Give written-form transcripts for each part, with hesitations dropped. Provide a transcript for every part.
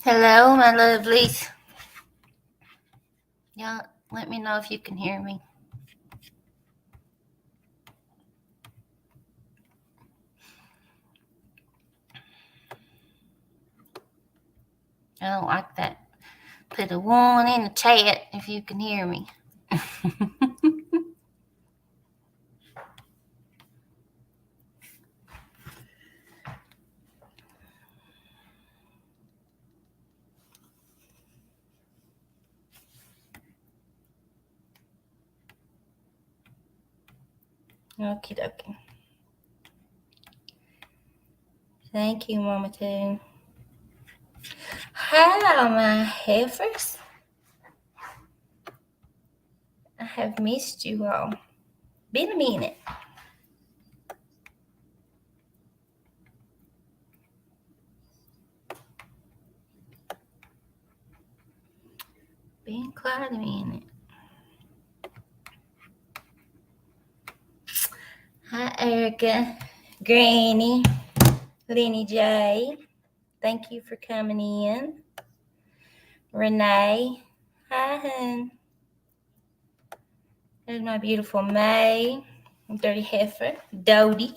Hello, my lovelies. Y'all, let me know if you can hear me. I don't like that. Put a 1 in the chat if you can hear me. Okie dokie. Thank you, Mama Too. Hello, my heifers. I have missed you all. Been a minute. Been quite a minute. Hi, Erica, Granny, Lenny J. Thank you for coming in. Renee. Hi, hun. There's my beautiful May. Dirty Heifer. Dodie.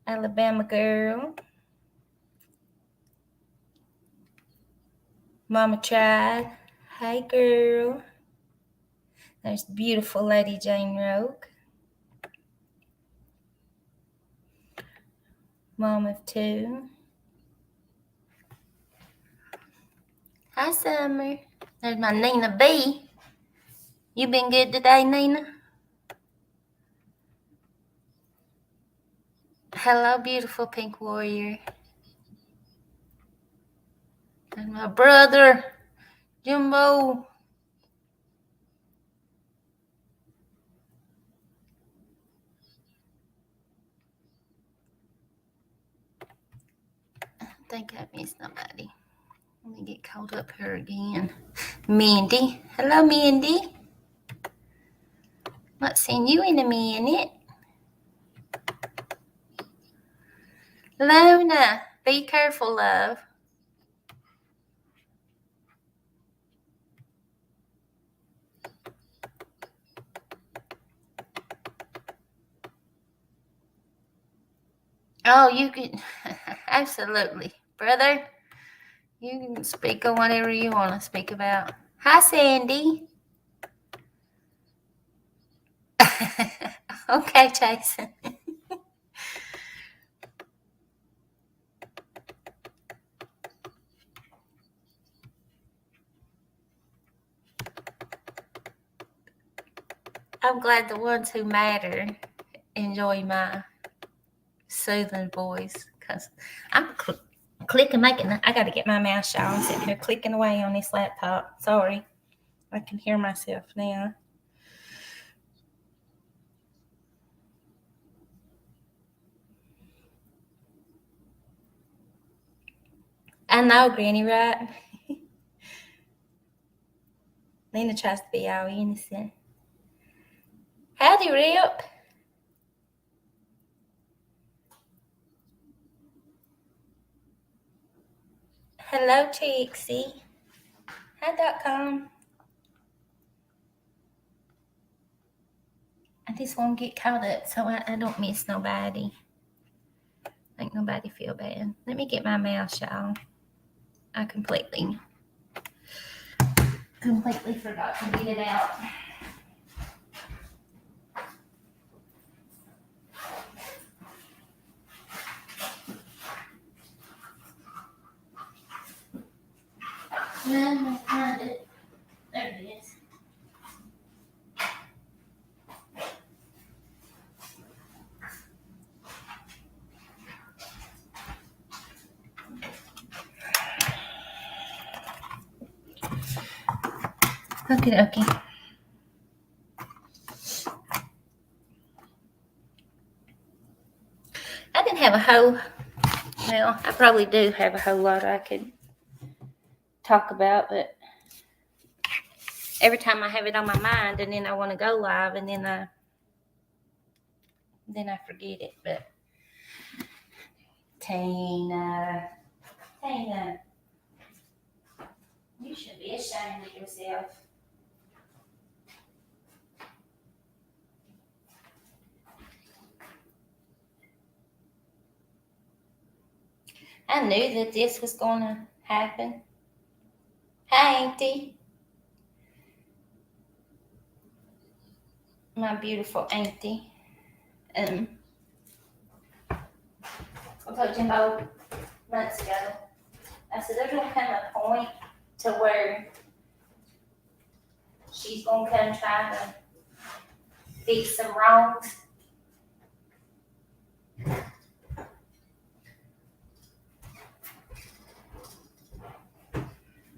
Alabama girl. Mama tried. Hey, girl. There's beautiful Lady Jane Rogue. Mom of 2. Hi, Summer. There's my Nina B. You been good today, Nina? Hello, beautiful pink warrior. And my brother, Jumbo. I think I missed somebody. Let me get caught up here again. Mindy. Hello, Mindy. Not seen you in a minute. Luna, be careful, love. Oh, you can, absolutely. Brother, you can speak on whatever you want to speak about. Hi, Sandy. Okay, Jason. I'm glad the ones who matter enjoy my soothing voice, because I'm clicking, I got to get my mouse shut. I'm sitting here clicking away on this laptop. Sorry. I can hear myself now. I know, Granny, right? Lena tries to be all innocent. Howdy, Rip. Hello, Trixie. Hi.com. I just won't get caught up so I don't miss nobody. Make nobody feel bad. Let me get my mouth shut. I completely forgot to get it out. Let me find it. There it is. Okay. I didn't have I probably do have a whole lot I could talk about, but every time I have it on my mind and then I want to go live and then I forget it. But Tina, Tina, you should be ashamed of yourself. I knew that this was going to happen. Hi, Auntie. My beautiful Auntie. I told Jimbo months ago, I said, there's going to come a point to where she's going to come try to fix some wrongs.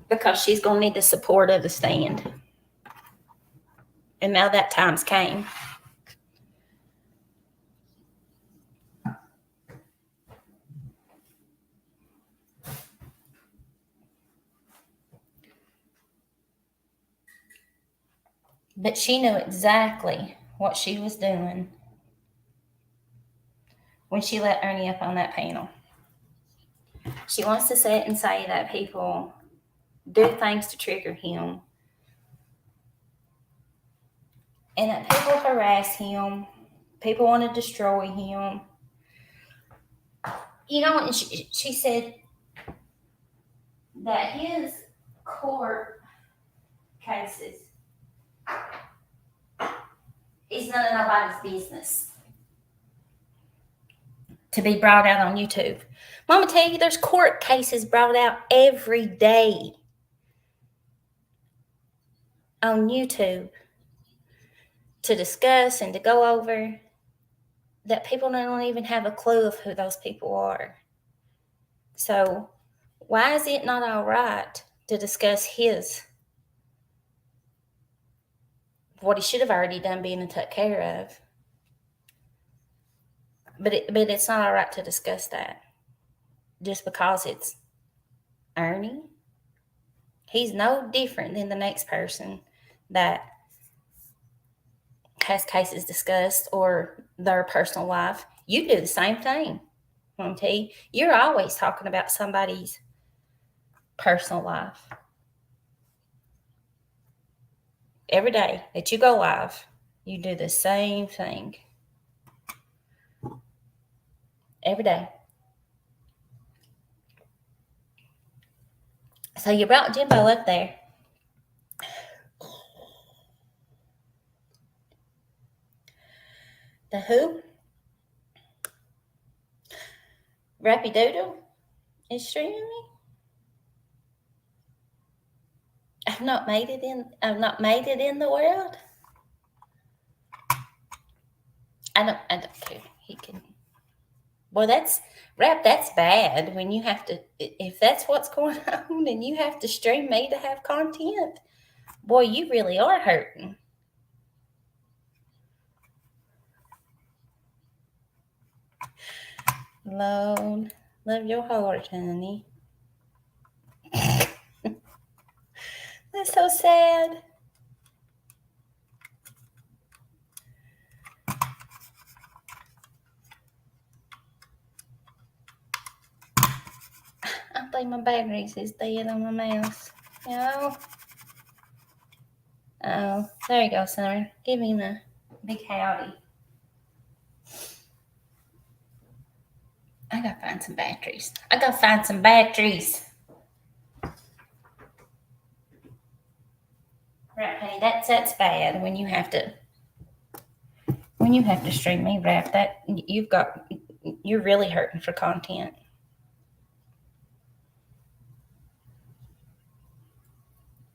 Because she's going to need the support of the stand. And now that time's came. But she knew exactly what she was doing when she let Ernie up on that panel. She wants to sit and say that people do things to trigger him and that people harass him, people want to destroy him. You know, and she said that his court cases is none of nobody's business to be brought out on YouTube. Mama tell you, there's court cases brought out every day on YouTube to discuss and to go over that people don't even have a clue of who those people are. So why is it not all right to discuss what he should have already done being took care of? But it's not all right to discuss that just because it's Ernie. He's no different than the next person that has cases discussed or their personal life. You do the same thing, Monty. You're always talking about somebody's personal life. Every day that you go live, you do the same thing. Every day. So you brought Jimbo up there. The who? Rappy Doodle is streaming me. I've not made it in the world. I don't care. He can. Well, that's bad when you have to, if that's what's going on and you have to stream me to have content. Boy, you really are hurting. Lord, love your heart, honey. That's so sad. I think my batteries is dead on my mouse. You know? Oh, there you go, Summer. Give me the big howdy. I gotta find some batteries. Right, honey, that's bad when you have to stream me rap. That you're really hurting for content.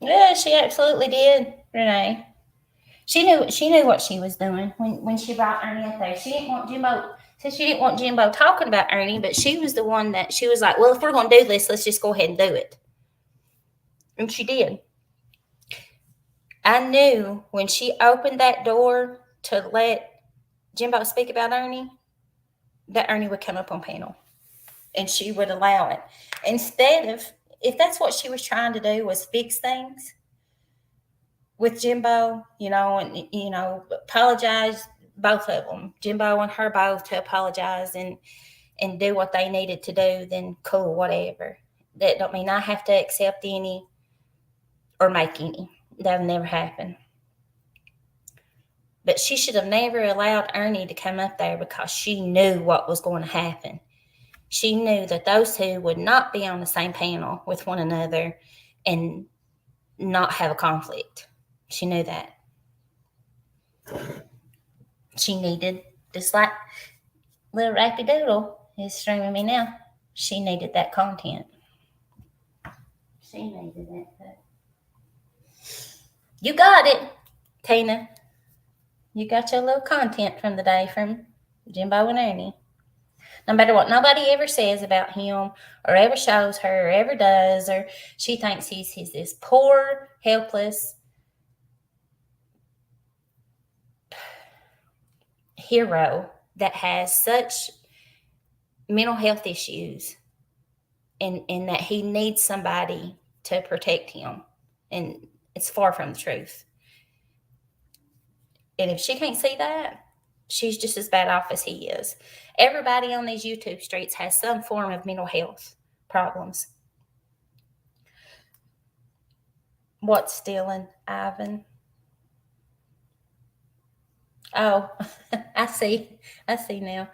Yeah, she absolutely did, Renee. She knew what she was doing when she brought Ernie up there. She didn't want Jimbo talking about Ernie, but she was the one that she was like, well, if we're gonna do this, let's just go ahead and do it. And she did. I knew when she opened that door to let Jimbo speak about Ernie, that Ernie would come up on panel and she would allow it. Instead of, if that's what she was trying to do was fix things with Jimbo, and, apologize, both of them, Jimbo and her both, to apologize and do what they needed to do, then cool, whatever. That don't mean I have to accept any or make any. That'll never happen. But she should have never allowed Ernie to come up there because she knew what was going to happen. She knew that those two would not be on the same panel with one another and not have a conflict. She knew that. She needed, just like little Rappy Doodle is streaming me now, she needed that content. She needed that. You got it, Tina. You got your little content from the day from Jimbo and Ernie. No matter what nobody ever says about him or ever shows her or ever does, or she thinks he's this poor, helpless hero that has such mental health issues and that he needs somebody to protect him. And it's far from the truth. And if she can't see that, she's just as bad off as he is. Everybody on these YouTube streets has some form of mental health problems. What's stealing, Ivan? Oh, I see now.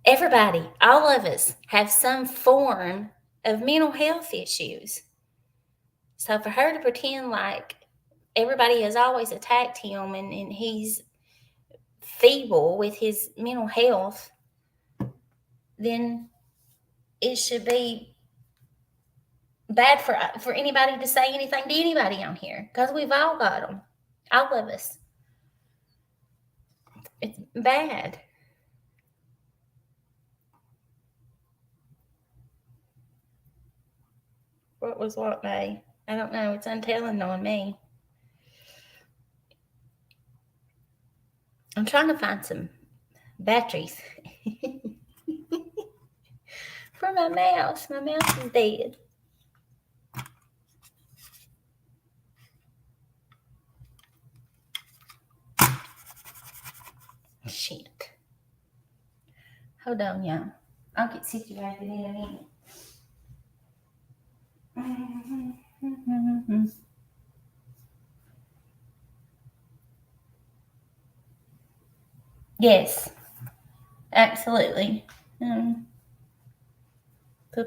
Everybody, all of us, have some form of mental health issues. So for her to pretend like everybody has always attacked him and he's feeble with his mental health, then it should be bad for anybody to say anything to anybody on here, because we've all got them, all of us. It's bad. What was what, May? I don't know. It's untelling on me. I'm trying to find some batteries for my mouse. My mouse is dead. Shit. Hold on, y'all. I'll get situated in a minute. Yes, absolutely. The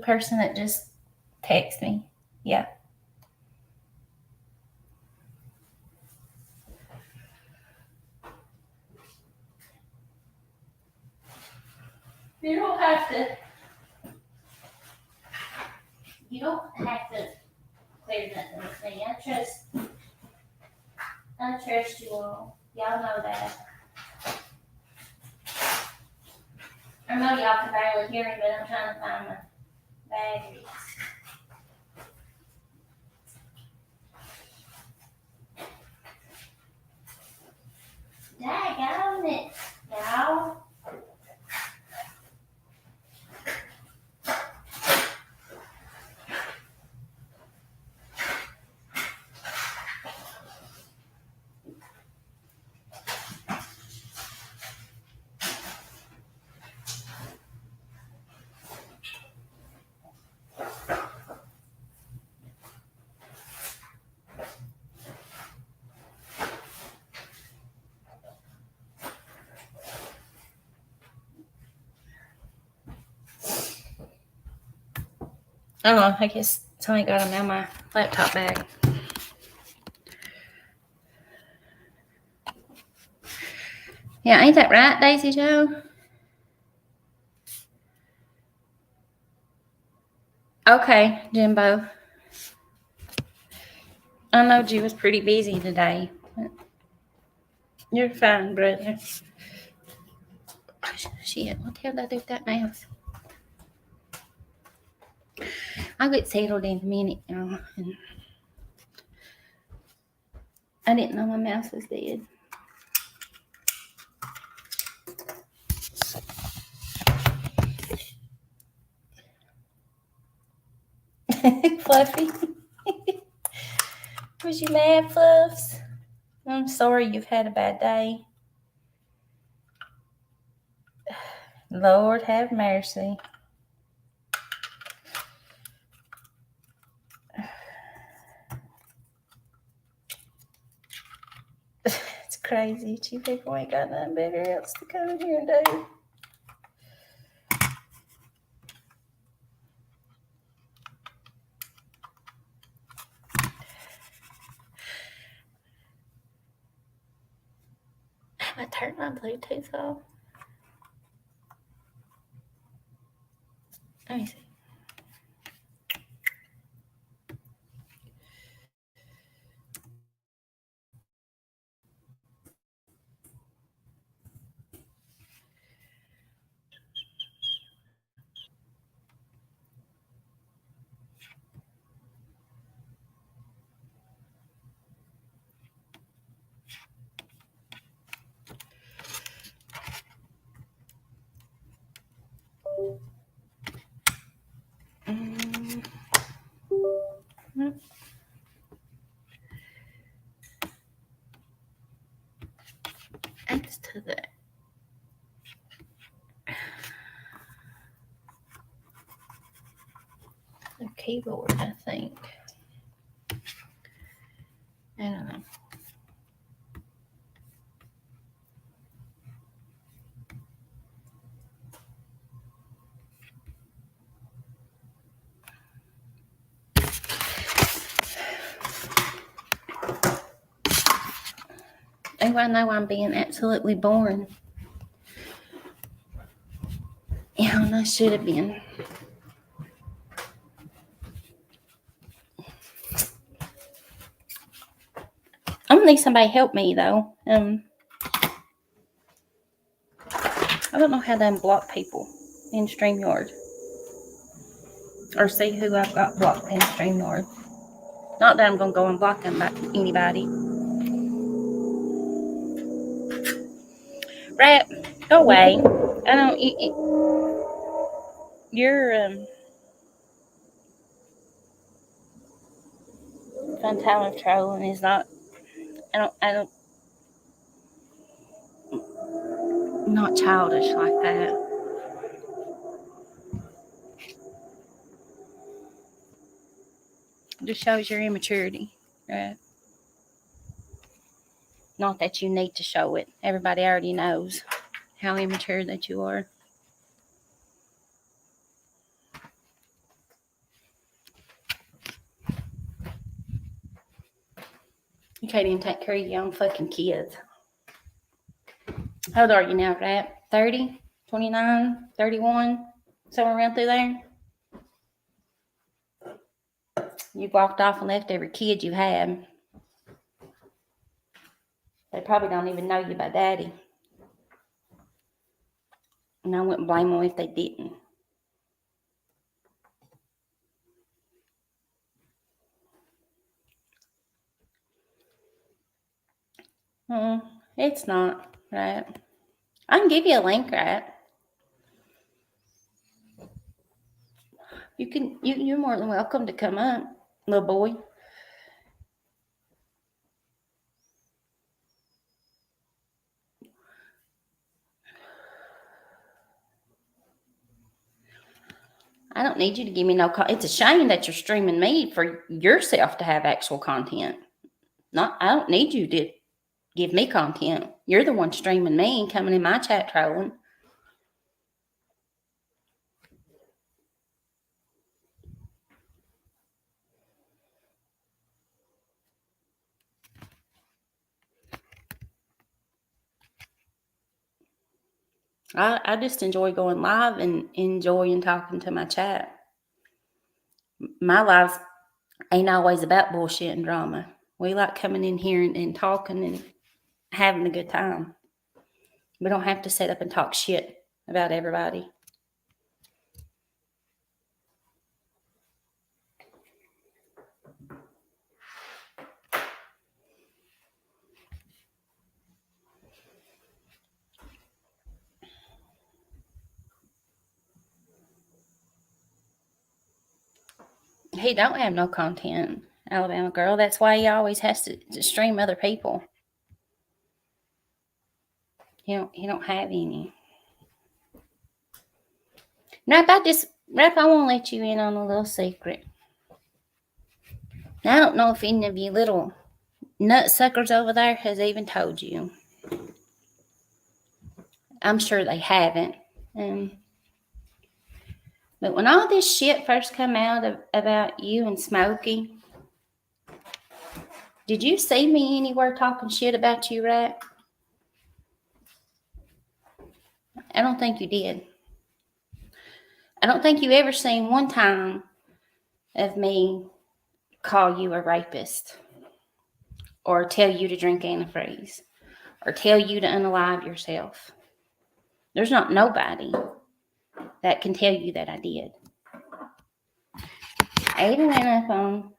person that just texted me. Yeah. You don't have to clear nothing with me. I trust you all. Y'all know that. I know y'all can barely hear me, but I'm trying to find my batteries. Daggone it, y'all. Oh, I guess somebody got them out of my laptop bag. Yeah, ain't that right, Daisy Joe? Okay, Jimbo. I know you was pretty busy today. You're fine, brother. Shit, what the hell did I do with that mouse? I'll get settled in a minute now. I didn't know my mouse was dead. Fluffy. Was you mad, Fluffs? I'm sorry you've had a bad day. Lord have mercy. crazy that you people ain't got nothing better else to come in here and do. I turned my Bluetooth off. Let me see. Thanks to the keyboard, I think. I don't know. Oh, I know I'm being absolutely boring. Yeah, and I should have been. I'm gonna need somebody to help me though. I don't know how to unblock people in StreamYard. Or see who I've got blocked in StreamYard. Not that I'm gonna go and block anybody. Rap, go away. I don't. You're fun time of trolling is not. I don't. Not childish like that. It just shows your immaturity, right? Not that you need to show it. Everybody already knows how immature that you are. You can't even take care of your own fucking kids. How old are you now, Rap? 30? 29? 31? Somewhere around through there? You walked off and left every kid you had. They probably don't even know you by daddy. And I wouldn't blame them if they didn't. It's not, right? I can give you a link, right? You're more than welcome to come up, little boy. I don't need you to give me no. It's a shame that you're streaming me for yourself to have actual content. I don't need you to give me content. You're the one streaming me and coming in my chat trolling. I just enjoy going live and enjoying talking to my chat. My lives ain't always about bullshit and drama. We like coming in here and talking and having a good time. We don't have to sit up and talk shit about everybody. He don't have no content, Alabama girl. That's why he always has to stream other people. He don't have any. Rap, I won't let you in on a little secret. Now, I don't know if any of you little nut suckers over there has even told you, I'm sure they haven't. But when all this shit first come out about you and Smokey, did you see me anywhere talking shit about you, right? I don't think you did. I don't think you ever seen one time of me call you a rapist or tell you to drink antifreeze or tell you to unalive yourself. There's not nobody that can tell you that I did. I even went up on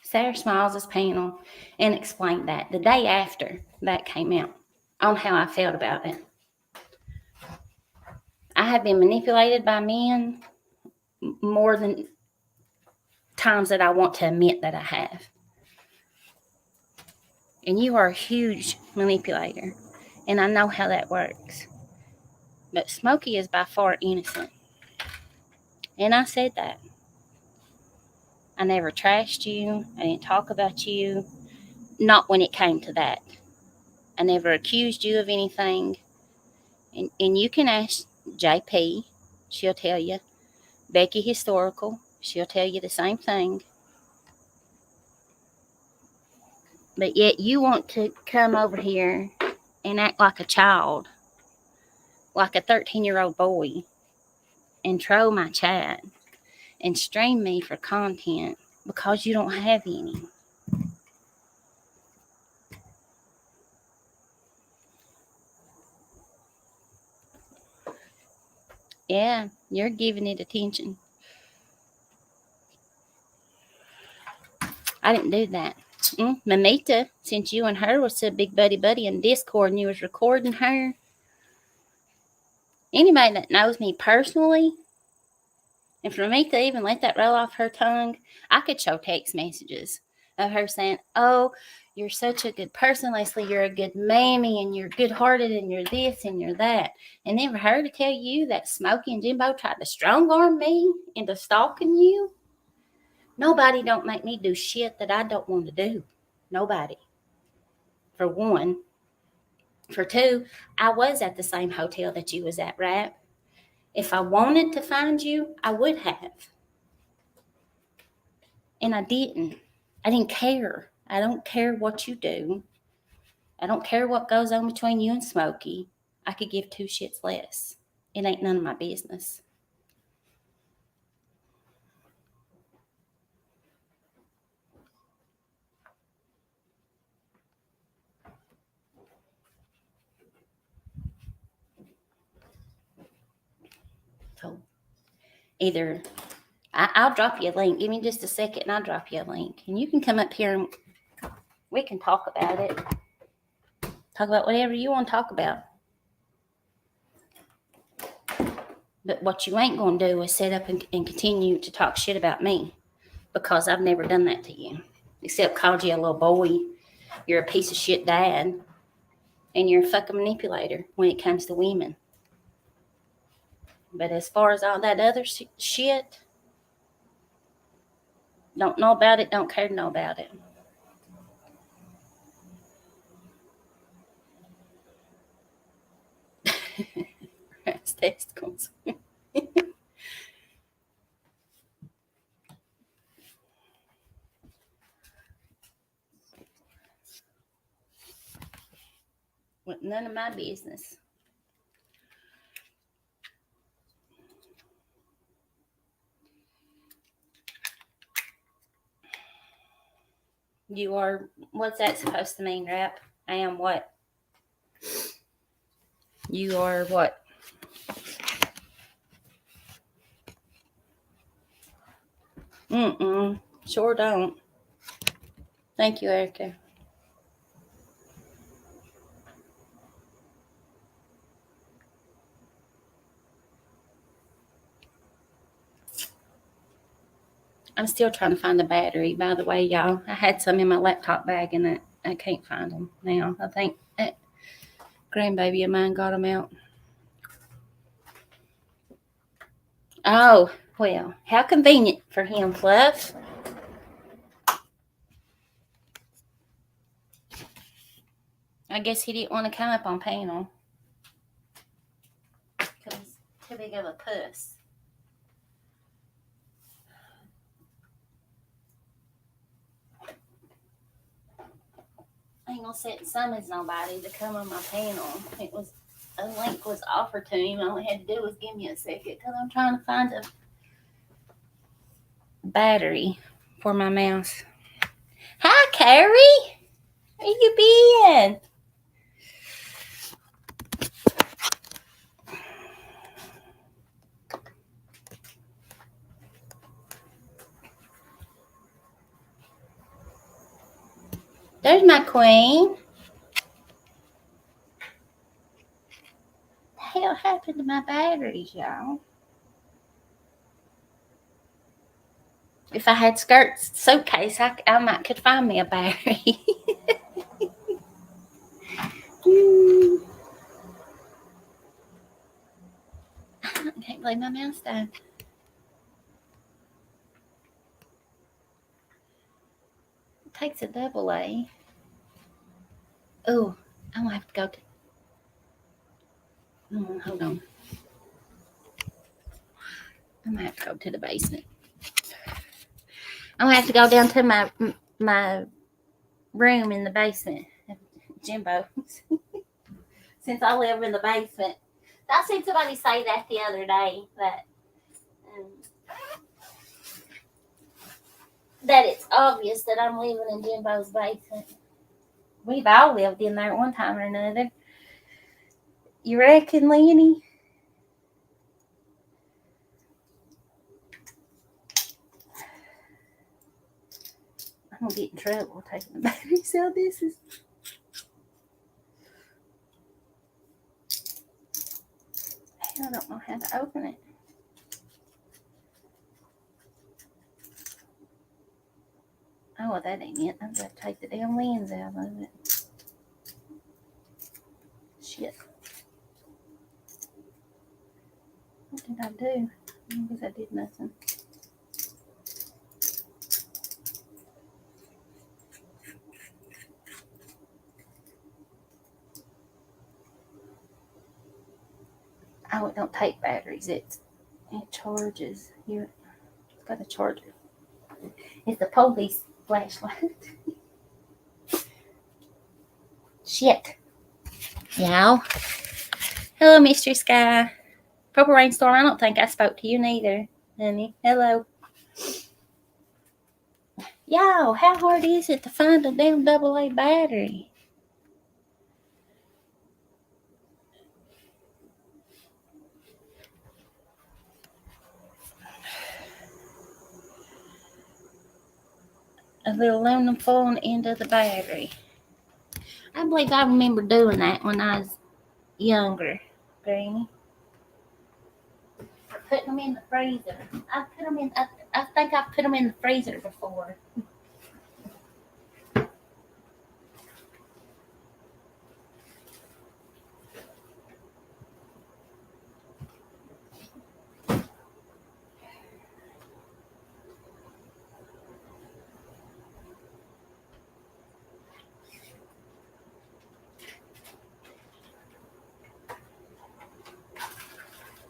Sarah Smiles' panel and explained that the day after that came out on how I felt about it. I have been manipulated by men more than times that I want to admit that I have. And you are a huge manipulator, and I know how that works. But Smokey is by far innocent. And I said that. I never trashed you. I didn't talk about you. Not when it came to that. I never accused you of anything. And you can ask JP. She'll tell you. Becky Historical. She'll tell you the same thing. But yet you want to come over here and act like a child. Like a 13-year-old boy. And troll my chat. And stream me for content. Because you don't have any. Yeah, you're giving it attention. I didn't do that. Mamita, since you and her was so big buddy in Discord and you was recording her, anybody that knows me personally, and for me to even let that roll off her tongue, I could show text messages of her saying, oh, you're such a good person, Leslie, you're a good mammy, and you're good-hearted, and you're this, and you're that. And then for her to tell you that Smokey and Jimbo tried to strong-arm me into stalking you, nobody don't make me do shit that I don't want to do. Nobody. For one. For two, I was at the same hotel that you was at, right? If I wanted to find you, I would have. And I didn't. I didn't care. I don't care what you do. I don't care what goes on between you and Smokey. I could give two shits less. It ain't none of my business. So either I'll drop you a link. Give me just a second and I'll drop you a link. And you can come up here and we can talk about it. Talk about whatever you want to talk about. But what you ain't going to do is sit up and continue to talk shit about me. Because I've never done that to you. Except called you a little boy. You're a piece of shit dad. And you're a fucking manipulator when it comes to women. But as far as all that other shit, don't know about it, don't care to know about it. Testicles. Well, none of my business. You are, what's that supposed to mean, Rap? I am what? You are what? Sure don't. Thank you, Erica. I'm still trying to find the battery, by the way, y'all. I had some in my laptop bag and I can't find them now. I think grandbaby of mine got them out. Oh, well, how convenient for him, Fluff. I guess he didn't want to come up on panel. big of a puss. I ain't gonna set summons nobody to come on my panel. A link was offered to him. All he had to do was give me a second because I'm trying to find a battery for my mouse. Hi, Carrie. Where you been? There's my queen. What the hell happened to my batteries, y'all? If I had Skirt's suitcase, I might could find me a battery. I can't believe my mouse died. It takes a double A. Oh, I'm gonna have to go to. Hold on. I'm gonna have to go to the basement. I'm gonna have to go down to my room in the basement, Jimbo's. Since I live in the basement, I seen somebody say that the other day that it's obvious that I'm living in Jimbo's basement. We've all lived in there at one time or another. You reckon, Lenny? I'm gonna get in trouble taking the batteries out. This is. I don't know how to open it. Oh, well, that ain't it. I'm gonna take the damn lens out of it. Shit. What did I do? I guess I did nothing. Oh, it don't take batteries. It charges. Here, it's got a charger. It's the police flashlight. Shit. Y'all. Hello, Mystery Sky. Purple Rainstorm, I don't think I spoke to you neither, honey. Hello. Y'all, how hard is it to find a damn AA battery? A little aluminum foil on the end of the battery. I believe I remember doing that when I was younger, Granny. Or putting them in the freezer. I think I've put them in the freezer before.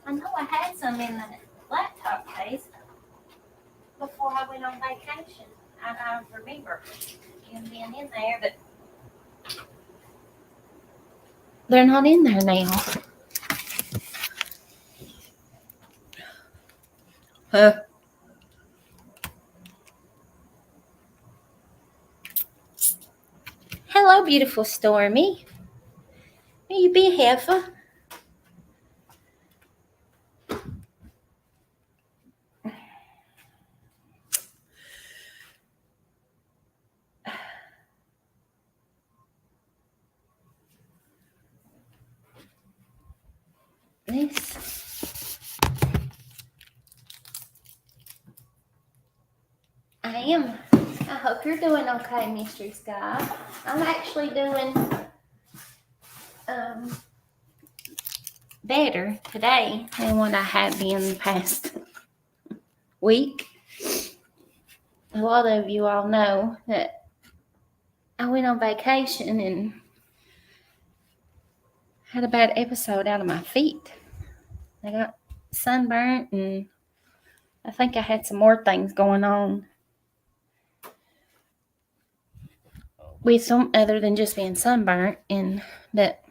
I know I had some in the laptop case before I went on vacation. I remember them being in there, but they're not in there now. Huh? Hello, beautiful Stormy. Where you been, Heifer? I am. I hope you're doing okay, Mystery Sky. I'm actually doing better today than what I have been the past week. A lot of you all know that I went on vacation and had a bad episode out of my feet. I got sunburnt, and I think I had some more things going on with some other than just being sunburnt, and that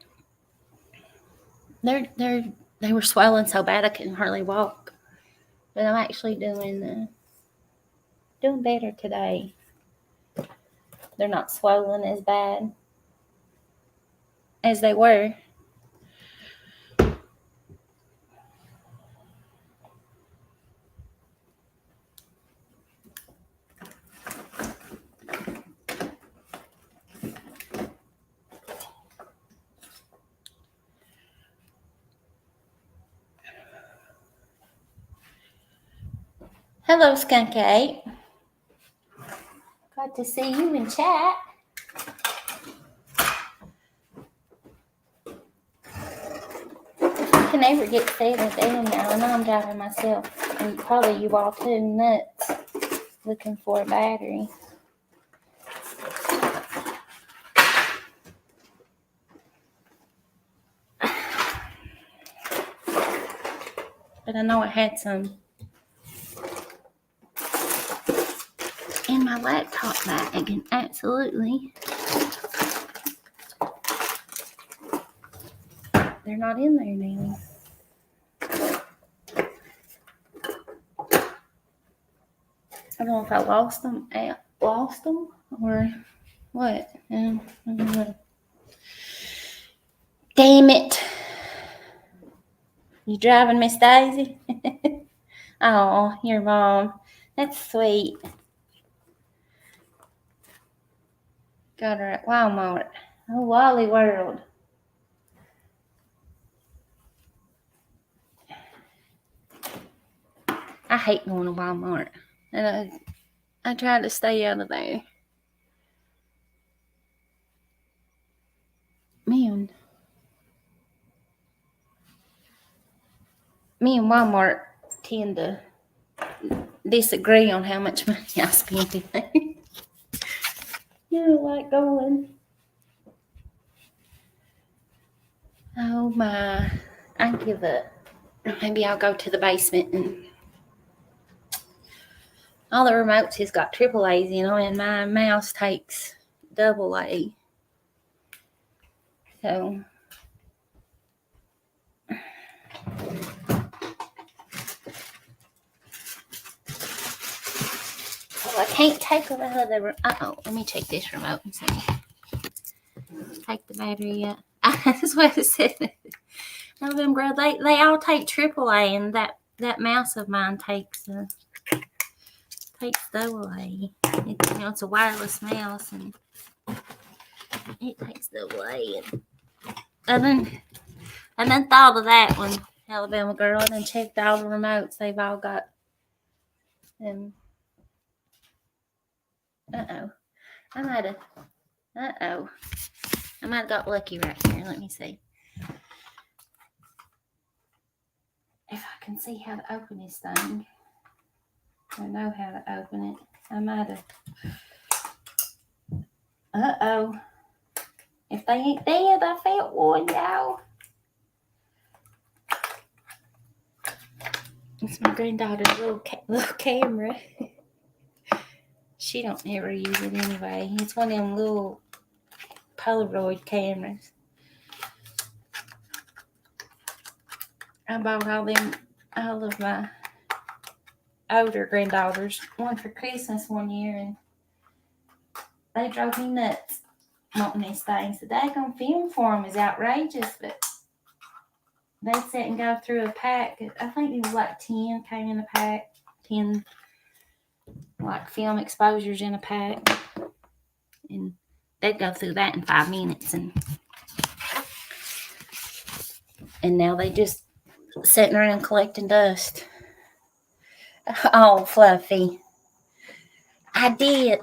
they were swelling so bad I couldn't hardly walk. But I'm actually doing better today. They're not swollen as bad as they were. Hello, Skunk 8. Glad to see you in chat. If I can ever get settled down now, I know I'm driving myself, and probably you all too nuts looking for a battery. But I know I had some in my laptop bag, and absolutely they're not in there now. I don't know if I lost them or what. I don't know. Damn it. You driving, Miss Daisy? Oh, your mom. That's sweet. Got her at Walmart. Oh, Wally World. I hate going to Walmart. And I try to stay out of there. Me and Walmart tend to disagree on how much money I spend in there. You don't like going. Oh my. I give up. Maybe I'll go to the basement, and all the remotes has got AAA's in them, and my mouse takes AA. So I can't take the other. Let me check this remote and see. Take the battery out. That's what it said. November, they all take AAA, and that mouse of mine takes AA. It's a wireless mouse, and it takes AA. And I done thought of that one, Alabama girl. I done checked all the remotes. They've all got I might have got lucky right here. Let me see. If I can see how to open this thing. I know how to open it. I might have. If they ain't dead, I felt one, y'all. It's my granddaughter's little camera. She don't ever use it anyway. It's one of them little Polaroid cameras. I bought all of my older granddaughters one for Christmas one year, and they drove me nuts wanting these things. The daggone film for them is outrageous, but they sit and go through a pack. I think it was like 10 came in a pack. 10 like film exposures in a pack, and they'd go through that in 5 minutes, and now they just sitting around collecting dust. Oh, Fluffy. I did,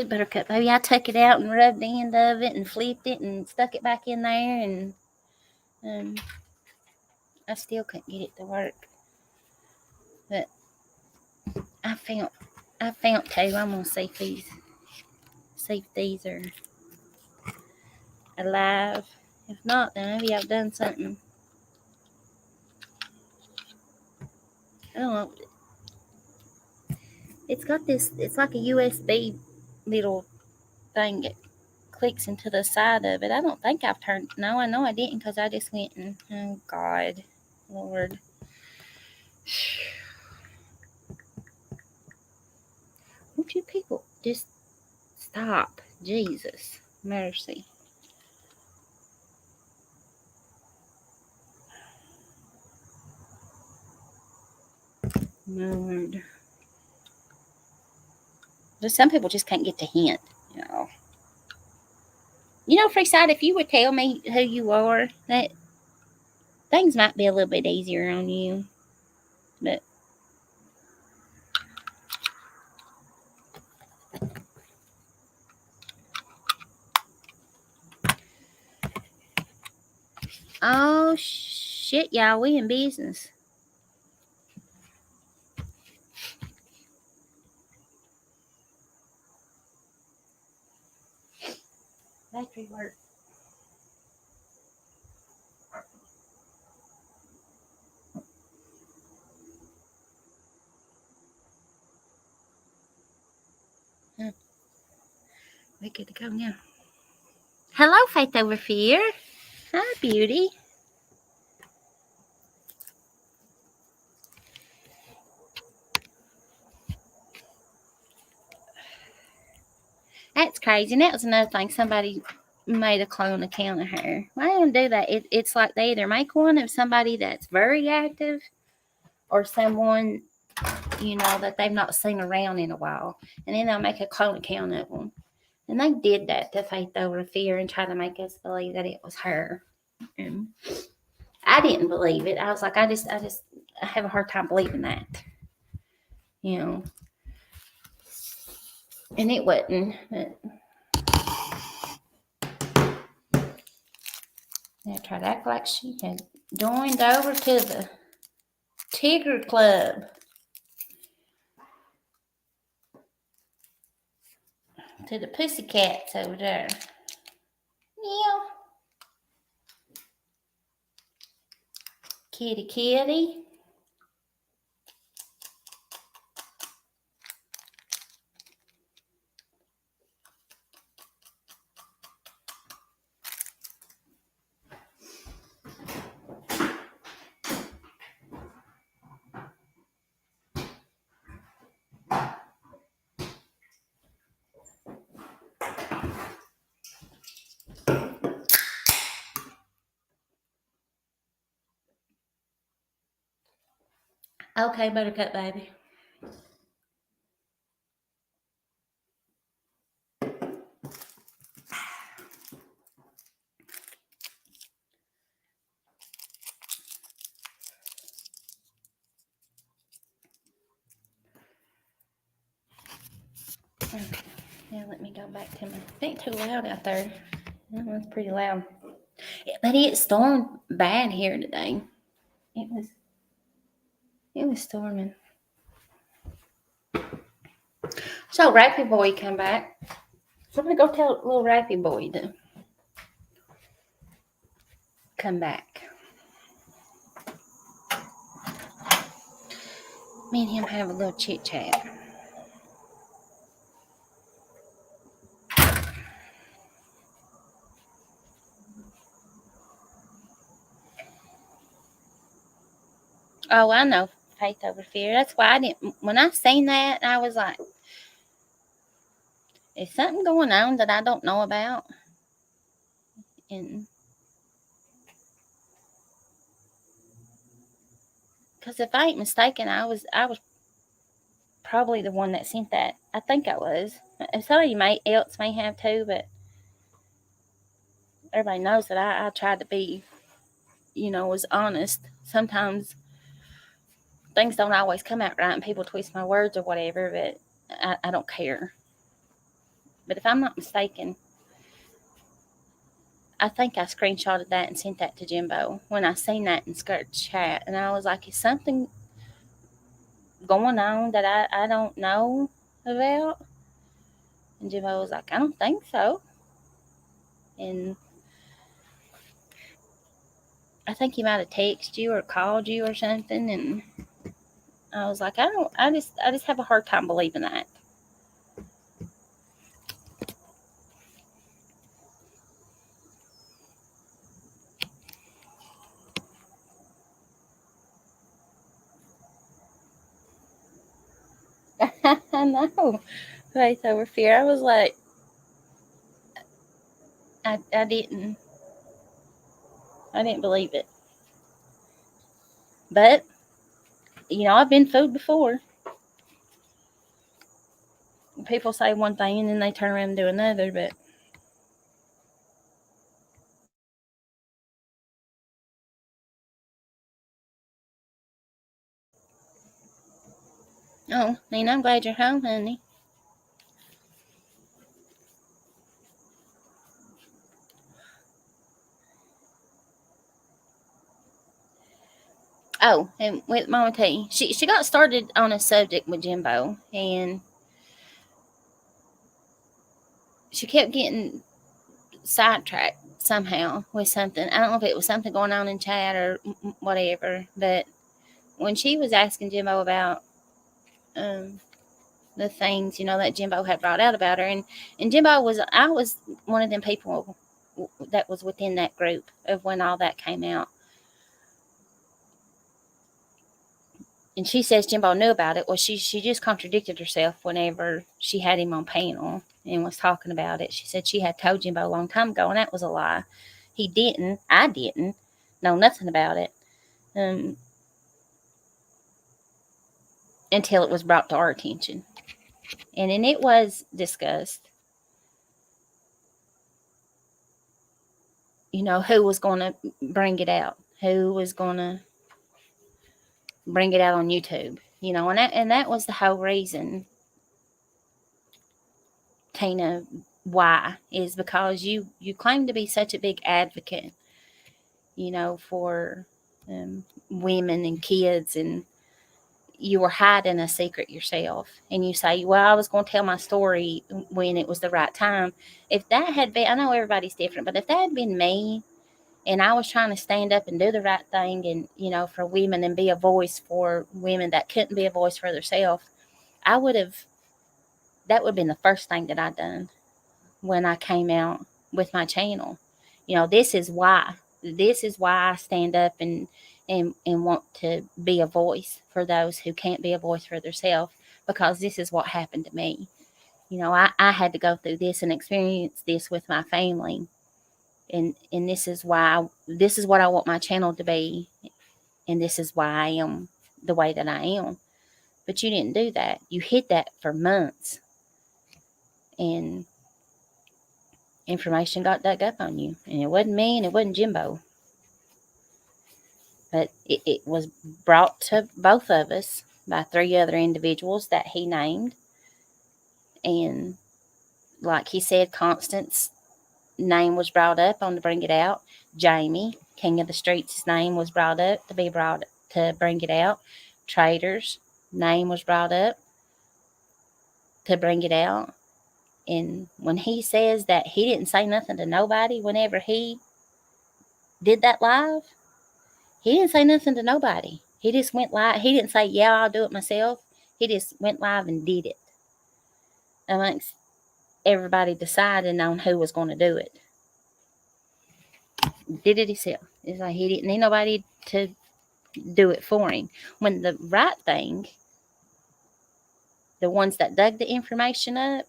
Buttercup, baby. I took it out and rubbed the end of it and flipped it and stuck it back in there, and I still couldn't get it to work. But I found two. I'm gonna see if these are alive. If not, then maybe I've done something I don't know. It's got this. It's like a USB little thing that clicks into the side of it. I don't think I've turned. No, I know I didn't because I just went and oh God, Lord. Won't you people just stop? Jesus, mercy. Lord. But some people just can't get the hint, you know. You know, Freeside, if you would tell me who you are, that things might be a little bit easier on you. But oh shit, y'all, we in business. Factory work. We good to go now. Hello, Faith over here. Hi, beauty. That's crazy. And that was another thing. Somebody made a clone account of her. Why don't do that? It's like they either make one of somebody that's very active or someone, you know, that they've not seen around in a while. And then they'll make a clone account of them. And they did that to Faith over fear and try to make us believe that it was her. And I didn't believe it. I was like, I have a hard time believing that. You know. And it wasn't. But I tried to act like she had joined over to the Tigger Club. To the pussycats over there. Meow. Kitty kitty. Okay, Buttercup baby. Okay, now let me go back to my. It ain't too loud out there. It's pretty loud. But it stormed bad here today. It was storming. So Rappy Boy come back. Somebody go tell little Rappy Boy to come back. Me and him have a little chit chat. Oh, I know faith over fear. That's why I didn't. When I seen that, I was like, "Is something going on that I don't know about?" And because if I ain't mistaken, I was probably the one that sent that. I think I was. Somebody else may have too, but everybody knows that I try to be, you know, as honest. Sometimes things don't always come out right and people twist my words or whatever, but I don't care. But if I'm not mistaken, I think I screenshotted that and sent that to Jimbo when I seen that in Skirt chat. And I was like, is something going on that I don't know about? And Jimbo was like, I don't think so. And I think he might have texted you or called you or something. And I was like, I just have a hard time believing that. I know. Faith over fear. I was like, I didn't believe it. But, I've been fooled before. People say one thing and then they turn around and do another, but oh, Nina, I'm glad you're home, honey. Oh, and with Mama T, she got started on a subject with Jimbo, and she kept getting sidetracked somehow with something. I don't know if it was something going on in chat or whatever, but when she was asking Jimbo about um, the things that Jimbo had brought out about her, and I was one of them people that was within that group of when all that came out. And she says Jimbo knew about it. Well, she just contradicted herself whenever she had him on panel and was talking about it. She said she had told Jimbo a long time ago, and that was a lie. He didn't. I didn't know nothing about it um, until it was brought to our attention, and then it was discussed. Who was going to bring it out? Who was going to bring it out on YouTube? And that was the whole reason, Tina, why is because you claim to be such a big advocate, for women and kids, and you were hiding a secret yourself, and you say, well, I was going to tell my story when it was the right time. If that had been, I know everybody's different, but if that had been me, and I was trying to stand up and do the right thing, and for women, and be a voice for women that couldn't be a voice for themselves, I would have that would have been the first thing that I done when I came out with my channel. This is why I stand up and want to be a voice for those who can't be a voice for themselves, because this is what happened to me. I had to go through this and experience this with my family, and this is what I want my channel to be, and this is why I am the way that I am. But you didn't do that. You hid that for months, and information got dug up on you. And it wasn't me and it wasn't Jimbo. But it was brought to both of us by 3 other individuals that he named. And like he said, Constance's name was brought up on to bring it out. Jamie, King of the Streets' name was brought up to bring it out. Trader's name was brought up to bring it out. And when he says that he didn't say nothing to nobody whenever he did that live, he didn't say nothing to nobody. He just went live. He didn't say, yeah, I'll do it myself. He just went live and did it amongst everybody deciding on who was going to do it. Did it himself. It's like he didn't need nobody to do it for him. When the right thing, the ones that dug the information up,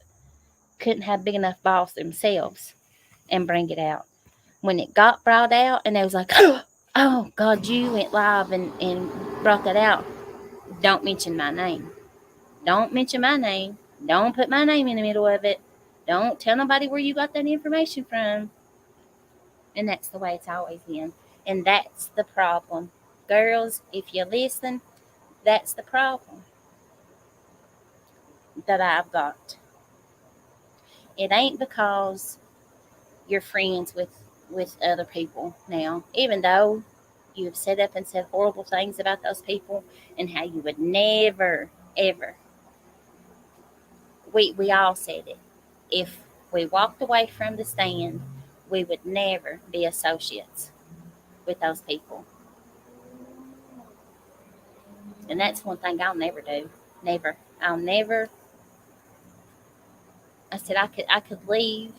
couldn't have big enough balls themselves and bring it out. When it got brought out and they was like, oh, God, you went live and brought that out, don't mention my name. Don't mention my name. Don't put my name in the middle of it. Don't tell nobody where you got that information from. And that's the way it's always been. And that's the problem. Girls, if you listen, that's the problem that I've got. It ain't because you're friends with other people now, even though you have set up and said horrible things about those people and how you would never, ever. We all said it. If we walked away from the stand, we would never be associates with those people. And that's one thing I'll never do. Never. I'll never. I said I could leave,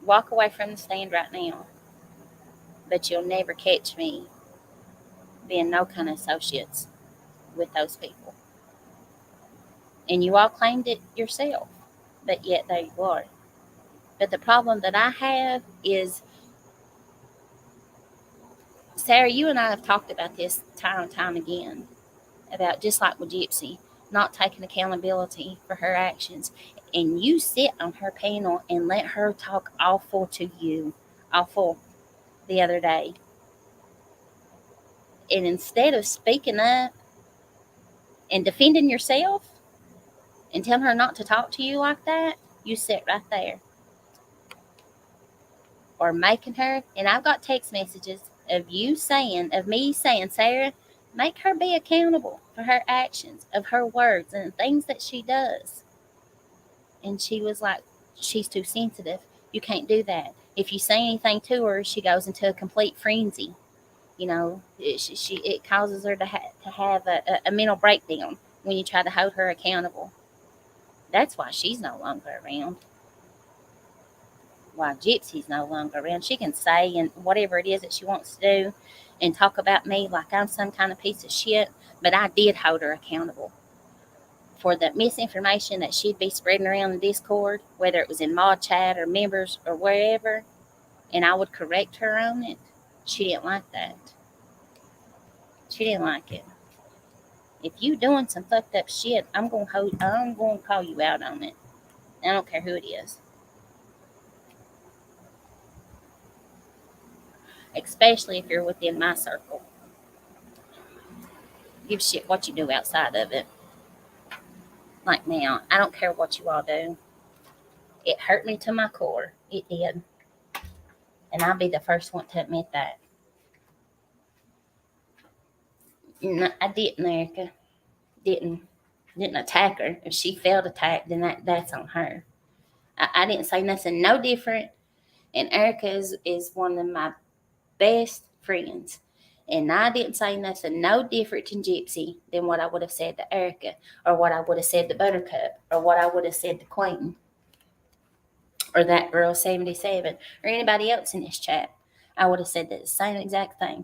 walk away from the stand right now, but you'll never catch me being no kind of associates with those people. And you all claimed it yourself, but yet there you are. But the problem that I have is, Sarah, you and I have talked about this time and time again, about just like with Gypsy, not taking accountability for her actions. And you sit on her panel and let her talk awful to you, awful, the other day. And instead of speaking up and defending yourself and telling her not to talk to you like that, you sit right there. Or making her, and I've got text messages of me saying, Sarah, make her be accountable for her actions, of her words and things that she does. And she was like, she's too sensitive. You can't do that. If you say anything to her, she goes into a complete frenzy. It causes her to have a mental breakdown when you try to hold her accountable. That's why she's no longer around. Why Gypsy's no longer around. She can say and whatever it is that she wants to do and talk about me like I'm some kind of piece of shit, but I did hold her accountable for the misinformation that she'd be spreading around the Discord, whether it was in mod chat or members or wherever, and I would correct her on it. She didn't like that. She didn't like it. If you doing some fucked up shit, I'm gonna call you out on it. I don't care who it is. Especially if you're within my circle. Give shit what you do outside of it. Like now, I don't care what you all do. It hurt me to my core. It did. And I'll be the first one to admit that. No, I didn't, Erica. Didn't attack her. If she felt attacked, then that's on her. I didn't say nothing no different. And Erica is one of my best friends. And I didn't say nothing no different to Gypsy than what I would have said to Erica, or what I would have said to Buttercup, or what I would have said to Queen, or that girl 77, or anybody else in this chat. I would have said the same exact thing.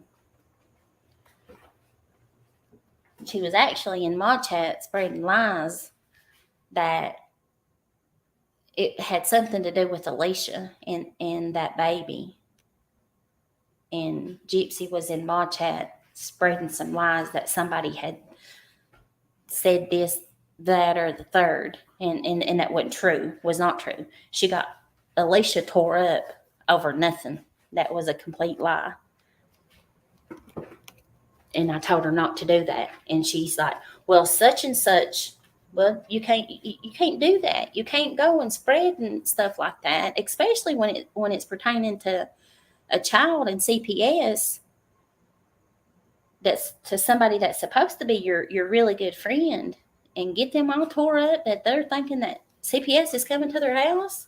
She was actually in my chat spreading lies that it had something to do with Alicia and that baby. And Gypsy was in my chat spreading some lies that somebody had said this, that, or the third, and that wasn't true, was not true. She got Alicia tore up over nothing. That was a complete lie. And I told her not to do that. And she's like, well, such and such. Well, you can't do that. You can't go and spread and stuff like that, especially when it's pertaining to a child and CPS. That's to somebody that's supposed to be your really good friend, and get them all tore up that they're thinking that CPS is coming to their house.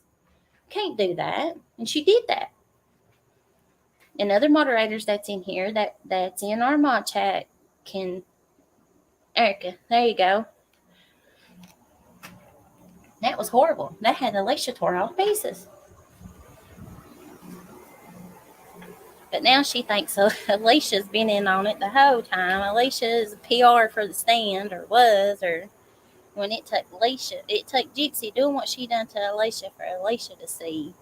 Can't do that. And she did that. And other moderators that's in here, that's in our mod chat, can. Erica, there you go. That was horrible. That had Alicia tore all to pieces. But now she thinks Alicia's been in on it the whole time. Alicia is PR for the stand, or was, or when it took Gypsy doing what she done to Alicia for Alicia to see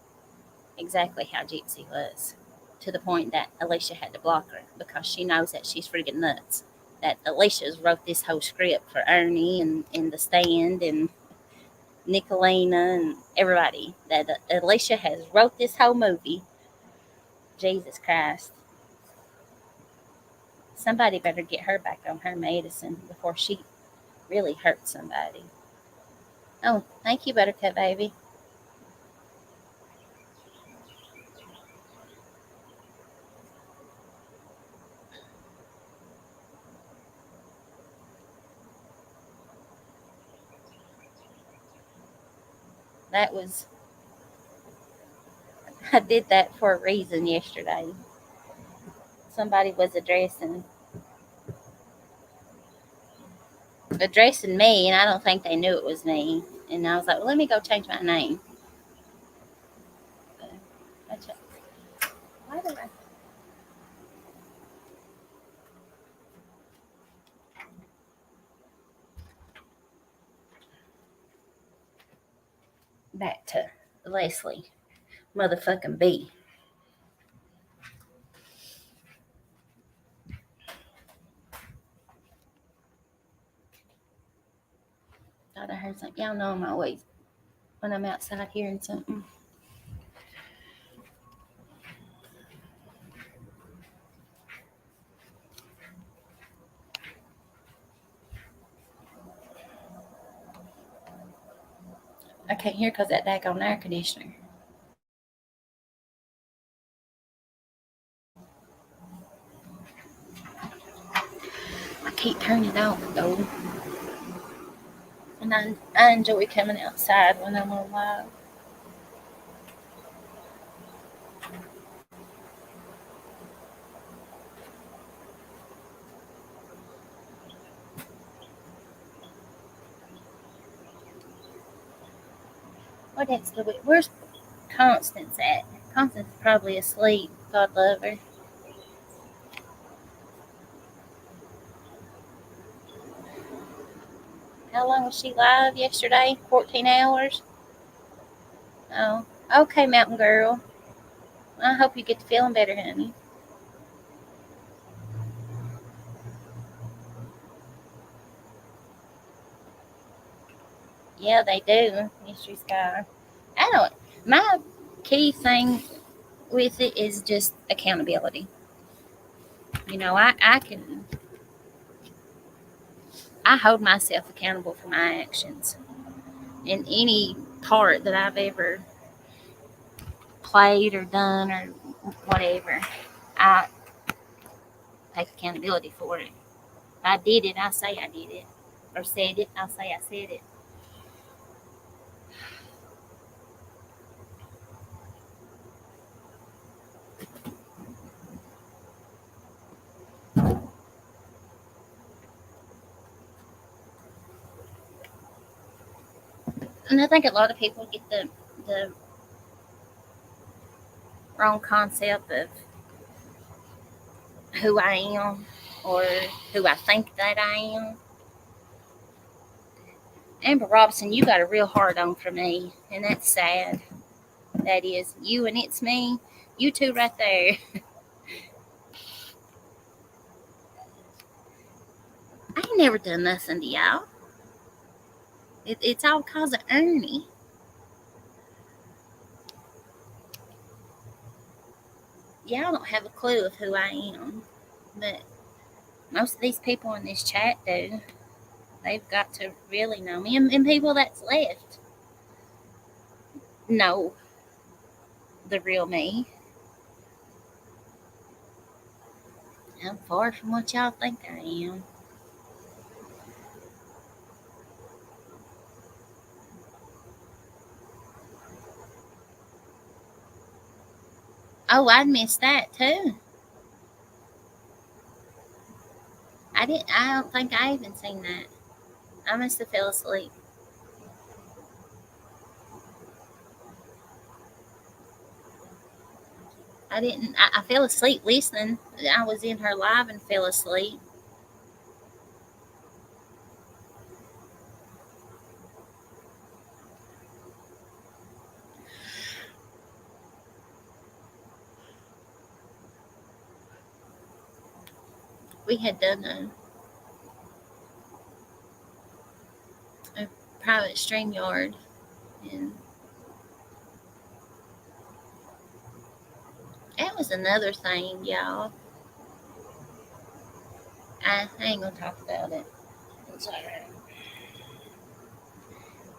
exactly how Gypsy was, to the point that Alicia had to block her because she knows that she's freaking nuts. That Alicia's wrote this whole script for Ernie and the stand and Nicolina and everybody. That Alicia has wrote this whole movie. Jesus Christ. Somebody better get her back on her medicine before she really hurts somebody. Oh, thank you, Buttercup baby. That was, I did that for a reason yesterday. Somebody was addressing addressing me, and I don't think they knew it was me. And I was like, well, let me go change my name. Why did I? Back to Leslie, motherfucking B. Thought I heard something. Y'all know I'm always when I'm outside hearing something. I can't hear because that daggone air conditioner. I keep turning it off though. And I enjoy coming outside when I'm alive. What else do we? Where's Constance at? Constance is probably asleep. God love her. How long was she live yesterday? 14 hours? Oh, okay, Mountain Girl. I hope you get to feeling better, honey. Yeah, they do. Mystery Sky. I don't. My key thing with it is just accountability. I can. I hold myself accountable for my actions in any part that I've ever played or done or whatever. I take accountability for it. If I did it, I say I did it. Or said it, I'll say I said it. And I think a lot of people get the wrong concept of who I am or who I think that I am. Amber Robson, you got a real hard on for me, and that's sad. That is you and it's me. You two right there. I ain't never done nothing to y'all. It's all cause of Ernie. Y'all don't have a clue of who I am, but most of these people in this chat do. They've got to really know me, and people that's left know the real me. I'm far from what y'all think I am. Oh, I missed that too. I didn't. I don't think I even seen that. I must have fell asleep. I didn't. I fell asleep listening. I was in her live and fell asleep. We had done a private stream yard, and that was another thing, y'all. I ain't gonna talk about it. It's alright.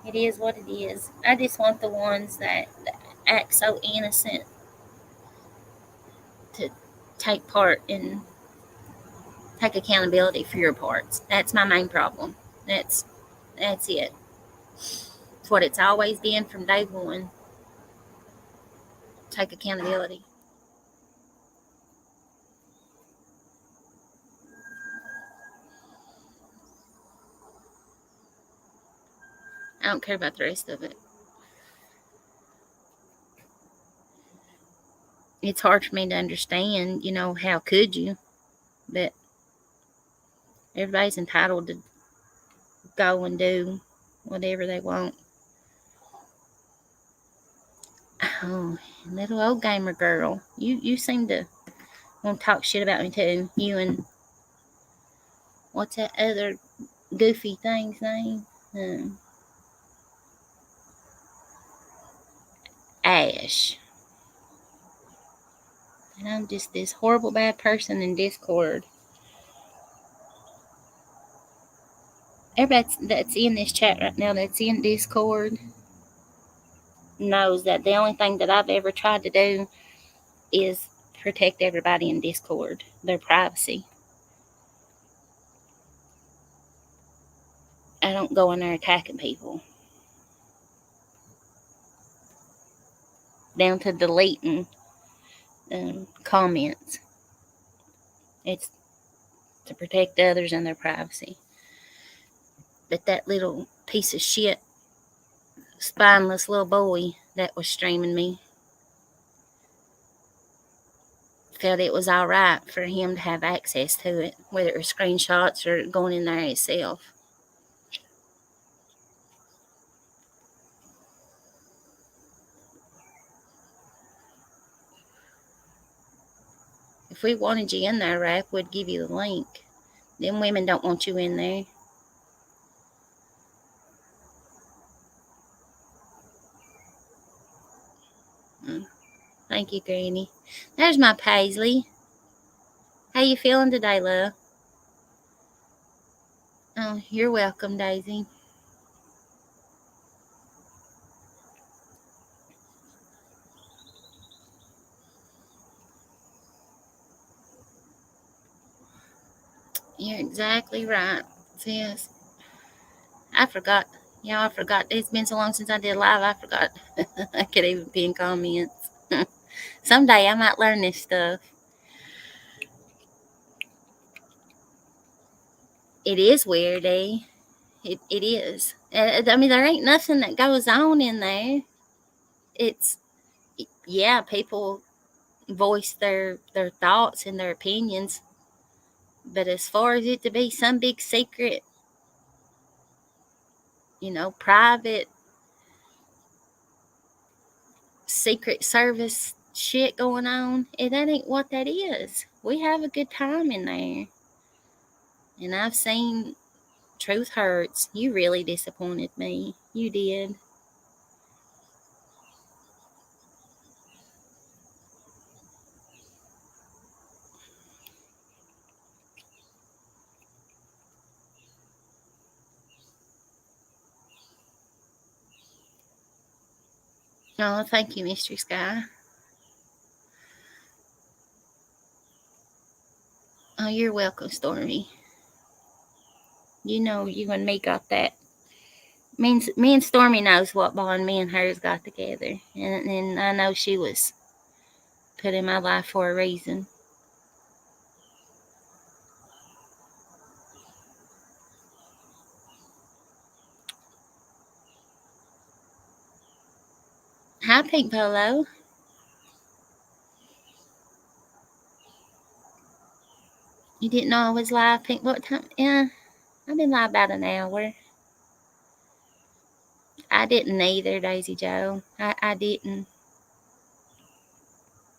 It is what it is. I just want the ones that act so innocent to take part and take accountability for your parts. That's my main problem. That's it. It's what it's always been from day one. Take accountability. I don't care about the rest of it. It's hard for me to understand, how could you? But everybody's entitled to go and do whatever they want. Oh, little old gamer girl. You seem to want to talk shit about me too. You and what's that other goofy thing's name? Ash. And I'm just this horrible bad person in Discord. Everybody that's in this chat right now that's in Discord knows that the only thing that I've ever tried to do is protect everybody in Discord, their privacy. I don't go in there attacking people. Down to deleting comments. It's to protect others and their privacy. But that little piece of shit, spineless little boy that was streaming me felt it was all right for him to have access to it, whether it was screenshots or going in there himself. If we wanted you in there, Rap, we'd give you the link. Them women don't want you in there. Thank you, Granny. There's my Paisley. How you feeling today, love? Oh, you're welcome, Daisy. You're exactly right, sis. I forgot. I forgot. It's been so long since I did live, I forgot I could even be in comments. Someday I might learn this stuff. It is weird, eh? It is. I mean, there ain't nothing that goes on in there. It's, yeah, people voice their thoughts and their opinions. But as far as it to be some big secret, private Secret Service shit going on, that ain't what that is. We have a good time in there. And I've seen Truth Hurts. You really disappointed me. You did. Oh, thank you, Mystery Sky. Oh, you're welcome, Stormy. You know you and me got that. Me and Stormy knows what bond me and hers got together. And I know she was put in my life for a reason. Hi, Pink Polo. You didn't know I was live, Pink? What time? Yeah, I've been live about an hour. I didn't either, Daisy Joe. I didn't.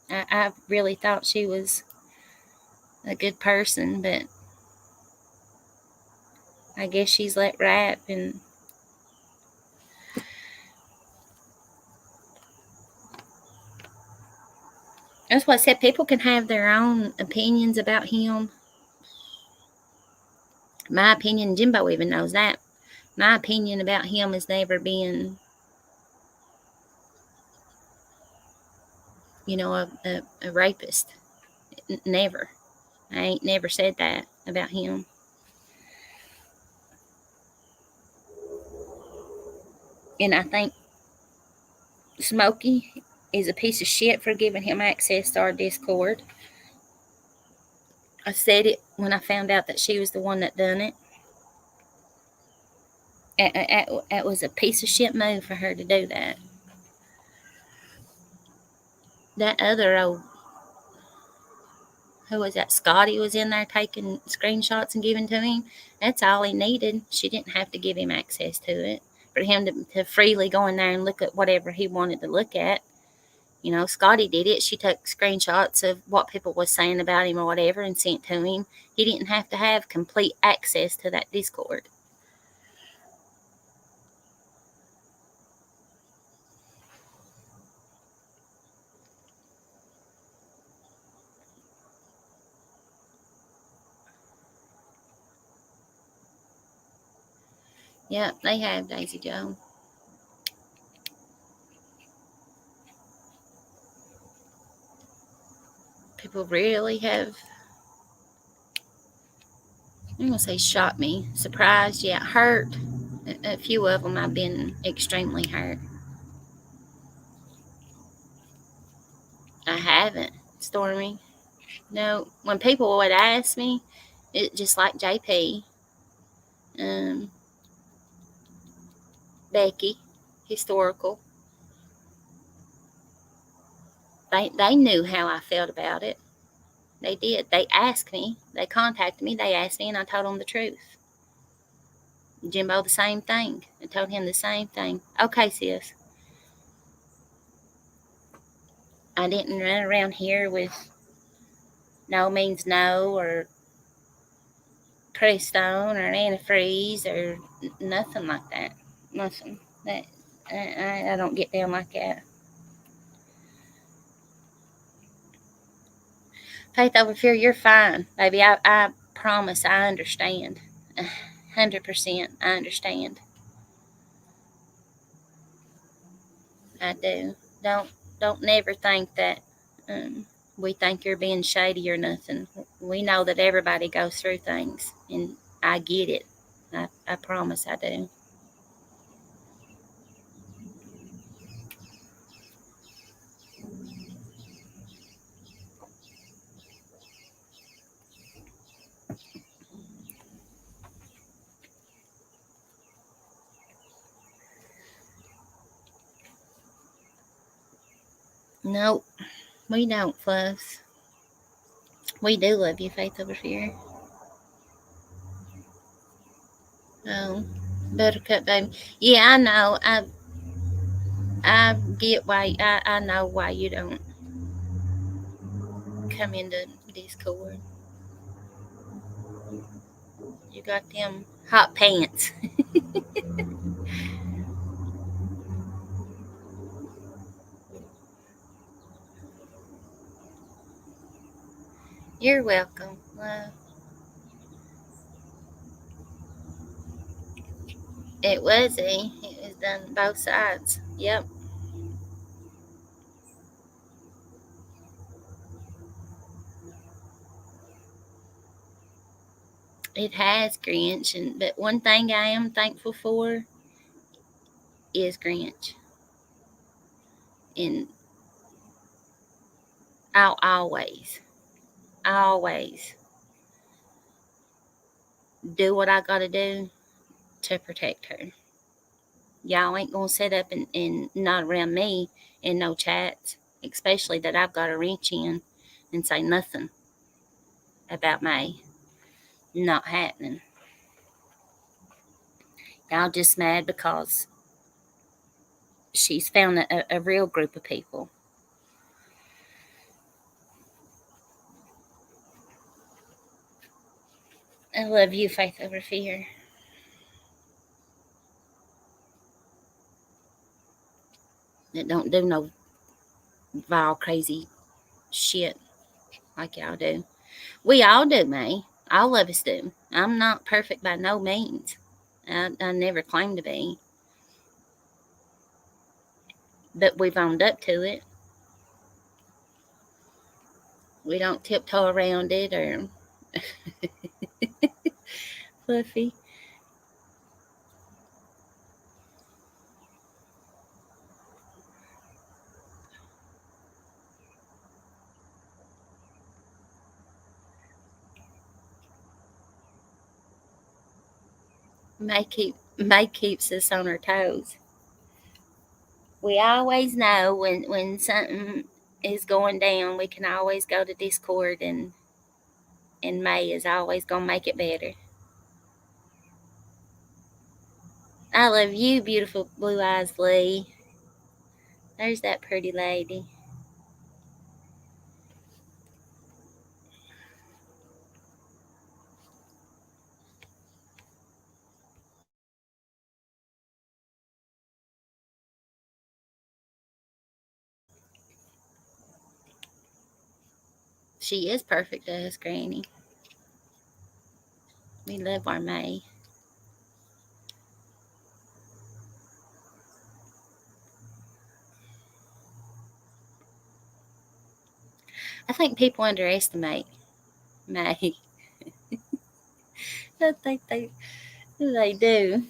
I really thought she was a good person, but I guess she's let rap and that's what I said. People can have their own opinions about him. My opinion, Jimbo even knows that. My opinion about him has never been, a rapist. Never. I ain't never said that about him. And I think Smokey is a piece of shit for giving him access to our Discord. I said it when I found out that she was the one that done it. It was a piece of shit move for her to do that. That other old, who was that? Scotty was in there taking screenshots and giving to him. That's all he needed. She didn't have to give him access to it. For him to freely go in there and look at whatever he wanted to look at. You know, Scotty did it. She took screenshots of what people was saying about him or whatever and sent to him. He didn't have to have complete access to that Discord. Yeah, they have, Daisy Joe. People really have, I'm going to say shocked me. Surprised, yeah, hurt. A few of them I've been extremely hurt. I haven't, Stormy. No, when people would ask me, it just like JP, um, Becky, historical. They knew how I felt about it. They did. They asked me. They contacted me. They asked me, and I told them the truth. Jimbo, the same thing. I told him the same thing. Okay, sis. I didn't run around here with no means no or Prestone or antifreeze or nothing like that. Nothing. That I don't get down like that. Faith over fear, you're fine, baby. I promise I understand. 100% I understand. I do. Don't never think that we think you're being shady or nothing. We know that everybody goes through things, and I get it. I promise I do. Nope, we don't fuss. We do love you, Faith over here. Oh, Buttercup, baby. Yeah, I know. I get why. I know why you don't come into Discord. You got them hot pants. You're welcome. It was It was done both sides. Yep. It has Grinch, but one thing I am thankful for is Grinch, and I'll always do what I gotta do to protect her. Y'all ain't gonna sit up and not around me in no chats, especially that I've got a wrench in, and say nothing about May. Not happening. Y'all just mad because she's found a real group of people. I love you, Faith over fear. That don't do no vile, crazy shit like y'all do. We all do, May. All of us do. I'm not perfect by no means. I never claim to be. But we've owned up to it. We don't tiptoe around it or Fluffy. May keeps us on our toes. We always know when something is going down. We can always go to Discord, and May is always gonna make it better. I love you, beautiful blue eyes, Lee. There's that pretty lady. She is perfect to us, Granny. We love our May. I think people underestimate May. I think they do.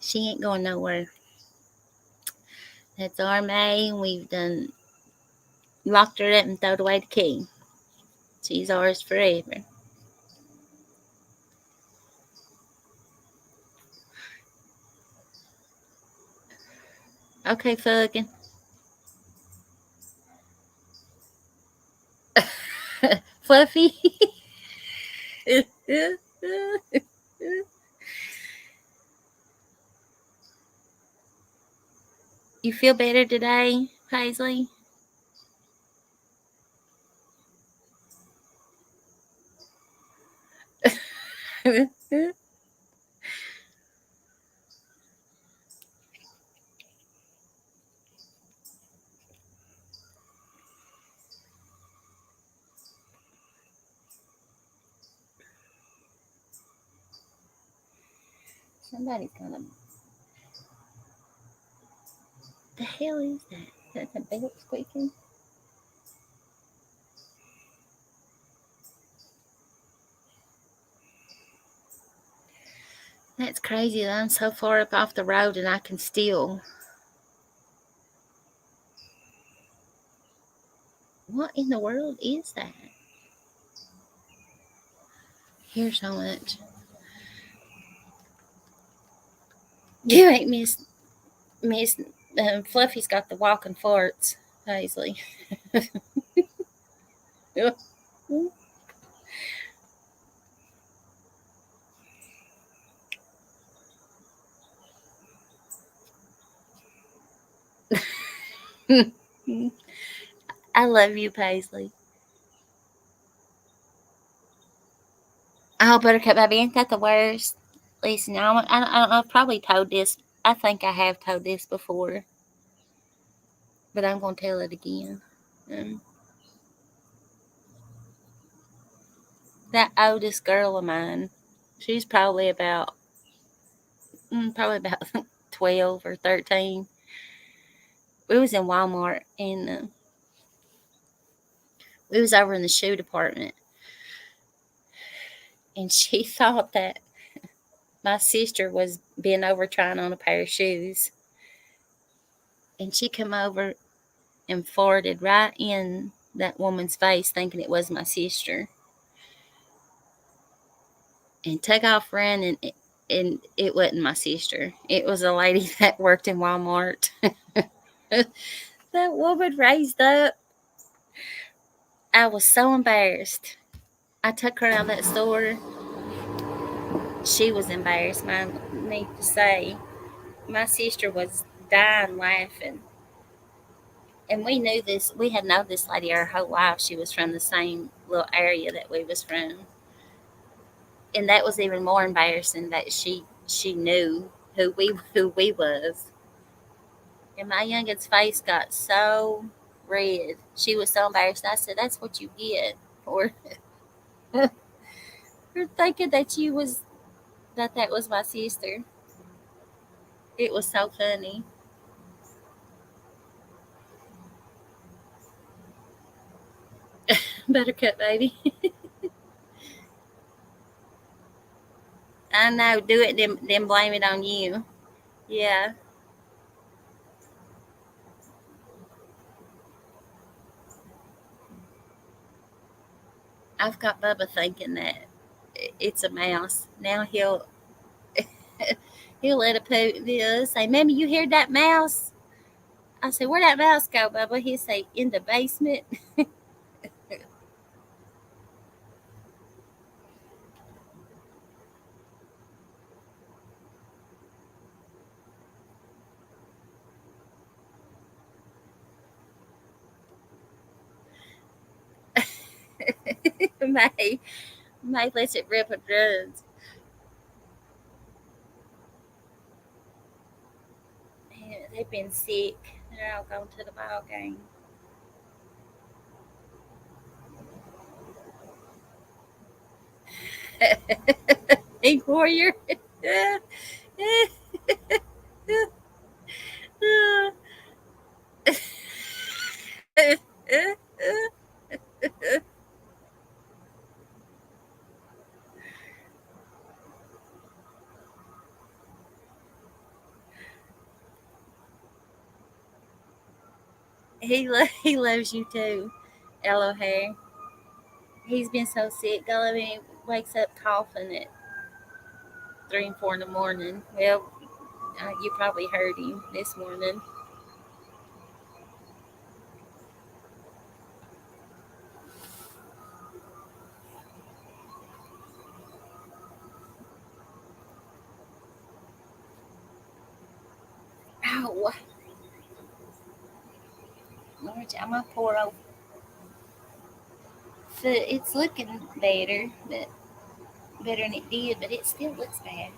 She ain't going nowhere. That's our May. We've done locked her up and thrown away the key. She's ours forever. Okay, fucking. Fluffy. You feel better today, Paisley? Somebody's gonna. The hell is that? That's a bell squeaking. That's crazy that I'm so far up off the road and I can still. What in the world is that? Here's how much. You ain't Miss Fluffy's got the walking farts, Paisley. I love you, Paisley. Oh, Buttercup, baby, ain't that the worst? Listen, I don't know, I've probably told this. I think I have told this before, but I'm going to tell it again. Um, that oldest girl of mine, she's probably about 12 or 13. We was in Walmart, and we was over in the shoe department, and she thought that my sister was bent over trying on a pair of shoes, and she come over and farted right in that woman's face, thinking it was my sister, and took off running. And it wasn't my sister. It was a lady that worked in Walmart. That woman raised up. I was so embarrassed. I took her out of that store. She was embarrassed, I need to say. My sister was dying laughing. And we knew this, we had known this lady our whole life. She was from the same little area that we was from. And that was even more embarrassing that she knew who we was. And my youngest face got so red. She was so embarrassed. I said, "That's what you get for for thinking that was my sister." It was so funny. Buttercup, baby. I know. Do it, then blame it on you. Yeah. I've got Bubba thinking that it's a mouse. Now he'll let a poo say, "Mammy, you hear that mouse?" I say, "Where'd that mouse go, Bubba?" He'll say, "In the basement." May May lets it rip and runs. Yeah, they've been sick. They're all going to the ball game. Pink Warrior. He loves you too, Elohim. He's been so sick. I mean, he wakes up coughing at 3 and 4 in the morning. Well, you probably heard him this morning. Ow! Lord, my poor old foot. It's looking better, but better than it did, but it still looks bad.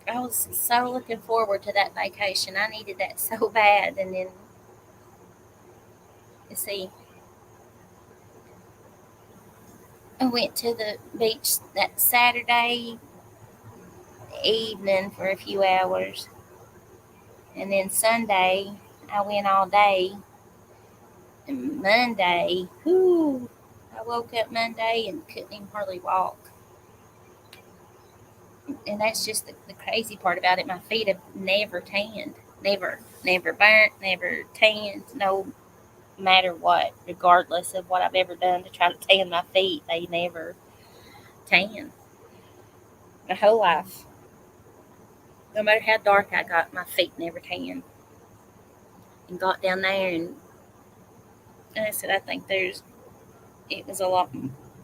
I was so looking forward to that vacation. I needed that so bad, and then you see, I went to the beach that Saturday evening for a few hours, and then Sunday I went all day. And Monday, whoo, I woke up Monday and couldn't even hardly walk. And that's just the crazy part about it. My feet have never tanned, never burnt, never tanned. No matter what, regardless of what I've ever done to try to tan my feet, they never tan. My whole life, no matter how dark I got, my feet never tan. And got down there, and I said, I think it was a lot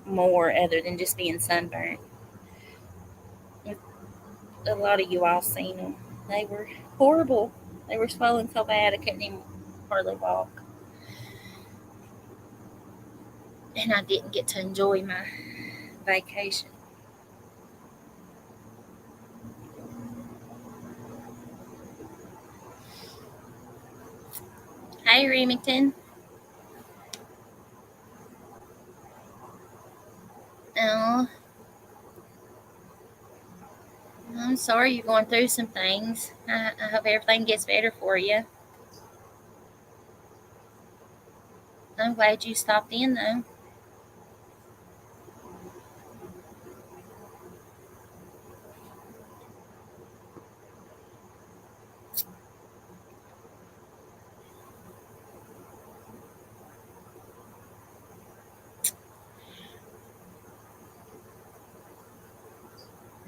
more other than just being sunburnt. A lot of you all seen them. They were horrible. They were swollen so bad I couldn't even hardly walk. And I didn't get to enjoy my vacation. Hey, Remington. Oh, I'm sorry you're going through some things. I hope everything gets better for you. I'm glad you stopped in, though.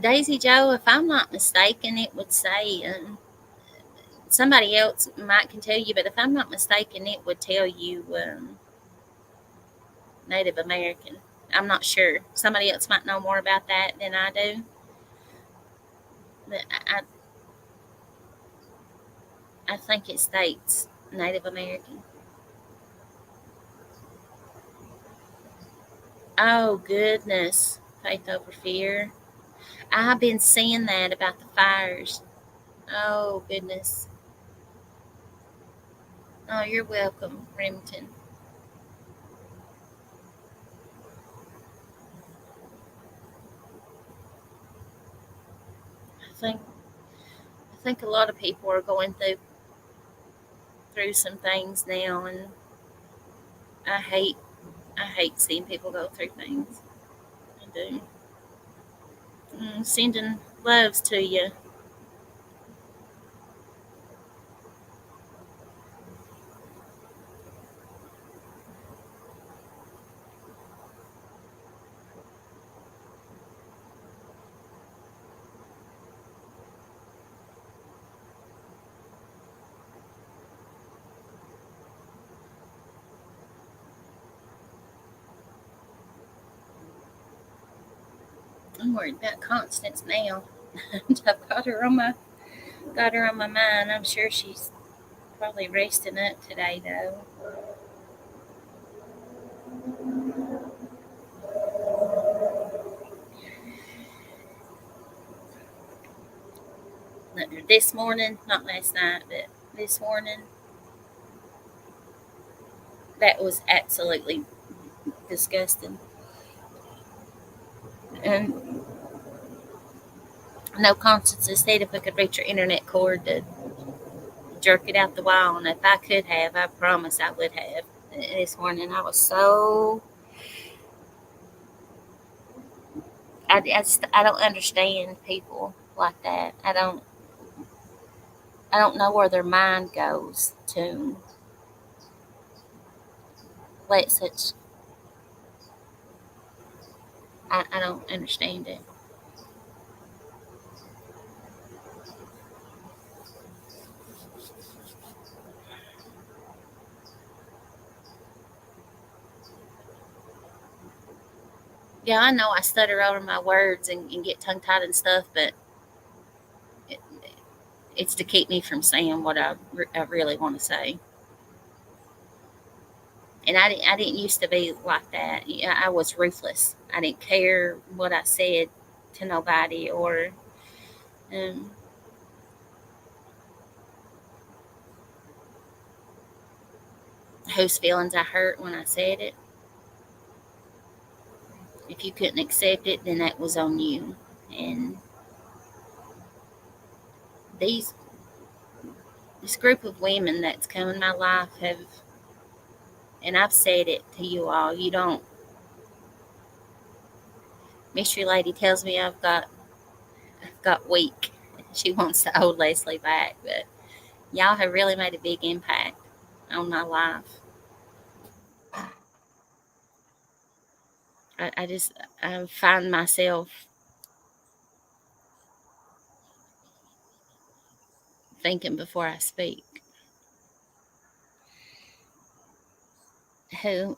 Daisy Joe, if I'm not mistaken, it would say somebody else might can tell you, but if I'm not mistaken, it would tell you Native American. I'm not sure. Somebody else might know more about that than I do. But I think it states Native American. Oh, goodness. Faith over fear. I've been seeing that about the fires. Oh, goodness. Oh, you're welcome, Remington. I think I think a lot of people are going through some things now, and I hate I hate seeing people go through things. do. Sending loves to you. I'm worried about Constance now. I've got her on my mind. I'm sure she's probably resting up today though. This morning, not last night, but this morning, that was absolutely disgusting. And I know Constance has said if I could reach her internet cord to jerk it out the wall, and if I could have, I promise I would have. This morning, I was so I don't understand people like that. I don't know where their mind goes to let such. I don't understand it. Yeah, I know I stutter over my words and get tongue tied and stuff, but it, it's to keep me from saying what I really want to say. And I didn't used to be like that. Yeah, I was ruthless. I didn't care what I said to nobody or um, whose feelings I hurt when I said it. If you couldn't accept it, then that was on you. And these this group of women that's come in my life have, and I've said it to you all. You don't. Mystery Lady tells me I've got weak. She wants the old Leslie back, but y'all have really made a big impact on my life. I just I find myself thinking before I speak. Who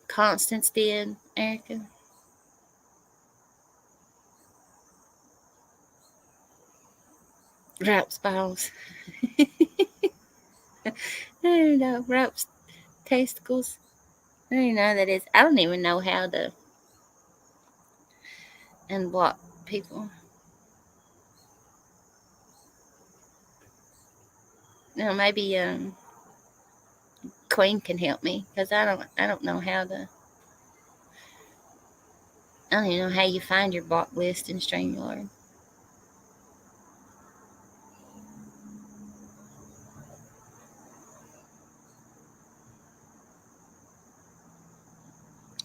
Constance did, Erica? Rope's balls. I don't know. Rope's testicles. I don't know that is. I don't even know how to unblock people. You know, maybe Queen can help me because I don't know how to. I don't even know how you find your block list in StreamYard.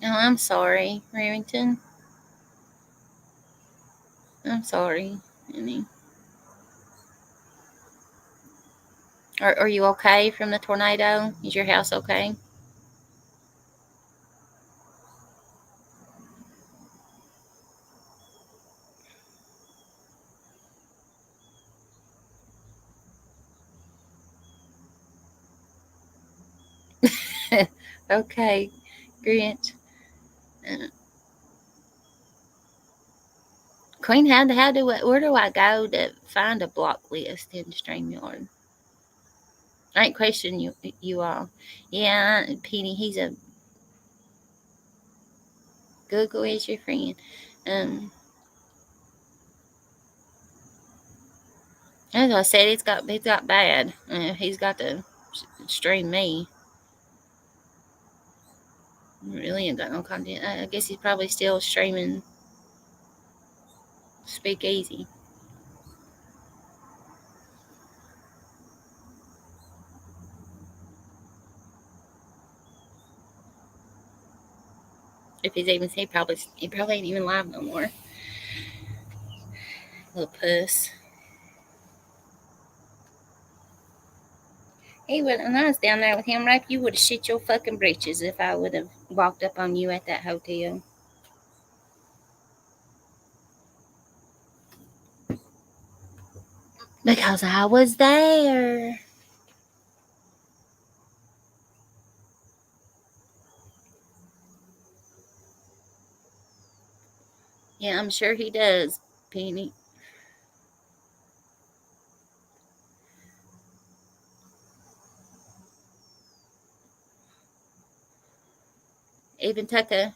Oh, I'm sorry, Remington. I'm sorry, honey. Are you okay from the tornado? Is your house okay? Okay, Grinch. Uh, Queen, where do I go to find a block list in StreamYard? I ain't questioning you all. Yeah, Penny, he's a Google is your friend. Um, as I said, he's got bad. He's got to stream me. Really ain't got no content. I guess he's probably still streaming Speak Easy. if he's even, he probably ain't even live no more. Little puss. He would, and I was down there with him, Rafe, you would have shit your fucking breeches if I would have walked up on you at that hotel. Because I was there. Yeah, I'm sure he does, Penny. Even Tucker.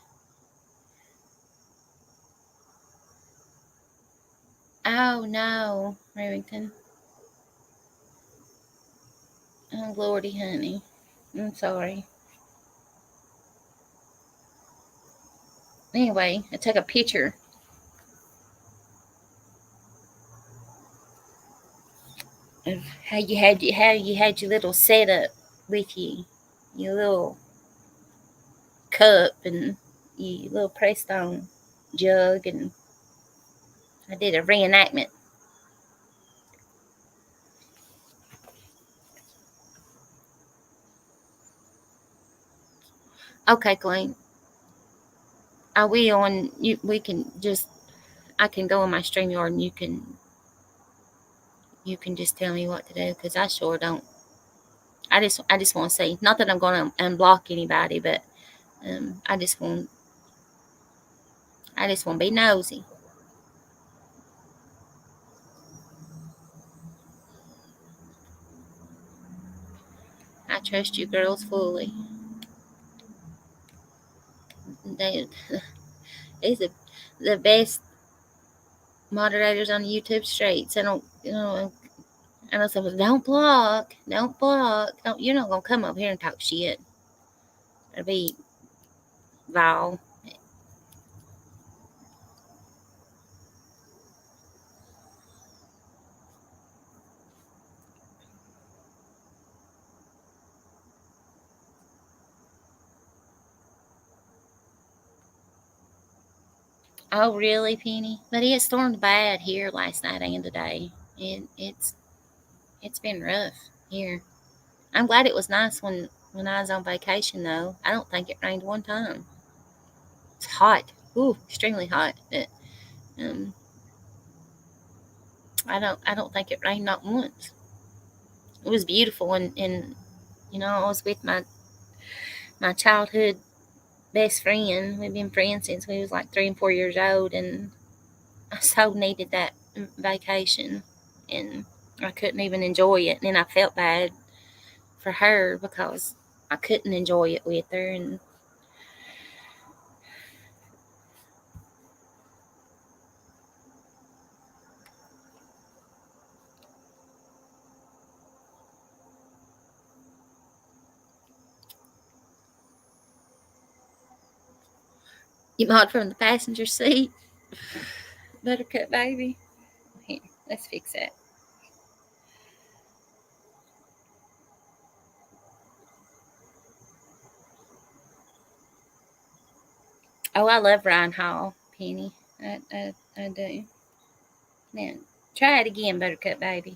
Oh no, Remington. Oh lordy, honey. I'm sorry. Anyway, I took a picture of how you had your little setup with you, your little cup and your little pressed on jug, and I did a reenactment. Okay, Glenn. I will, and we can just, I can go on my StreamYard and you can just tell me what to do, because I sure don't. I just want to see. Not that I'm going to unblock anybody, but I just want to be nosy. I trust you girls fully. They, these are the best moderators on YouTube streets. I don't, I know someone, don't block, don't. You're not gonna come up here and talk shit or be vile. Oh, really, Penny? But it stormed bad here last night and today. It's been rough here. I'm glad it was nice when I was on vacation, though. I don't think it rained one time. It's hot. Ooh, extremely hot. But um, I don't think it rained not once. It was beautiful, and I was with my childhood best friend. We've been friends since we was like 3 and 4 years old, and I so needed that vacation, and I couldn't even enjoy it. And I felt bad for her because I couldn't enjoy it with her. And you mod from the passenger seat, Buttercup baby. Here, let's fix that. Oh, I love Ryan Hall, Penny. I do. Now, try it again, Buttercup baby.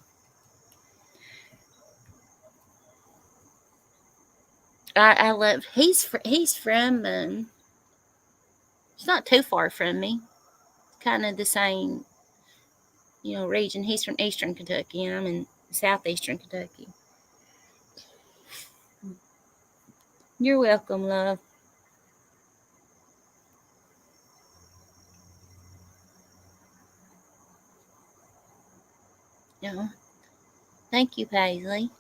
I love. He's from. It's not too far from me. Kind of the same, region. He's from Eastern Kentucky, and I'm in Southeastern Kentucky. You're welcome, love. Yeah. Thank you, Paisley.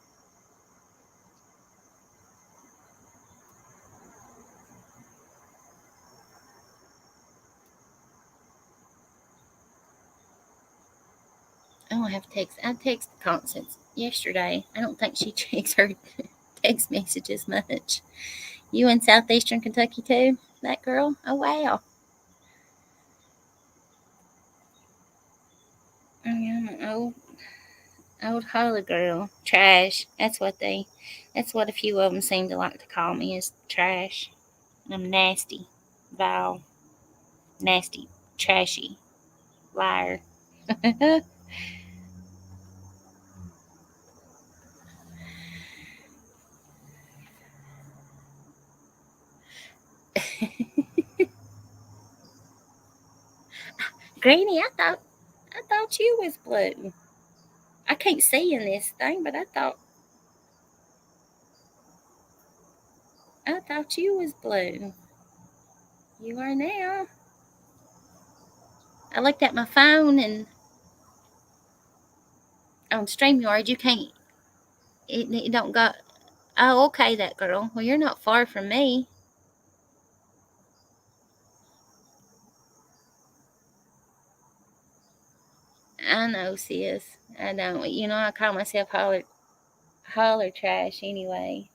I have text. I text Constance yesterday. I don't think she checks her text messages much. You in Southeastern Kentucky too? That girl? Oh wow. Oh, old holy girl. Trash. That's what a few of them seem to like to call me, is trash. I'm nasty. vile, nasty, trashy liar. Granny, I thought you was blue. I can't see in this thing, but I thought you was blue. You are now. I looked at my phone and on StreamYard you can't. It don't go. Oh, okay, that girl. Well, you're not far from me. I know, sis. I don't. You know, I call myself holler trash anyway.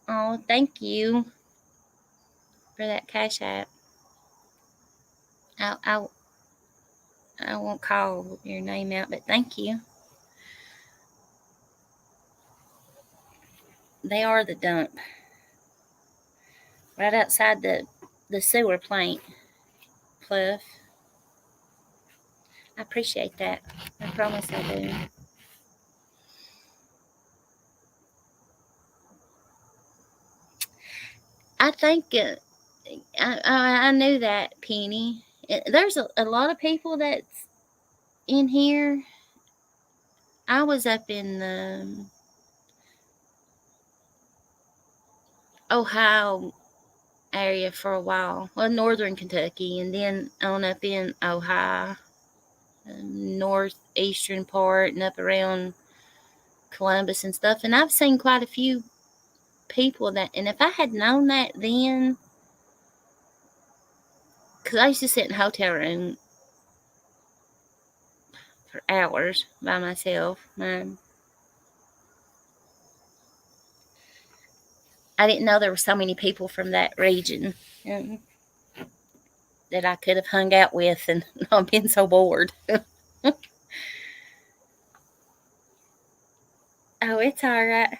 Oh, thank you for that cash app. I I won't call your name out, but thank you. They are the dump, right outside the sewer plant, Pluff. I appreciate that. I promise I do. I think I knew that, Penny. There's a lot of people that's in here. I was up in the Ohio area for a while, well, northern Kentucky, and then on up in Ohio, northeastern part, and up around Columbus and stuff. And I've seen quite a few people that, and if I had known that then, because I used to sit in a hotel room for hours by myself. I didn't know there were so many people from that region that I could have hung out with and not been so bored. Oh, it's all right.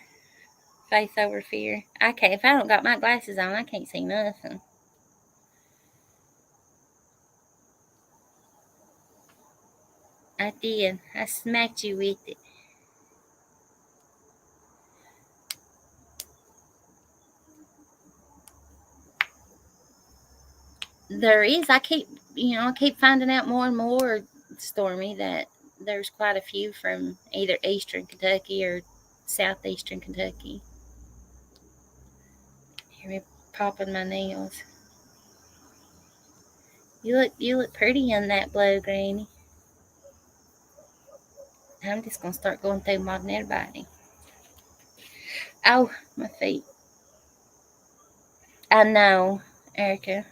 Faith over fear. I can't. If I don't got my glasses on, I can't see nothing. I did. I smacked you with it. There is. I keep finding out more and more, Stormy, that there's quite a few from either Eastern Kentucky or Southeastern Kentucky. Hear me popping my nails. You look pretty in that blue, Granny. I'm just gonna start going through modern everybody. Oh, my feet. I know, Erica.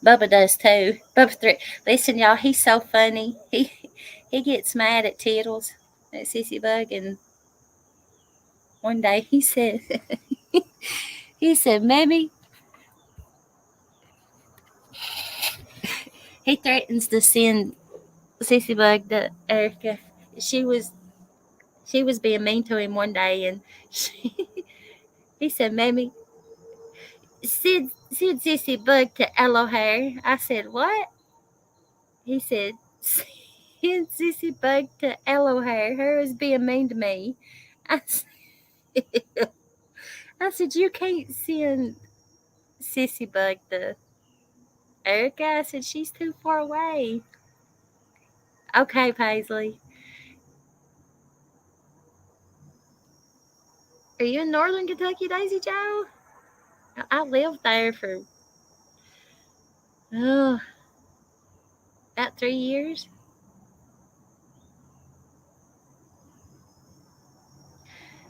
Bubba does too. Bubba three. Listen, y'all, he's so funny. He gets mad at Tittles, at Sissy Bug, and one day he said, he said, "Mammy," he threatens to send Sissy Bug to Erica. She was she was being mean to him one day, and he said, "Mammy, send Sissy Bug to Elohare." I said, "What?" He said, "Send Sissy Bug to Elohare. Her is being mean to me." I said, I said, "You can't send Sissy Bug to Erica." I said, "She's too far away." Okay, Paisley. Are you in Northern Kentucky, Daisy Joe? I lived there for oh, about 3 years.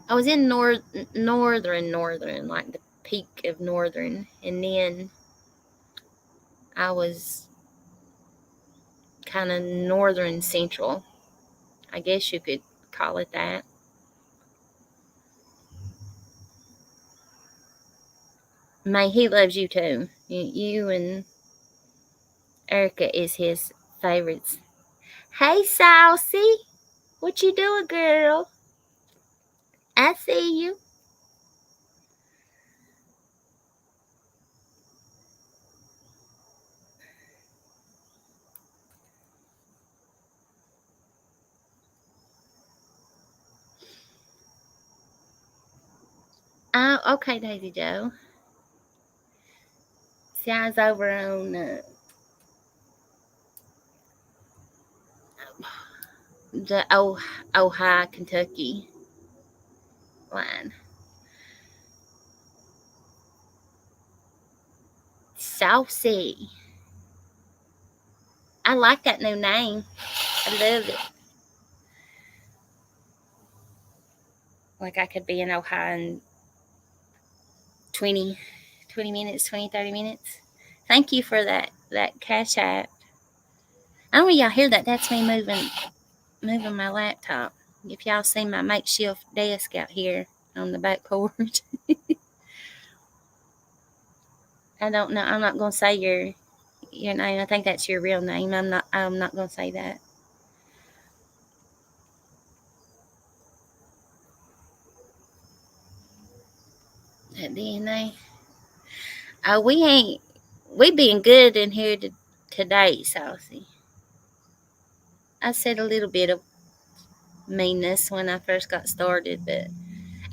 I was in northern, like the peak of northern, and then I was kind of northern central. I guess you could call it that. May he loves you too. You and Erica is his favorites. Hey, Saucy, what you doing, girl? I see you. Oh, okay, Daisy Joe. See, I was over on the Ohio, Kentucky line. Saucy. I like that new name. I love it. Like I could be in Ohio in 20, 20 minutes, 20, 30 minutes. Thank you for that cash app. I don't know y'all hear that. That's me moving my laptop. If y'all see my makeshift desk out here on the back porch. I don't know. I'm not gonna say your name. I think that's your real name. I'm not gonna say that. That DNA. We being good in here today, Saucy. I said a little bit of meanness when I first got started, but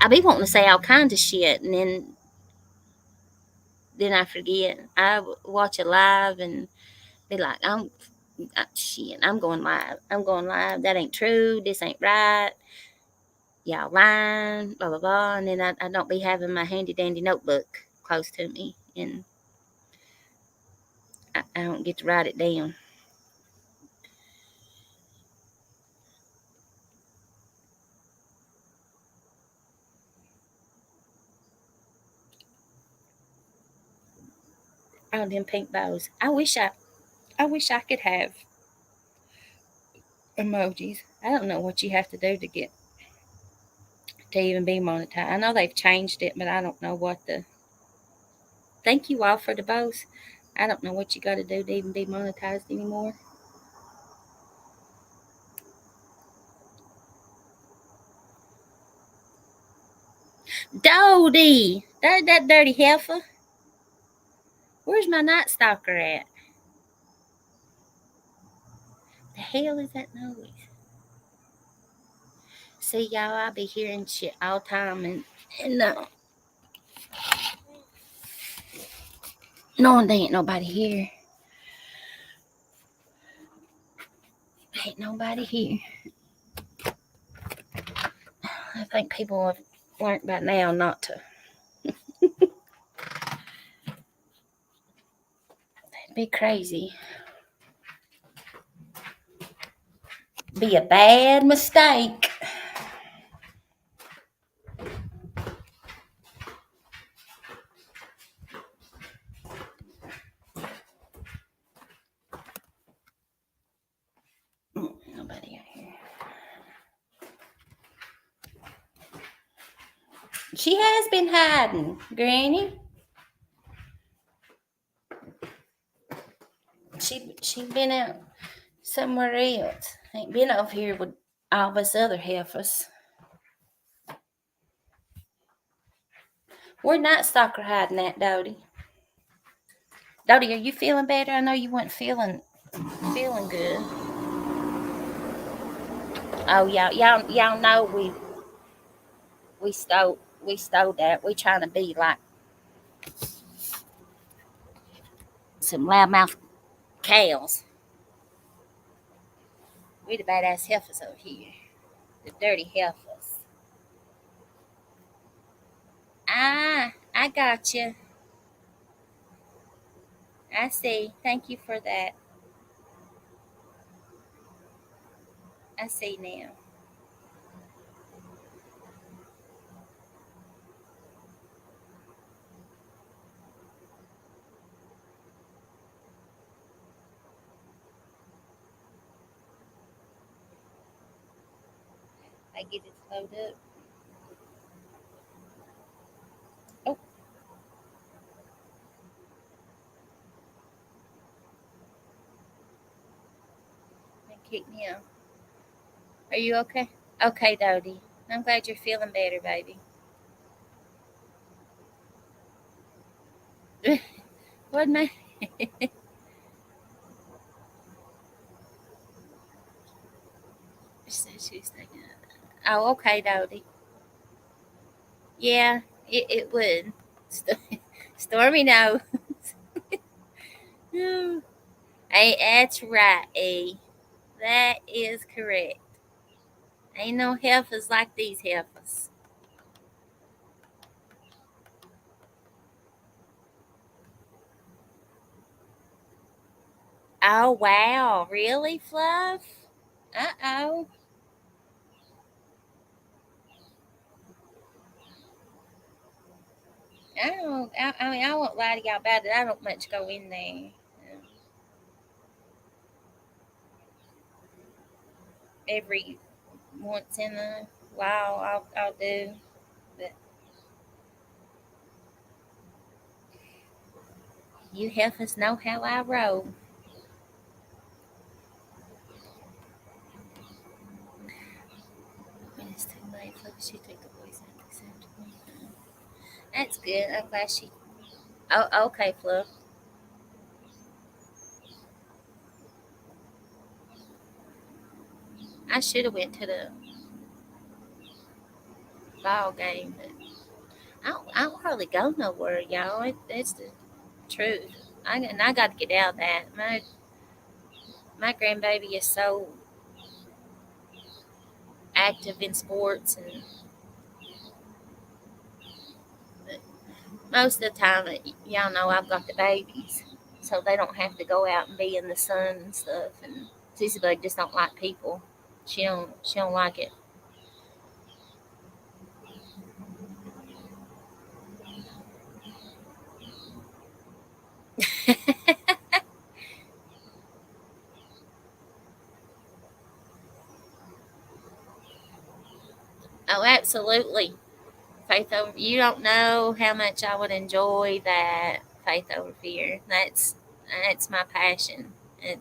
I be wanting to say all kinds of shit, and then I forget. I watch it live and be like, shit, I'm going live. I'm going live. That ain't true. This ain't right. Y'all lying, blah, blah, blah. And then I don't be having my handy dandy notebook close to me, and I don't get to write it down. Oh, them pink bows. I wish I could have emojis. I don't know what you have to do to even be monetized. I know they've changed it, but I don't know what the. Thank you all for the bows. I don't know what you got to do to even be monetized anymore. Dodie, that dirty heifer. Where's my night stalker at? The hell is that noise? See, y'all, I be hearing shit all time and knowing there ain't nobody here. Ain't nobody here. I think people have learned by now not to. It'd be crazy. Be a bad mistake. Nobody out here. She has been hiding, Granny. She been out somewhere else. Ain't been over here with all of us other heifers. Where Night Stalker hiding at, Dodie? Dodie, are you feeling better? I know you weren't feeling good. Oh y'all know we stole that. We trying to be like some loudmouth cows. We the badass heifers over here. The dirty heifers. I got you. I see. Thank you for that. I see now. I get it slowed up. Oh, they kicked me out. Are you okay? Okay, Dodie. I'm glad you're feeling better, baby. What man? She said she's thinking. Oh, okay, Dodie. Yeah, It would. Stormy knows. No. Hey, that's right, A. That is correct. Ain't no heifers like these heifers. Oh wow, really, Fluff? Uh-oh. I don't. I mean, I won't lie to y'all about it. I don't much go in there. Every once in a while, I'll do. But you heifers know how I roll. When it's too late, Fluff, she took the voice out this afternoon. That's good. I'm glad she. Oh, okay, Fluff. I should have went to the ball game, but I don't hardly go nowhere, y'all. It's the truth. I got to get out of that. My grandbaby is so active in sports, and most of the time, y'all know I've got the babies, so they don't have to go out and be in the sun and stuff. And Cece Bug just don't like people. She don't like it. Oh, absolutely. Faith over. You don't know how much I would enjoy that. Faith over fear. That's my passion. And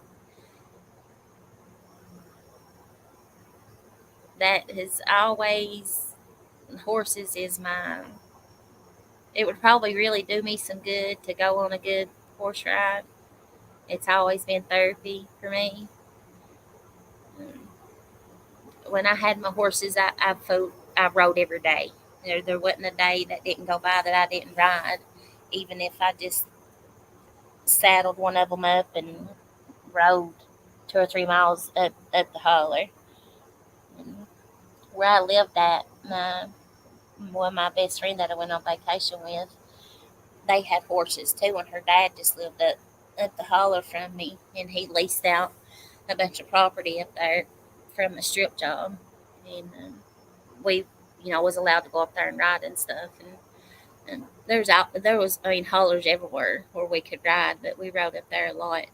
that has always horses is my. It would probably really do me some good to go on a good horse ride. It's always been therapy for me. Mm. When I had my horses, I rode every day. There wasn't a day that didn't go by that I didn't ride, even if I just saddled one of them up and rode 2 or 3 miles up the holler. And where I lived at, one of my best friend that I went on vacation with, they had horses too, and her dad just lived up the holler from me, and he leased out a bunch of property up there from a strip job, and we, was allowed to go up there and ride and stuff, and there was, I mean, hollers everywhere where we could ride, but we rode up there a lot,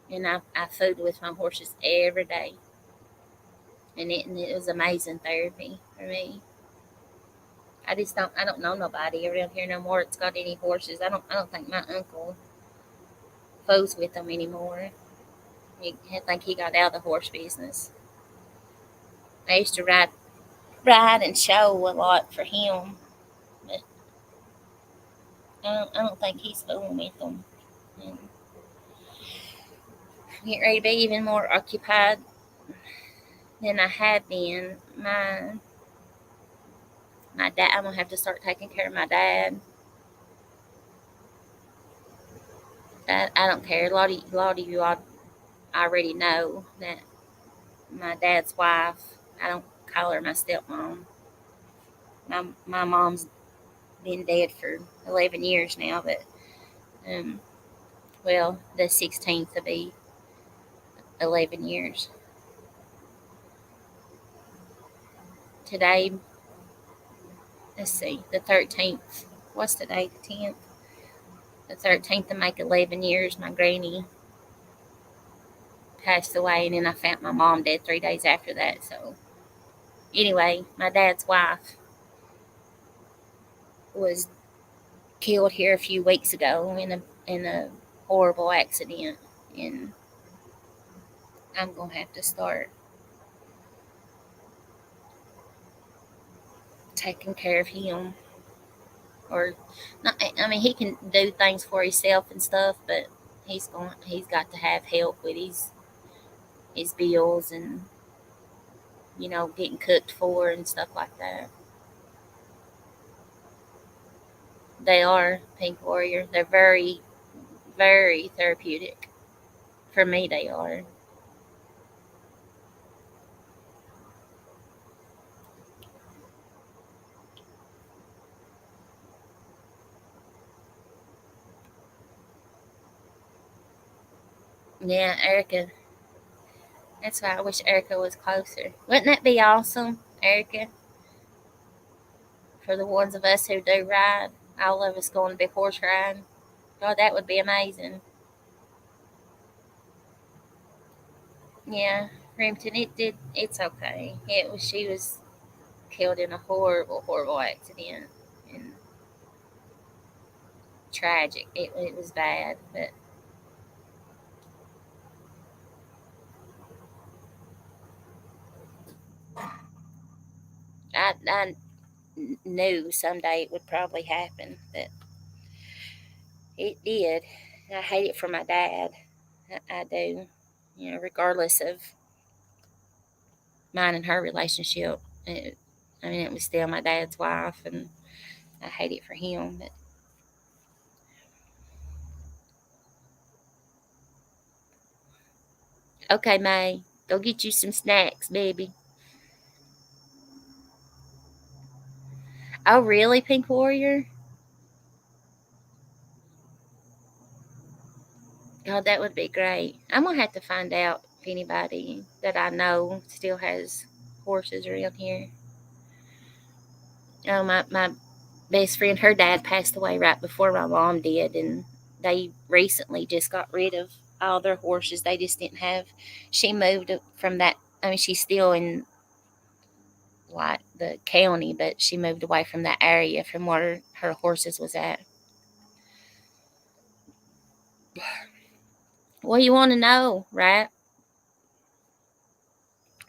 and I food with my horses every day, and it was amazing therapy for me. I don't know nobody around here no more. It's got any horses. I don't think my uncle foes with them anymore. I think he got out of the horse business. I used to ride and show a lot for him, but I don't think he's fooling with them. And I'm getting ready to be even more occupied than I have been. My dad. I'm gonna have to start taking care of my dad. I don't care. A lot of you already know that my dad's wife. I don't call her my stepmom. My mom's been dead for 11 years now, but um, well, the 16th will be 11 years. Today, let's see, the 13th. What's today? The 10th. The 13th to make 11 years. My granny passed away, and then I found my mom dead 3 days after that. So anyway, my dad's wife was killed here a few weeks ago in a horrible accident, and I'm gonna have to start taking care of him. Or not, I mean, he can do things for himself and stuff, but he's got to have help with his bills, and getting cooked for and stuff like that. They are, Pink Warrior. They're very, very therapeutic. For me, they are. Yeah, Erica. That's why I wish Erica was closer. Wouldn't that be awesome, Erica? For the ones of us who do ride, all of us going to be horse riding. God, that would be amazing. Yeah, Remington, it did. It's okay. It was. She was killed in a horrible, horrible accident, and tragic. It was bad, but I knew someday it would probably happen, but it did. I hate it for my dad. I do. You know, regardless of mine and her relationship. I mean, it was still my dad's wife, and I hate it for him. But okay, May, go get you some snacks, baby. Oh, really, Pink Warrior? Oh, that would be great. I'm gonna have to find out if anybody that I know still has horses around here. Oh, my best friend, her dad passed away right before my mom did, and they recently just got rid of all their horses. They just didn't have. She moved from that. I mean, she's still in like the county, but she moved away from that area from where her horses was at. What you want to know, right?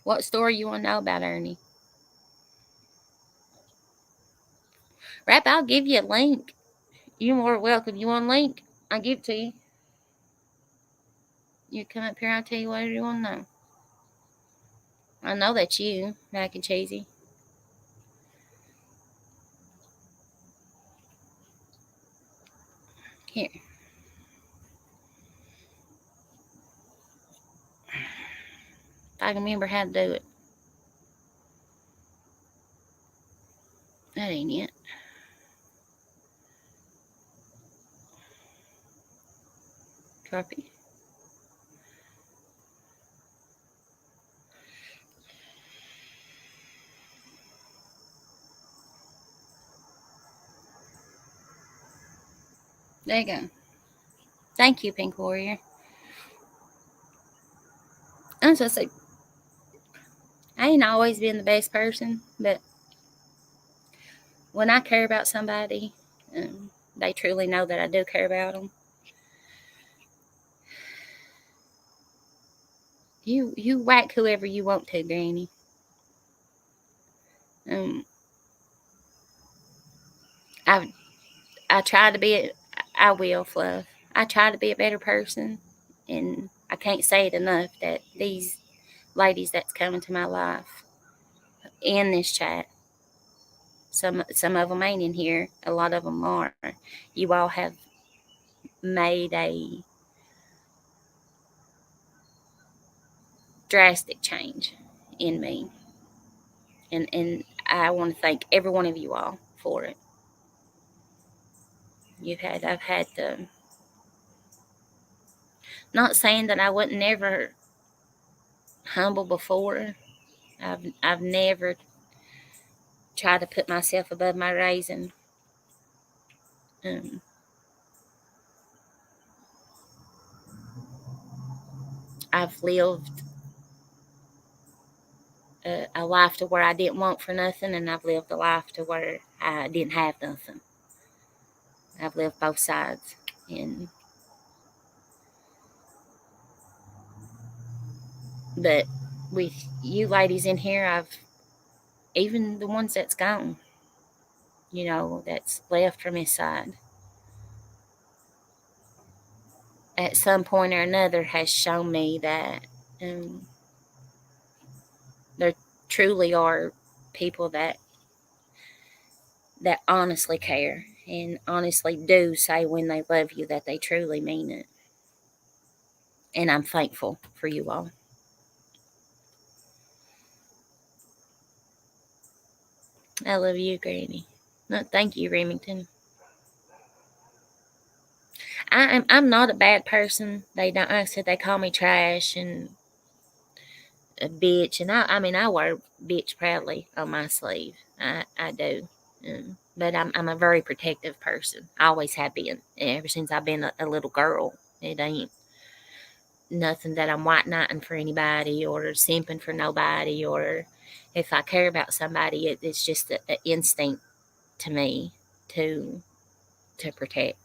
What story you want to know about Ernie? Rap, I'll give you a link. You're more welcome. You want a link? I'll give it to you. You come up here, I'll tell you whatever you want to know. I know that's you, mac and cheesy. Here, if I can remember how to do it. That ain't it. Copy. There you go. Thank you, Pink Warrior. I'm supposed to say, I ain't always been the best person, but when I care about somebody, they truly know that I do care about them. You whack whoever you want to, Granny. Um, I I try to be. I will, Fluff. I try to be a better person, and I can't say it enough that these ladies that's coming to my life in this chat, some of them ain't in here. A lot of them are. You all have made a drastic change in me, and I want to thank every one of you all for it. I've had the, not saying that I wasn't never humble before. I've never tried to put myself above my raising. Um, I've lived a life to where I didn't want for nothing, and I've lived a life to where I didn't have nothing. I've lived both sides, and but with you ladies in here, I've, even the ones that's gone, that's left from his side, at some point or another has shown me that um, there truly are people that honestly care, and honestly do say when they love you that they truly mean it. And I'm thankful for you all. I love you, Granny. No, thank you, Remington. I'm not a bad person. They don't. Like I said, they call me trash and a bitch, and I mean I wear bitch proudly on my sleeve. I do. But I'm a very protective person. I always have been. Ever since I've been a little girl. It ain't nothing that I'm white knighting for anybody or simping for nobody, or if I care about somebody, it's just an instinct to me to protect.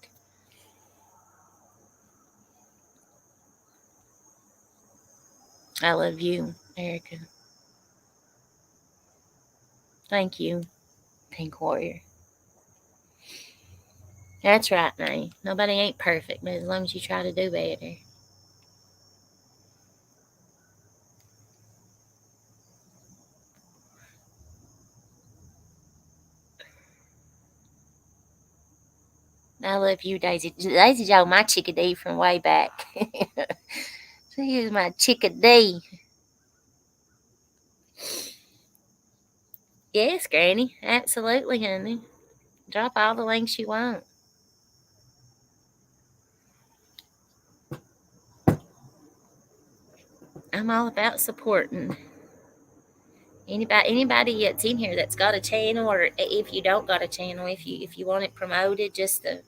I love you, Erica. Thank you, Pink Warrior. That's right, man. Nobody ain't perfect, but as long as you try to do better. I love you, Daisy. Daisy Joe, my chickadee from way back. She is my chickadee. Yes, Granny. Absolutely, honey. Drop all the links you want. I'm all about supporting anybody that's in here that's got a channel, or if you don't got a channel, if you want it promoted, just to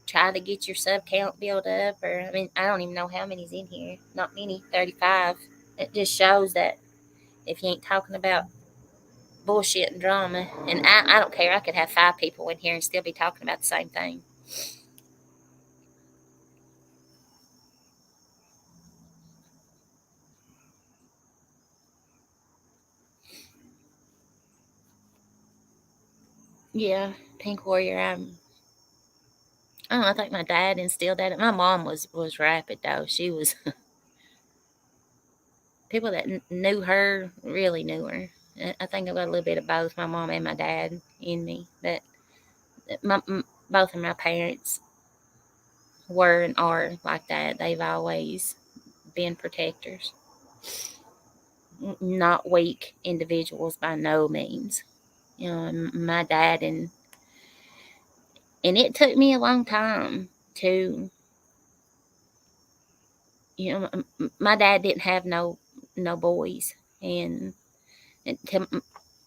try to get your sub count built up. Or I mean, I don't even know how many's in here. Not many. 35. It just shows that if you ain't talking about bullshit and drama, and I don't care. I could have 5 people in here and still be talking about the same thing. Yeah, Pink Warrior. I don't know, I think my dad instilled that. My mom was rapid though. She was people that knew her really knew her. I think I got a little bit of both my mom and my dad in me. But both of my parents were and are like that. They've always been protectors, not weak individuals by no means. You know, my dad and it took me a long time to, you know, my dad didn't have no boys, and to,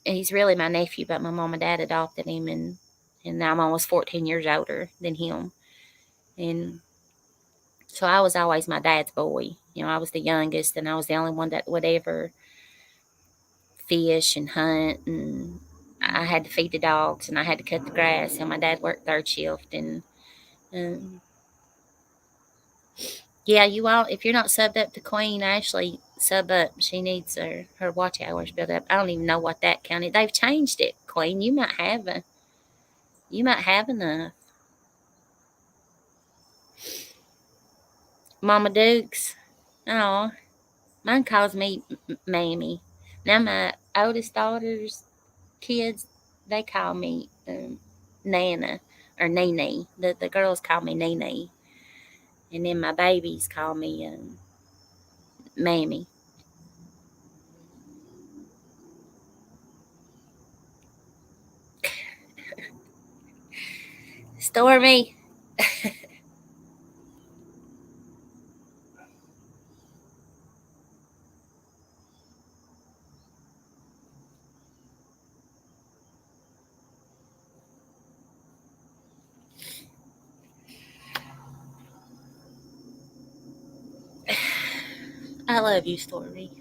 he's really my nephew, but my mom and dad adopted him, and now I'm almost 14 years older than him, and so I was always my dad's boy. You know, I was the youngest, and I was the only one that would ever fish and hunt, and I had to feed the dogs, and I had to cut the grass, and my dad worked third shift, and um, yeah, you all, if you're not subbed up to Queen, Ashley, sub up. She needs her watch hours built up. I don't even know what that counted. They've changed it, Queen. You might have enough. Mama Dukes. Oh, mine calls me Mammy. Now my oldest daughter's kids, they call me Nana or Nene. The girls call me Nene, and then my babies call me Mammy. Stormy. I love you, Stormy.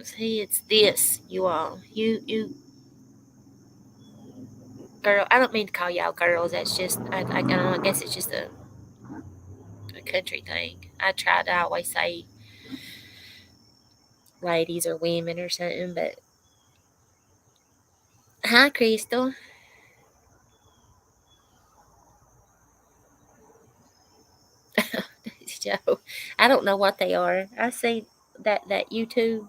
See, it's this, you all. You girl. I don't mean to call y'all girls. That's just I don't know. I guess it's just a country thing. I try to always say ladies or women or something, but hi, Crystal. show. I don't know what they are. I see that YouTube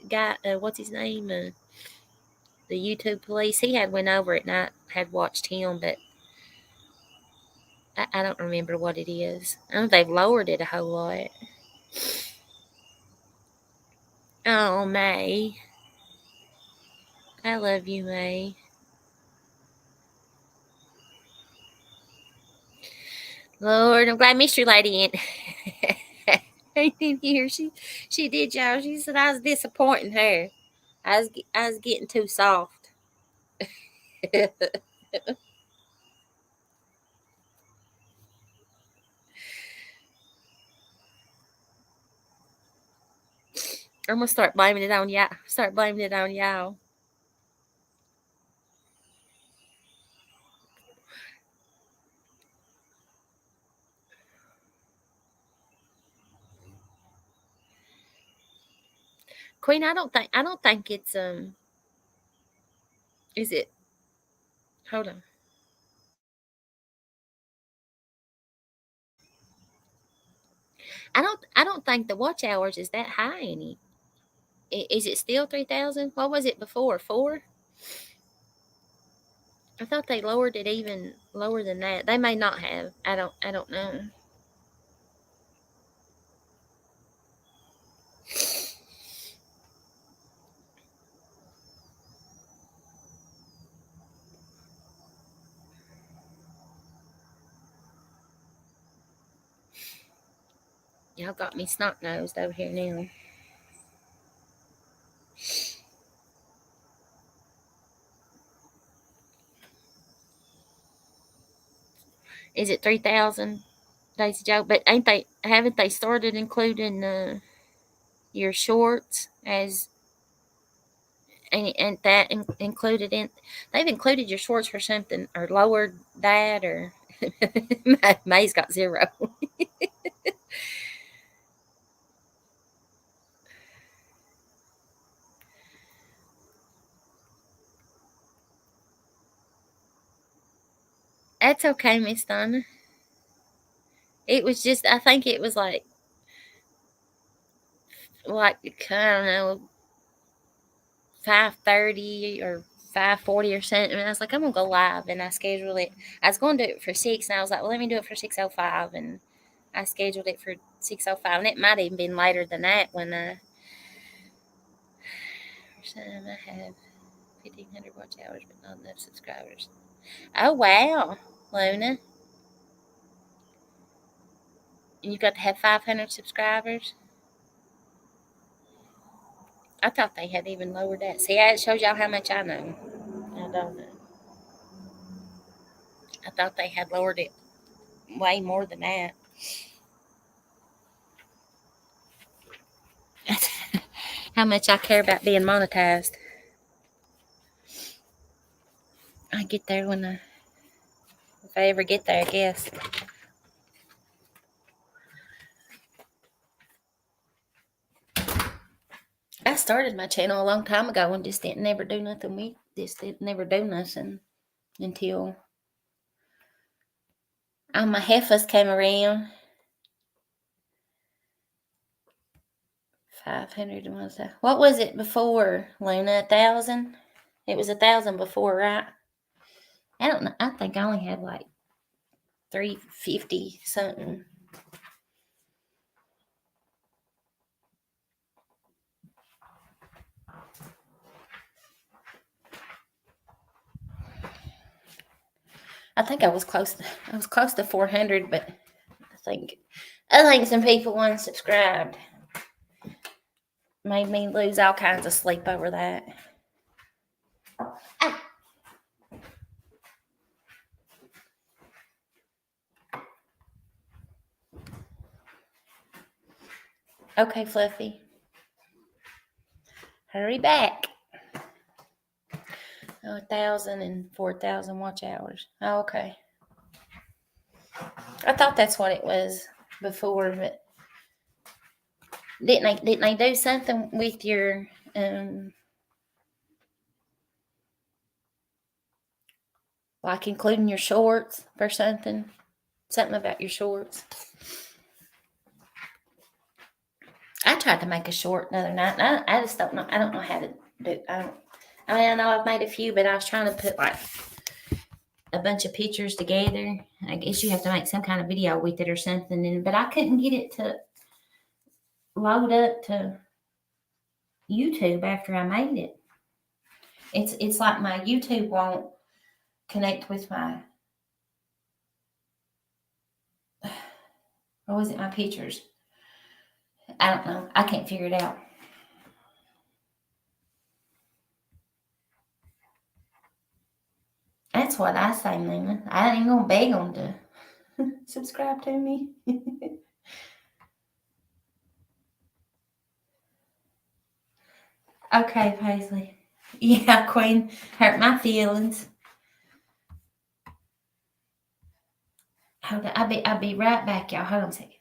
guy. What's his name? The YouTube police. He had went over it, and I had watched him, but I don't remember what it is. I know they've lowered it a whole lot. Oh, May. I love you, May. Lord, I'm glad Mystery Lady ain't in here. She did, y'all. She said I was disappointing her. I was getting too soft. I'm gonna start blaming it on y'all. Start blaming it on y'all. Queen, I don't think it's is it hold on. I don't think the watch hours is that high any. Is it still 3,000? What was it before? 4? I thought they lowered it even lower than that. They may not have. I don't know. Y'all got me snot nosed over here now. Is it 3,000? Daisy Joe? But ain't they? Haven't they started including your shorts as and that included in? They've included your shorts for something or lowered that or May's got 0. That's okay, Miss Donna. It was just I think it was like I don't know 5:30 or 5:40 or something. And I was like, I'm gonna go live, and I scheduled it. I was going to do it for 6, and I was like, well, let me do it for 6:05, and I scheduled it for 6:05, and it might even been later than that when I have 1,500 watch hours, but not enough subscribers. Oh wow, Luna, and you got to have 500 subscribers. I thought they had even lowered that. See, it shows y'all how much I know. I don't know. I thought they had lowered it way more than that. How much I care about being monetized. I get there if I ever get there, I guess. I started my channel a long time ago and just didn't never do nothing with just didn't never do nothing until my heifers came around. 500 was what was it before, Luna? 1,000? It was 1,000 before, right? I don't know. I think I only had like 350 something. I think I was close to 400, but I think some people unsubscribed. Made me lose all kinds of sleep over that. Okay, Fluffy. Hurry back. 1,000 and 4,000 watch hours. Oh, okay. I thought that's what it was before, but didn't they do something with your like including your shorts or something? Something about your shorts. I tried to make a short the other night. And I just don't know. I don't know how to do. I mean, I know I've made a few, but I was trying to put like a bunch of pictures together. I guess you have to make some kind of video with it or something. But I couldn't get it to load up to YouTube after I made it. It's like my YouTube won't connect with my, or was it my pictures? I don't know. I can't figure it out. That's what I say, Lena. I ain't gonna beg them to subscribe to me. Okay, Paisley. Yeah, Queen, hurt my feelings. Hold on, I'll be right back, y'all. Hold on a second.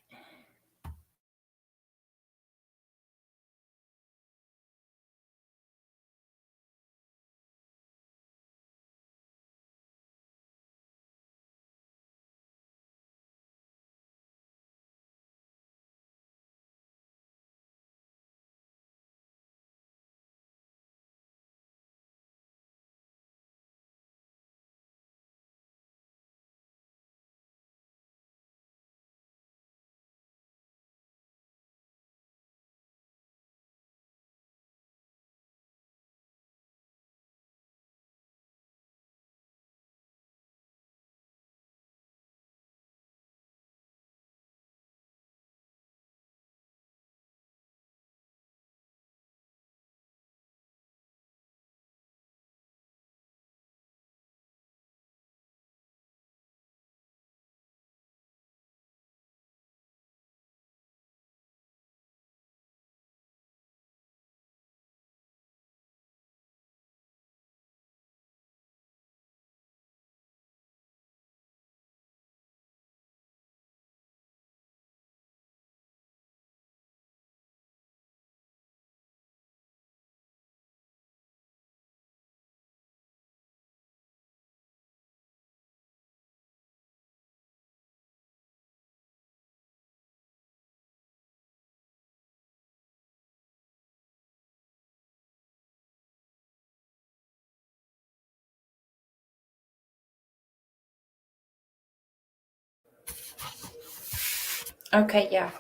Okay, yeah.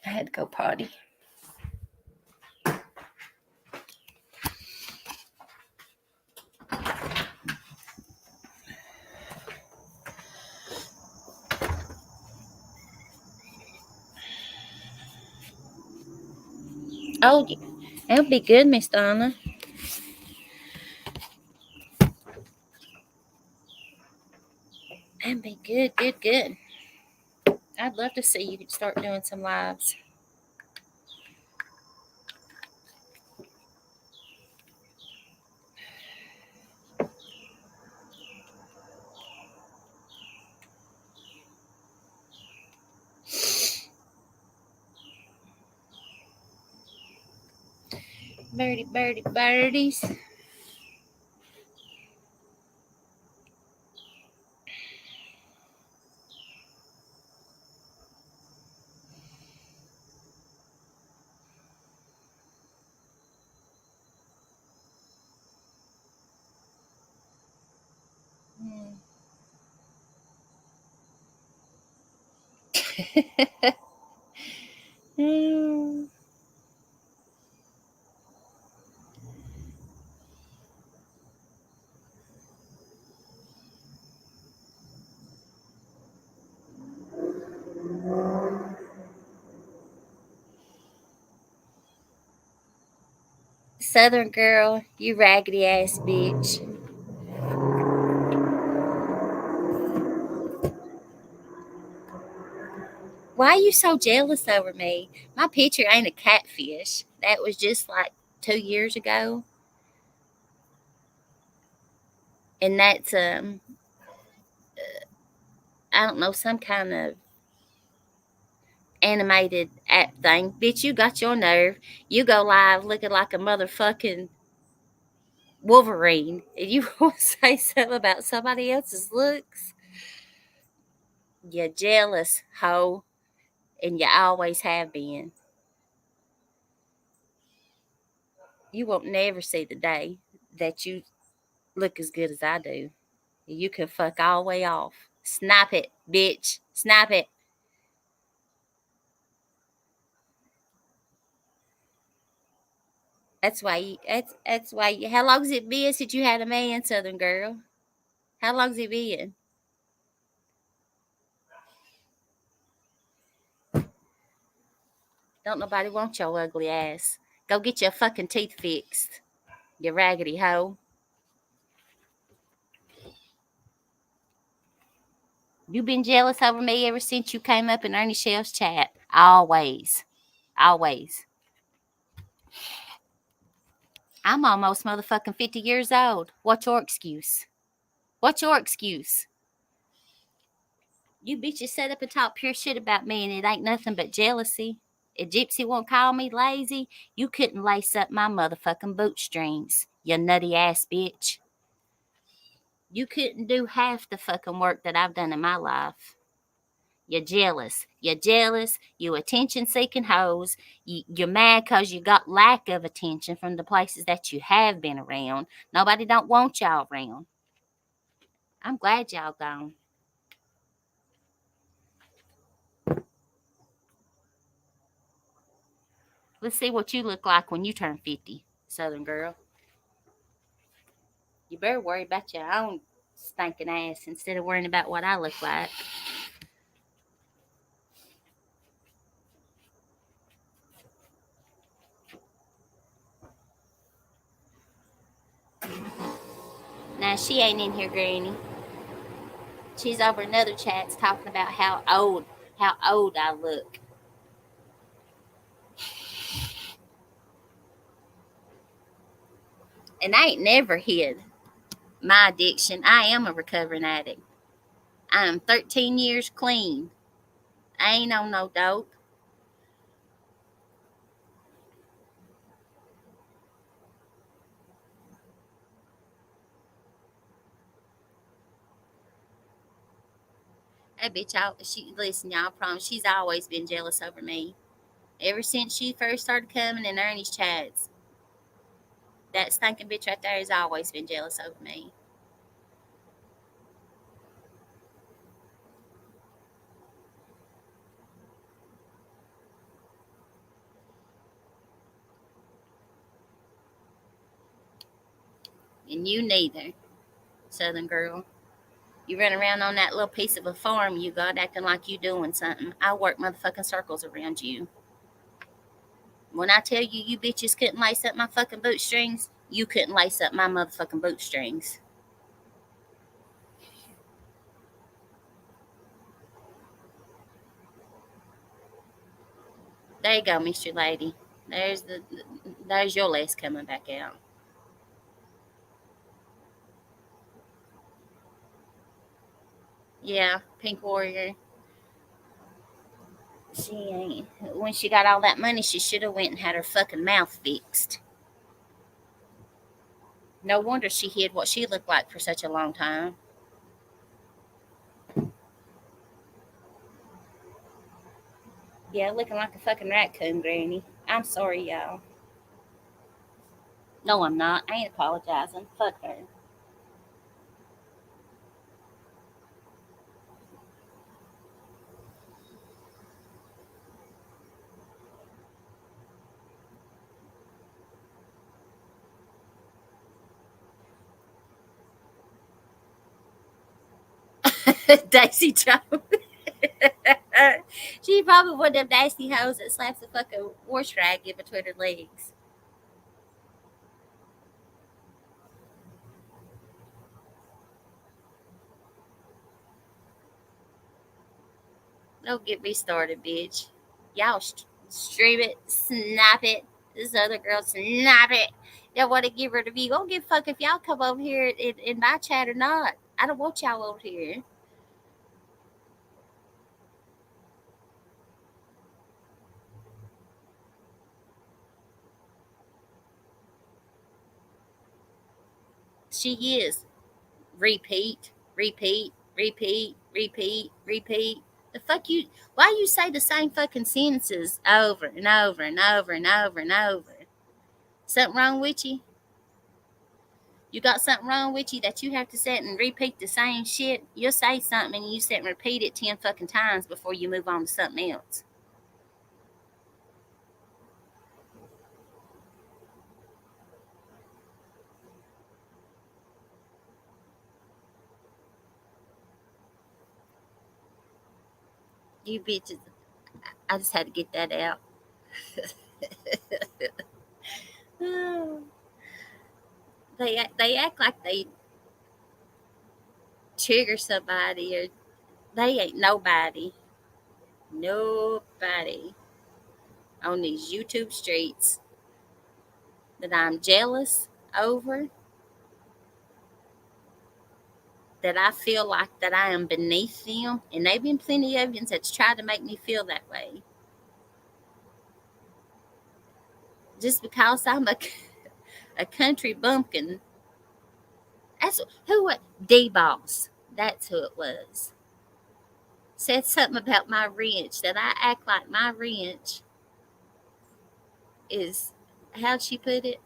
I had to go potty. Oh, that'll be good, Miss Donna. That'd be good, good, good. I'd love to see you start doing some lives. Birdie, birdie, birdies. Hmm. Southern girl, you raggedy ass bitch. Why are you so jealous over me? My picture ain't a catfish. That was just like 2 years ago. And that's I don't know, some kind of animated app thing. Bitch, you got your nerve. You go live looking like a motherfucking Wolverine. And you want to say something about somebody else's looks? You jealous hoe. And you always have been. You won't never see the day that you look as good as I do. You can fuck all the way off. Snap it, bitch. Snap it. That's why how long's it been since you had a man, Southern girl? How long's it been? Don't nobody want your ugly ass. Go get your fucking teeth fixed. You raggedy hoe. You been jealous over me ever since you came up in Ernie Shell's chat. Always. Always. I'm almost motherfucking 50 years old. What's your excuse? What's your excuse? You bitches set up and talk pure shit about me and it ain't nothing but jealousy. If Gypsy won't call me lazy, you couldn't lace up my motherfucking bootstrings, you nutty ass bitch. You couldn't do half the fucking work that I've done in my life. You're jealous. You're jealous. You attention seeking hoes. You're mad because you got lack of attention from the places that you have been around. Nobody don't want y'all around. I'm glad y'all gone. Let's see what you look like when you turn 50, Southern girl. You better worry about your own stinking ass instead of worrying about what I look like. Now, she ain't in here, Granny. She's over another chat's talking about how old I look. And I ain't never hid my addiction. I am a recovering addict. I am 13 years clean. I ain't on no dope. That bitch, listen, y'all, I promise, she's always been jealous over me. Ever since she first started coming in Ernie's chats, that stinking bitch right there has always been jealous over me. And you neither, Southern girl. You run around on that little piece of a farm you got acting like you doing something. I work motherfucking circles around you. When I tell you you bitches couldn't lace up my fucking bootstrings, you couldn't lace up my motherfucking bootstrings. There you go, Mr. Lady. There's your lace coming back out. Yeah, Pink Warrior. She ain't. When she got all that money, she should have went and had her fucking mouth fixed. No wonder she hid what she looked like for such a long time. Yeah, looking like a fucking raccoon, Granny. I'm sorry, y'all. No, I'm not. I ain't apologizing. Fuck her. Daisy Jones. She probably one of them nasty hoes that slaps a fucking horse rag in between her legs. Don't get me started, bitch. Y'all stream it, snap it. This other girl, snap it. Don't want to give her the view. Don't give a fuck if y'all come over here in my chat or not. I don't want y'all over here. She is. Repeat, repeat, repeat, repeat, repeat. The fuck you? Why you say the same fucking sentences over and over and over and over and over? Something wrong with you? You got something wrong with you that you have to sit and repeat the same shit? You'll say something and you sit and repeat it 10 fucking times before you move on to something else. You bitches. I just had to get that out. They act like they trigger somebody or they ain't nobody. Nobody on these YouTube streets that I'm jealous over, that I feel like that I am beneath them, and they've been plenty of evidence that's tried to make me feel that way. Just because I'm a country bumpkin. That's who what D Boss. That's who it was. Said something about my wrench that I act like my wrench is, how'd she put it?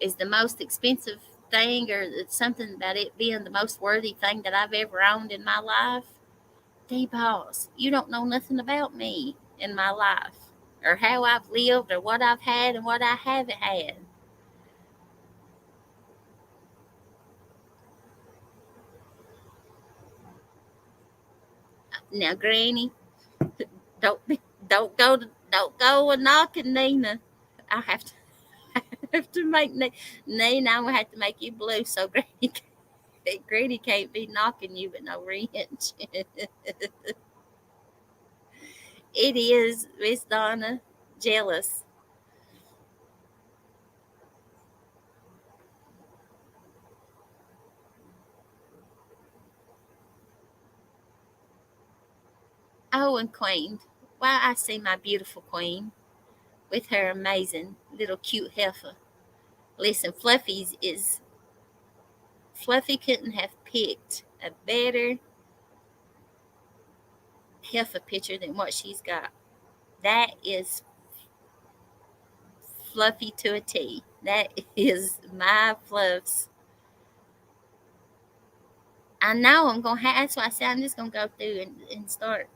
Is the most expensive thing, or it's something about it being the most worthy thing that I've ever owned in my life. D Boss, you don't know nothing about me in my life, or how I've lived, or what I've had and what I haven't had. Now, Granny, don't be, don't go and knocking Nina. I have to I have to make Nina. I'm gonna have to make you blue so Granny can't be knocking you with no wrench. It is Miss Donna jealous. Oh, and Queen. Why I see my beautiful Queen with her amazing little cute heifer. Listen, Fluffy couldn't have picked a better heifer picture than what she's got. That is Fluffy to a T. That is my Fluffs. I know I'm gonna have. That's why I said I'm just gonna go through and start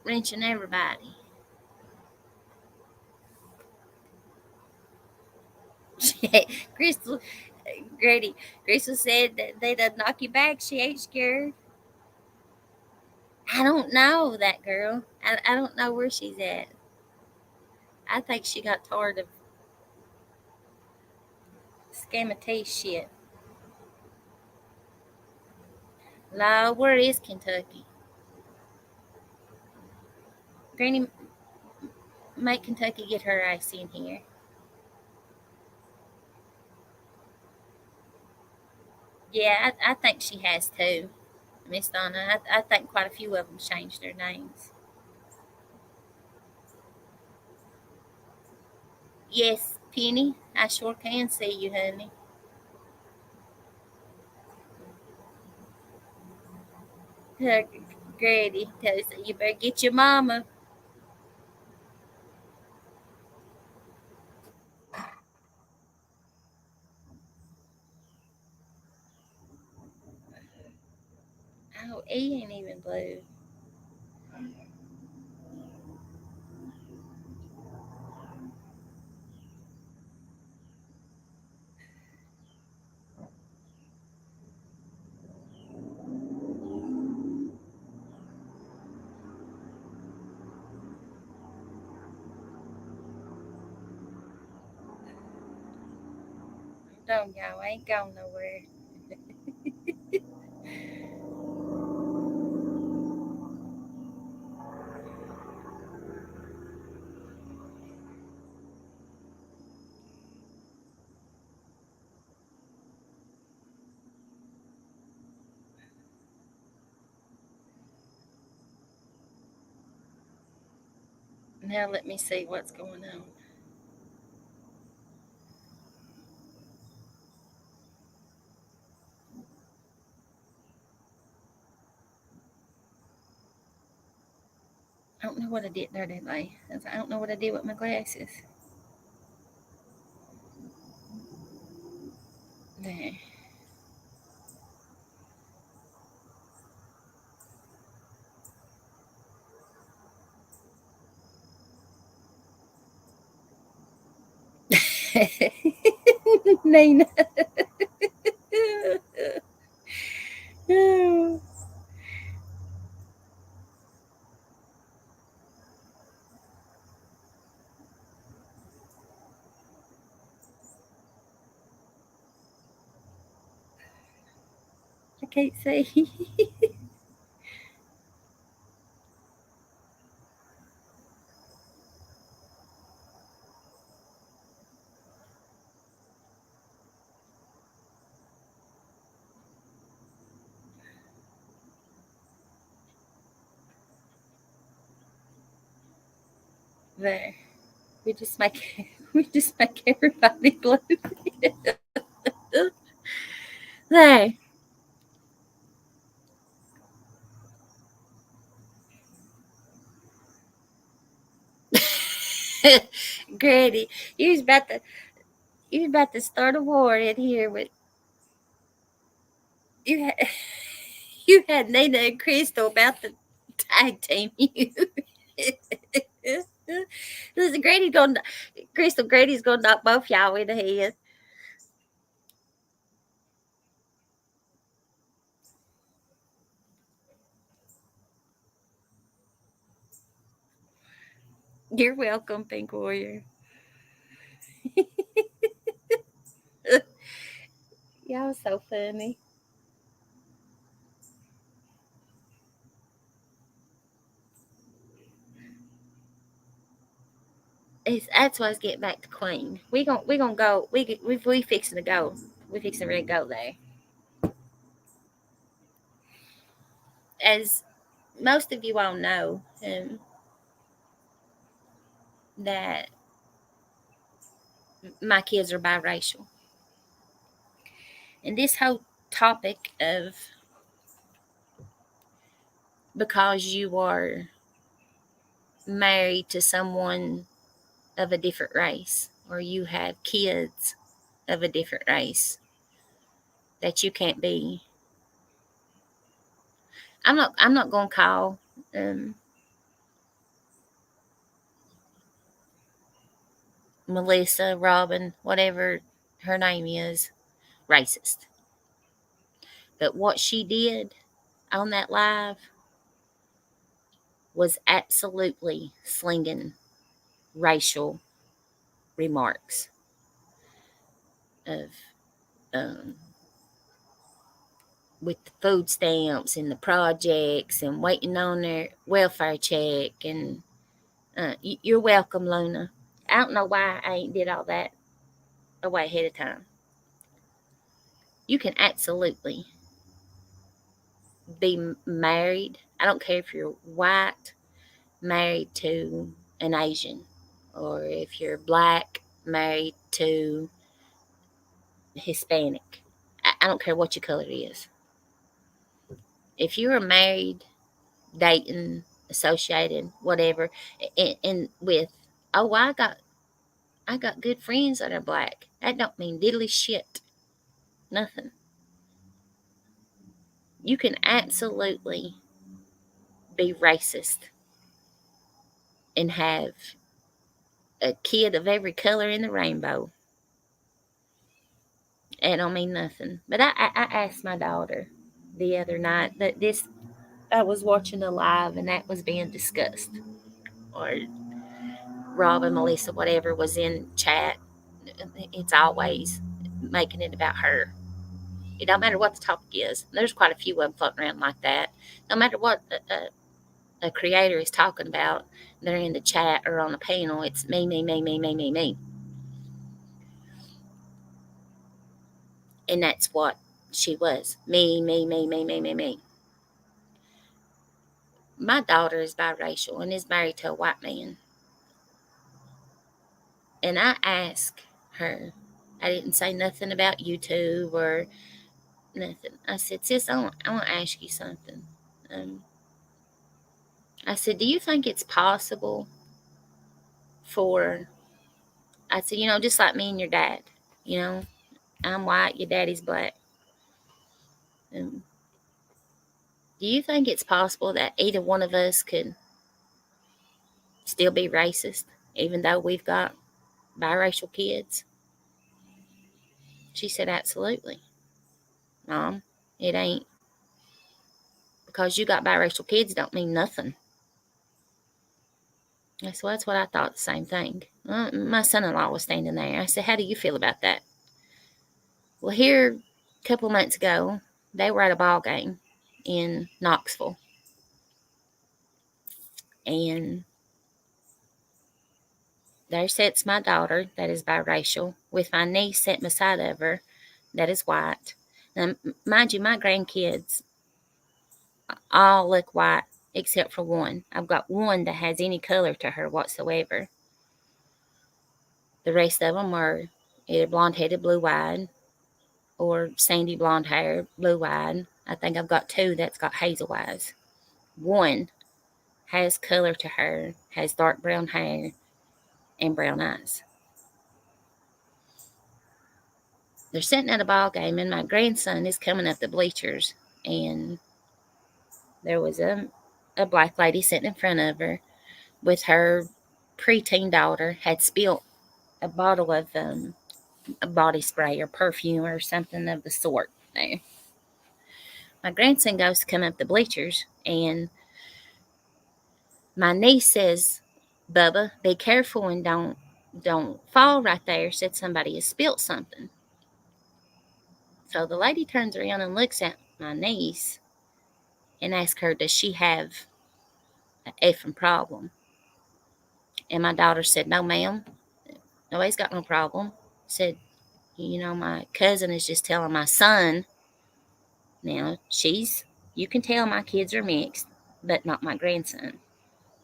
wrenching everybody. Crystal, Grady, Crystal said that they done knock you back. She ain't scared. I don't know that girl. I don't know where she's at. I think she got tired of scammy shit. La, where is Kentucky? Granny, make Kentucky get her ass in here. Yeah, I think she has too, Miss Donna. I think quite a few of them changed their names. Yes, Penny, I sure can see you, honey. Uh, Grady tells you better get your mama. Oh, E ain't even blue. Don't go, ain't going nowhere. Now let me see what's going on. I don't know what I did there, did I? I don't know what I did with my glasses. There. Nina. I can't say. There. We just make everybody blue. There. Granny, you was about to you was about to start a war in here with you had you had Nina and Crystal about to tag team you. Listen, Grady's gonna knock both y'all in the head. You're welcome, Pink Warrior. Y'all so funny. That's why I was getting back to Queen. We gonna go. We fixing to go. We fixing to go there. As most of you all know, that my kids are biracial, and this whole topic of because you are married to someone of a different race or you have kids of a different race that you can't be. I'm not going to call um, Melissa, Robin, whatever her name is, racist. But what she did on that live was absolutely slinging racial remarks of um, with the food stamps and the projects and waiting on their welfare check and you're welcome, Luna. I don't know why I ain't did all that away ahead of time. You can absolutely be married. I don't care if you're white, married to an Asian, or if you're black, married to Hispanic. I don't care what your color is. If you are married, dating, associated, whatever, and with, oh, well, I got good friends that are black. That don't mean diddly shit. Nothing. You can absolutely be racist and have a kid of every color in the rainbow. It don't mean nothing. But I asked my daughter the other night that this I was watching a live and that was being discussed. Or Rob and Melissa, whatever, was in chat. It's always making it about her. It don't matter what the topic is. There's quite a few of them floating around like that. No matter what a creator is talking about, they're in the chat or on the panel. It's me, me, me, me, me, me, me. And that's what she was. Me, me, me, me, me, me, me. My daughter is biracial and is married to a white man. And I asked her, I didn't say nothing about YouTube or nothing. I said, sis, I want to ask you something. Um, I said, do you think it's possible for, I said, just like me and your dad, you know, I'm white, your daddy's black. And do you think it's possible that either one of us could still be racist, even though we've got biracial kids? She said, absolutely, Mom. It ain't because you got biracial kids don't mean nothing. I said, well, that's what I thought, the same thing. My son-in-law was standing there. I said, how do you feel about that? Well, here a couple of months ago, they were at a ball game in Knoxville. And there sits my daughter that is biracial with my niece sitting beside of her that is white. Now, mind you, my grandkids all look white except for one. I've got one that has any color to her whatsoever. The rest of them are either blonde-headed, blue-eyed, or sandy blonde hair, blue-eyed. I think I've got two that's got hazel eyes. One has color to her, has dark brown hair, and brown eyes. They're sitting at a ball game, and my grandson is coming up the bleachers, and there was a black lady sitting in front of her with her preteen daughter, had spilled a bottle of a body spray or perfume or something of the sort there. My grandson goes to come up the bleachers, and my niece says, Bubba, be careful and don't fall right there, said somebody has spilt something. So the lady turns around and looks at my niece and asks her, does she have an effing problem? And my daughter said, no, ma'am, nobody's got no problem. Said, my cousin is just telling my son. Now, you can tell my kids are mixed, but not my grandson.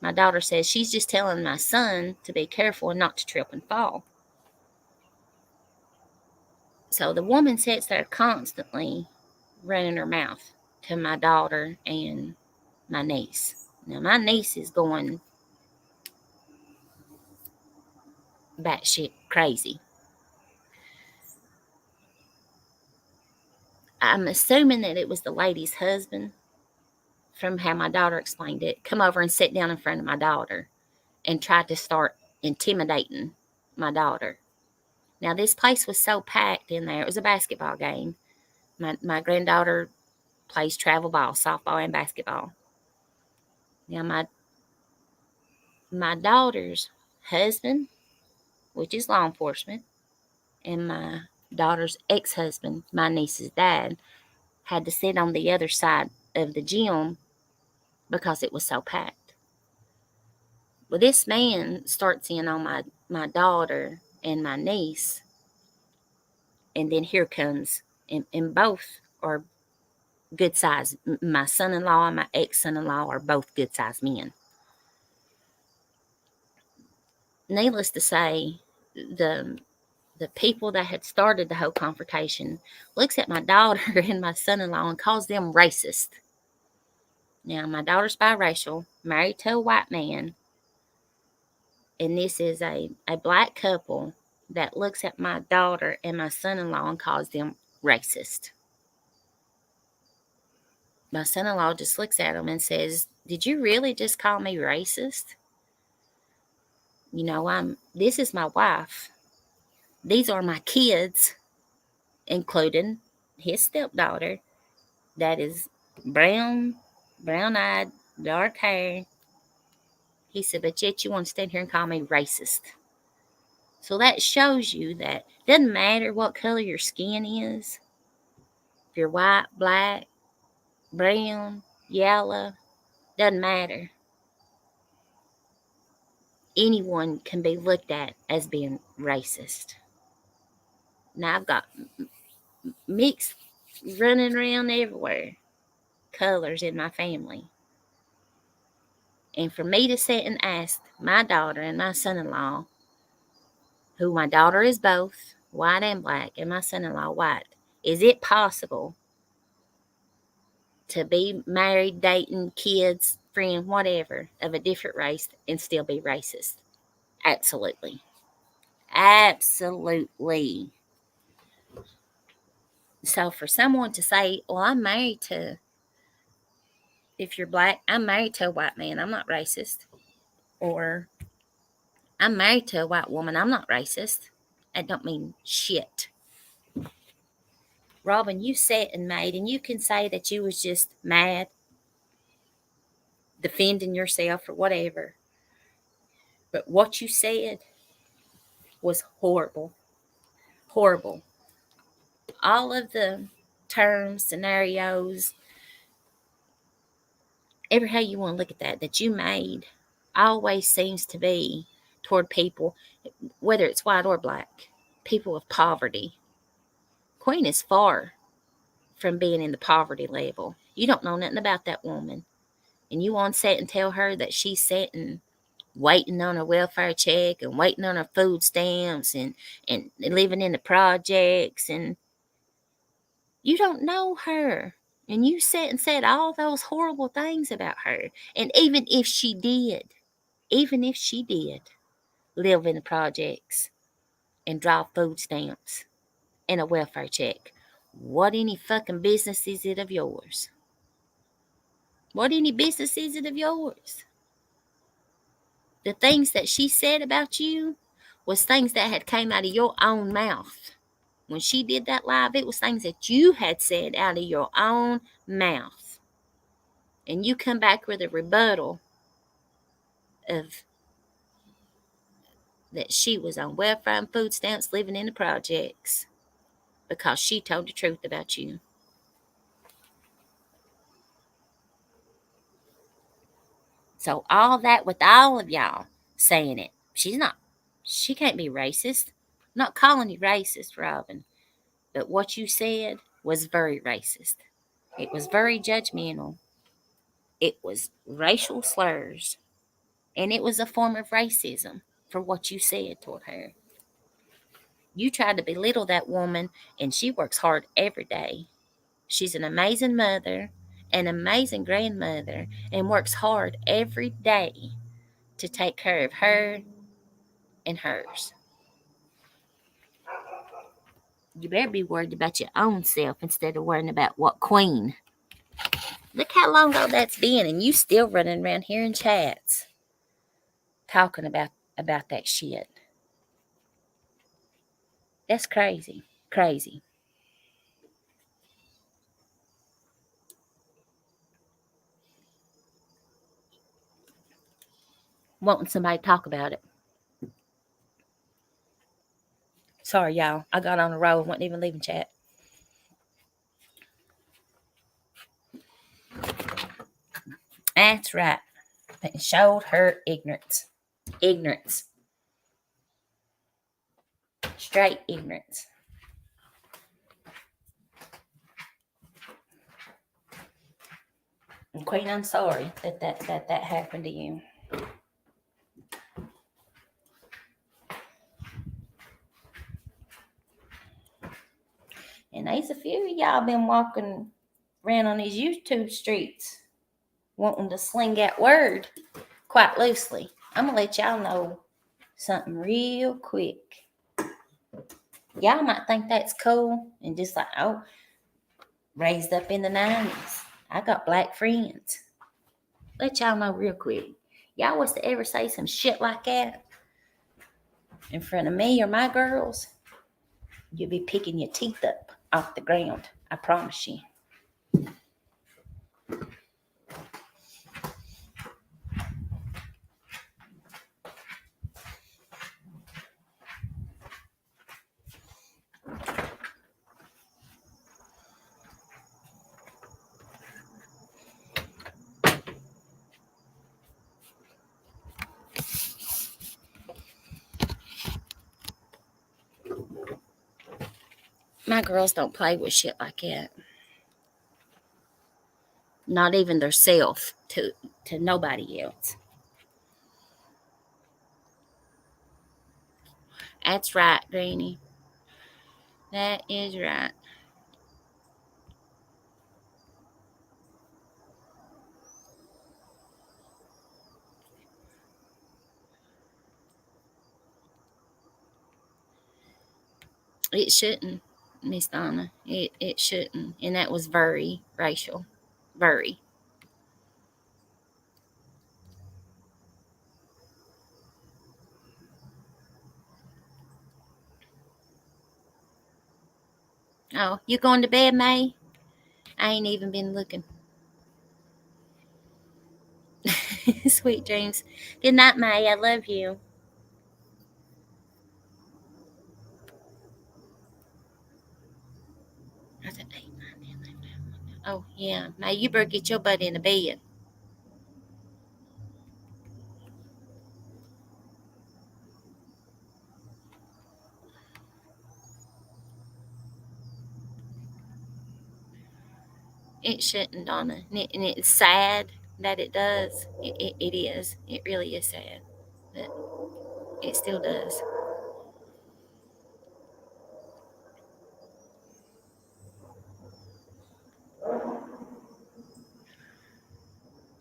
My daughter says she's just telling my son to be careful and not to trip and fall. So the woman sits there constantly running her mouth to my daughter and my niece. Now, my niece is going batshit crazy. I'm assuming that it was the lady's husband, from how my daughter explained it, come over and sit down in front of my daughter and tried to start intimidating my daughter. Now, this place was so packed in there. It was a basketball game. My granddaughter plays travel ball, softball, and basketball. Now, my daughter's husband, which is law enforcement, and my daughter's ex-husband, my niece's dad, had to sit on the other side of the gym because it was so packed. Well, this man starts in on my daughter and my niece, and then here comes, and both are good size. My son-in-law and my ex-son-in-law are both good size men. Needless to say, the people that had started the whole confrontation looks at my daughter and my son-in-law and calls them racist. Now, my daughter's biracial, married to a white man, and this is a black couple that looks at my daughter and my son-in-law and calls them racist. My son-in-law just looks at him and says, did you really just call me racist? This is my wife. These are my kids, including his stepdaughter that is brown-eyed, dark hair. He said, but yet you want to stand here and call me racist. So that shows you that it doesn't matter what color your skin is. If you're white, black, brown, yellow, doesn't matter. Anyone can be looked at as being racist. Now, I've got mixed running around everywhere colors in my family. And for me to sit and ask my daughter and my son-in-law, who my daughter is both white and black, and my son-in-law white, is it possible to be married, dating, kids, friend, whatever, of a different race and still be racist. Absolutely. Absolutely. So for someone to say, well, I'm married to, if you're black, I'm married to a white man, I'm not racist. Or I'm married to a white woman, I'm not racist. That don't mean shit. Robin, you sat and made, and you can say that you was just mad, defending yourself or whatever. But what you said was horrible. Horrible. All of the terms, scenarios, every how you want to look at that you made always seems to be toward people, whether it's white or black, people of poverty. Queen is far from being in the poverty level. You don't know nothing about that woman. And you want to sit and tell her that she's sitting waiting on her welfare check and waiting on her food stamps and living in the projects, and you don't know her. And you sat and said all those horrible things about her. And even if she did live in the projects and draw food stamps and a welfare check, what any fucking business is it of yours? What any business is it of yours? The things that she said about you was things that had came out of your own mouth. When she did that live, it was things that you had said out of your own mouth. And you come back with a rebuttal of that she was on welfare and food stamps living in the projects because she told the truth about you. So all that with all of y'all saying it, she can't be racist. I'm not calling you racist, Robin. But what you said was very racist. It was very judgmental. It was racial slurs. And it was a form of racism for what you said toward her. You tried to belittle that woman, and she works hard every day. She's an amazing mother, an amazing grandmother, and works hard every day to take care of her and hers. You better be worried about your own self instead of worrying about what queen. Look how long ago that's been, and you still running around here in chats talking about that shit. That's crazy. Crazy. Wanting somebody to talk about it. Sorry, y'all. I got on a roll. Wasn't even leaving chat. That's right. It showed her ignorance. Ignorance. Straight ignorance. And Queen, I'm sorry that happened to you. And there's a few of y'all been walking around on these YouTube streets wanting to sling that word quite loosely. I'm going to let y'all know something real quick. Y'all might think that's cool and just like, oh, raised up in the 90s. I got black friends. Let y'all know real quick. Y'all was to ever say some shit like that in front of me or my girls, you'll be picking your teeth up off the ground. I promise you. My girls don't play with shit like that. Not even their self to nobody else. That's right, Granny. That is right. It shouldn't, Miss Donna. It shouldn't. And that was very racial. Very. Oh, you going to bed, May? I ain't even been looking. Sweet dreams. Good night, May. I love you. I said 8, 9, 10, 11, 12. Oh, yeah. May, you better get your butt in the bed. It shouldn't, Donna. And it's sad that it does. It is. It really is sad. But it still does.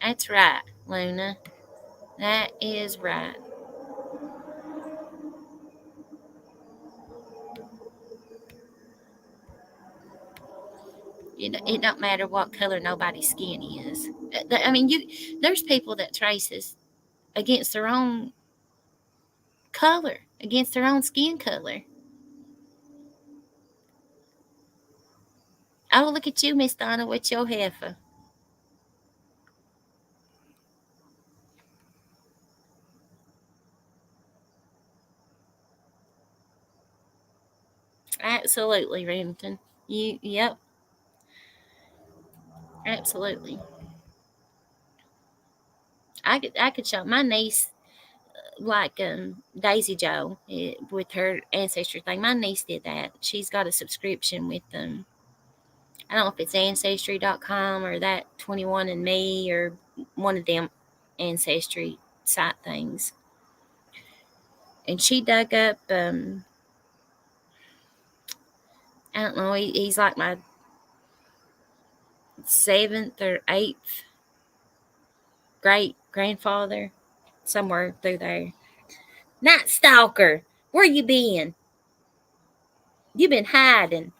That's right, Luna. That is right. It don't matter what color nobody's skin is. I mean, there's people that traces against their own color, against their own skin color. Oh, look at you, Miss Donna, with your heifer. Absolutely, Remington. Yep, absolutely. I could show my niece like Daisy Joe with her ancestry thing. My niece did that. She's got a subscription with them. I don't know if it's ancestry.com or that 21 and Me or one of them ancestry site things. And she dug up I don't know, he's like my seventh or eighth great grandfather, somewhere through there. Night Stalker, where you been? You been hiding.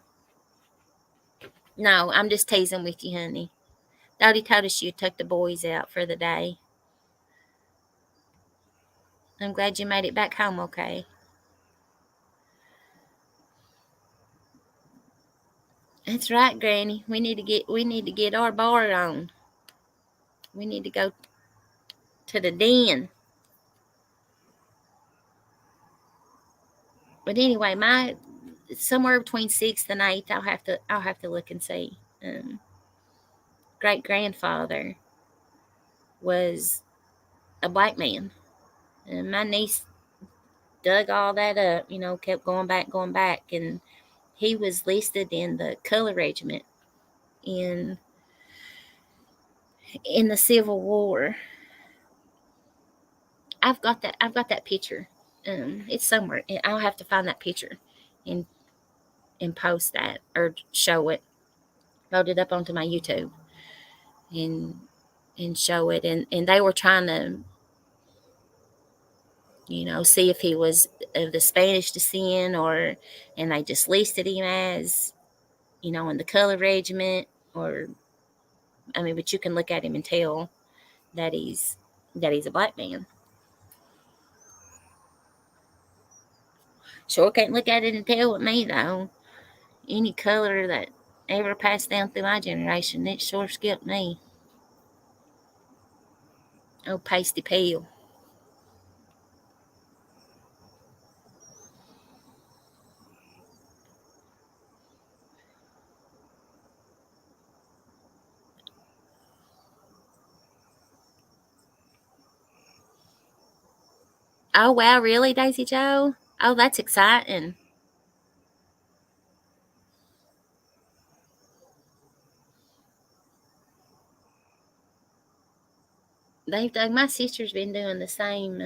No, I'm just teasing with you, honey. Dodie told us you took the boys out for the day. I'm glad you made it back home okay. That's right, Granny. We need to get our bar on. We need to go to the den. But anyway, my somewhere between sixth and eighth, I'll have to look and see. Great grandfather was a black man, and my niece dug all that up. Kept going back, and he was listed in the color regiment in the Civil War. I've got that picture. It's somewhere. I'll have to find that picture and post that or show it, load it up onto my YouTube and show it. And they were trying to, see if he was of the Spanish descent and they just listed him as, in the color regiment or, I mean, but you can look at him and tell that he's a black man. Sure can't look at it and tell with me though. Any color that ever passed down through my generation, it sure skipped me. Oh, pasty peel. Oh wow, really, Daisy Joe? Oh, that's exciting. They've done. My sister's been doing the same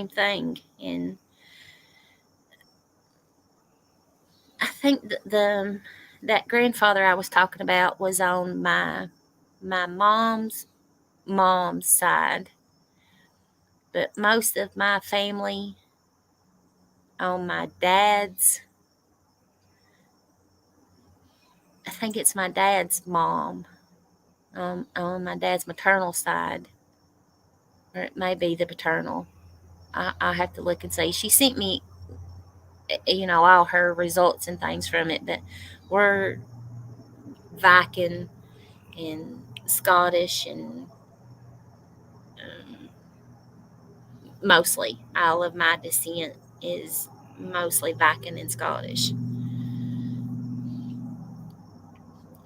thing, and I think that grandfather I was talking about was on my mom's side, but most of my family on my dad's, I think it's my dad's mom, on my dad's maternal side, or it may be the paternal. I have to look and see. She sent me, all her results and things from it, but we're Viking and Scottish and um, mostly all of my descent is mostly Viking and Scottish, and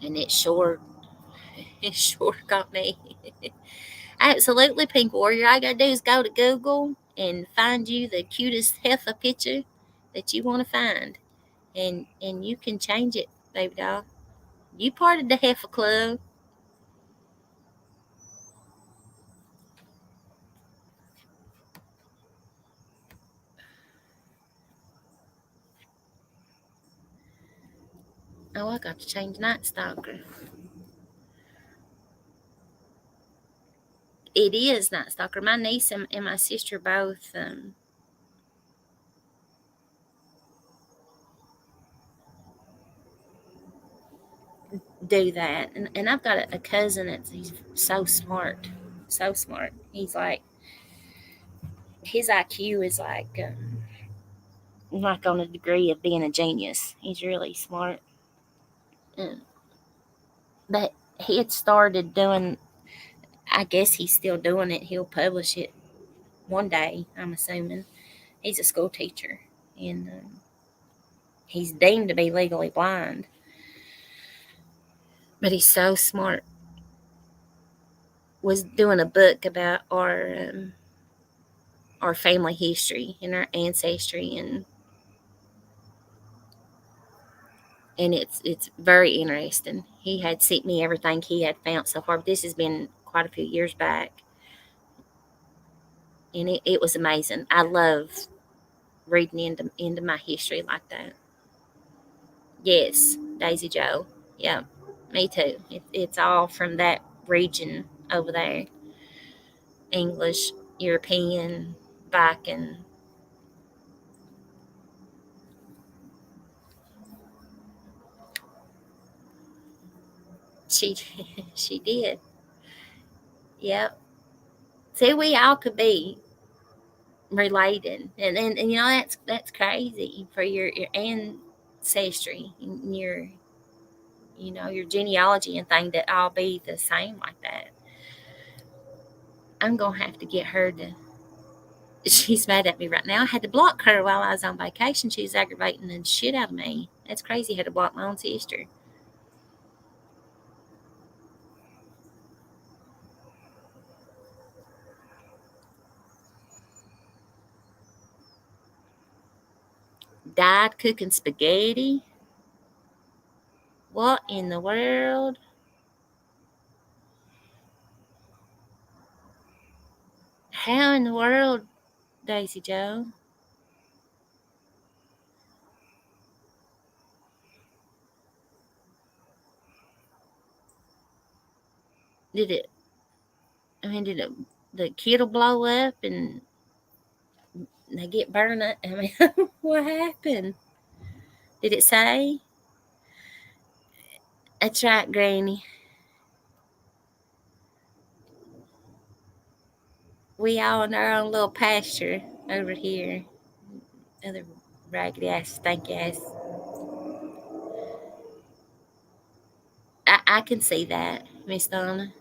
it sure got me. Absolutely, Pink Warrior. All you gotta do is go to Google and find you the cutest heifer picture that you want to find, and you can change it, baby doll. You part of the heifer club. Oh, I got to change Night Stalker. It is Night Stalker. My niece and my sister both do that, and I've got a cousin that's he's so smart, so smart. He's like his IQ is like on a degree of being a genius. He's really smart. Mm. But he had started doing. I guess he's still doing it. He'll publish it one day. I'm assuming he's a school teacher, and he's deemed to be legally blind. But he's so smart. Was doing a book about our family history and our ancestry, and it's very interesting. He had sent me everything he had found so far, but this has been quite a few years back, and it was amazing. I love reading into my history like that. Yes, Daisy Joe. Yeah, me too. It's all from that region over there. English, European, Viking. She she did. Yep. See, we all could be related, and that's crazy for your ancestry and your genealogy and thing that all be the same like that. I'm gonna have to get her to. She's mad at me right now. I had to block her while I was on vacation. She was aggravating the shit out of me. That's crazy. I had to block my own sister. Died cooking spaghetti. What in the world? How in the world, Daisy Joe? Did it? I mean, did the kettle blow up and they get burned up? I mean, what happened? Did it say? That's right, Granny. We all in our own little pasture over here. Other raggedy ass, stank ass. I can see that, Miss Donna.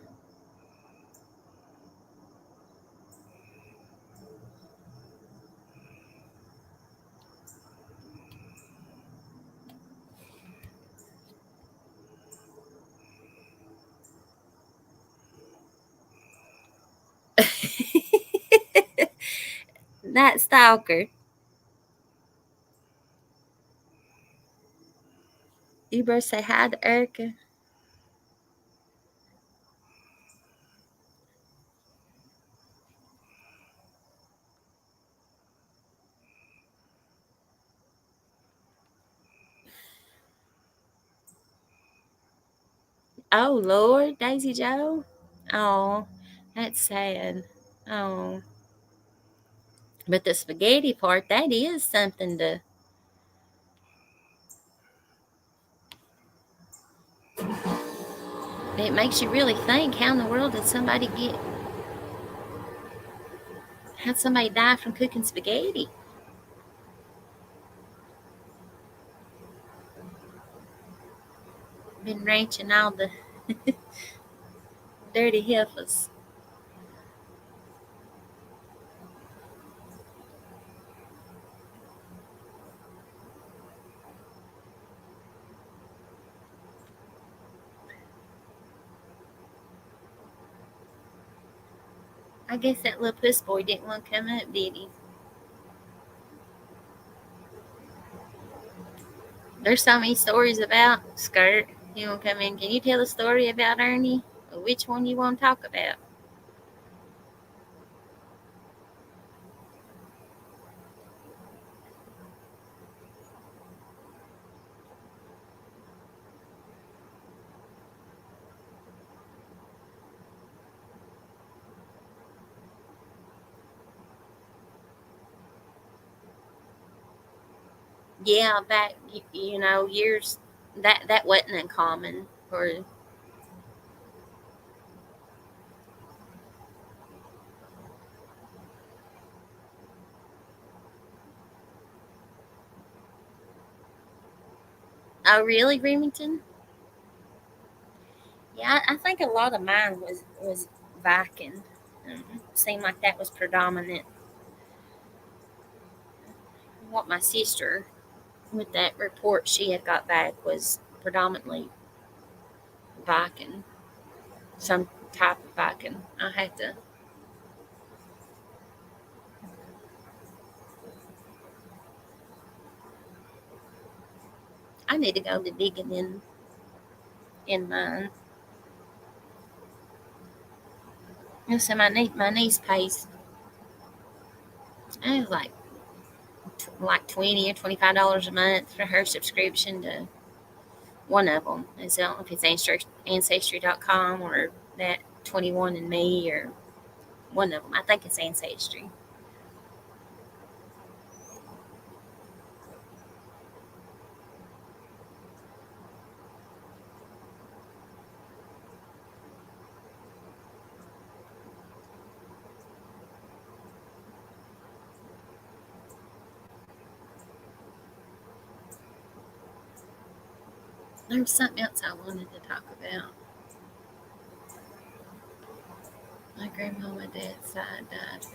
Not stalker. You better say hi to Erica. Oh Lord, Daisy Joe. Oh, that's sad. Oh, But the spaghetti part, that is something to. It makes you really think, how in the world did somebody get. How'd somebody die from cooking spaghetti? Been ranching all the dirty heifers. I guess that little puss boy didn't want to come up, did he? There's so many stories about Skirt. You want to come in? Can you tell a story about Ernie? Or which one you want to talk about? Yeah, back years, that wasn't uncommon for. Oh, really, Remington? Yeah, I think a lot of mine was Viking. Seemed like that was predominant. What my sister, with that report she had got back, was predominantly Viking, some type of Viking. I had to. I need to go to digging in mine. And so my niece pays, I was like $20 or $25 a month for her subscription to one of them. And so I don't know if it's ancestry.com or that 21andMe or one of them. I think it's Ancestry. There was something else I wanted to talk about. My grandma, my dad's side died.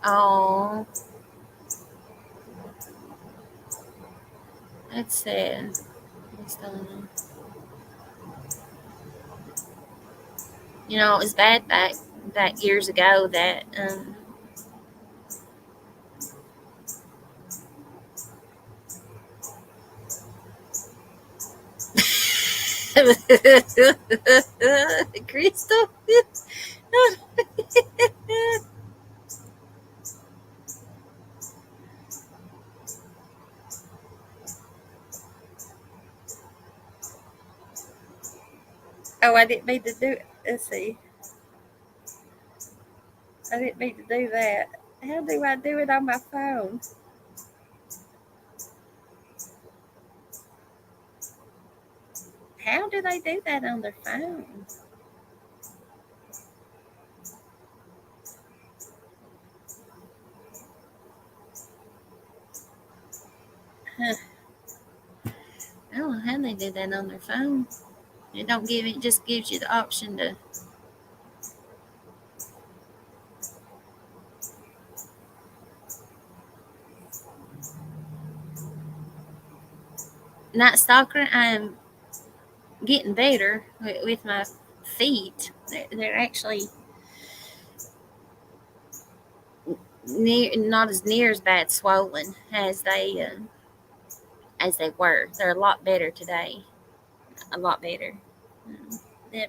Oh, that's sad. It was bad back years ago that Crystal. Oh, I didn't mean to do it. Let's see. I didn't mean to do that. How do I do it on my phone? How do they do that on their phone? Huh. I don't know how they do that on their phone. It just gives you the option to not stalker. I'm getting better with my feet. They're actually not as near as bad swollen as they were. They're a lot better today. A lot better. The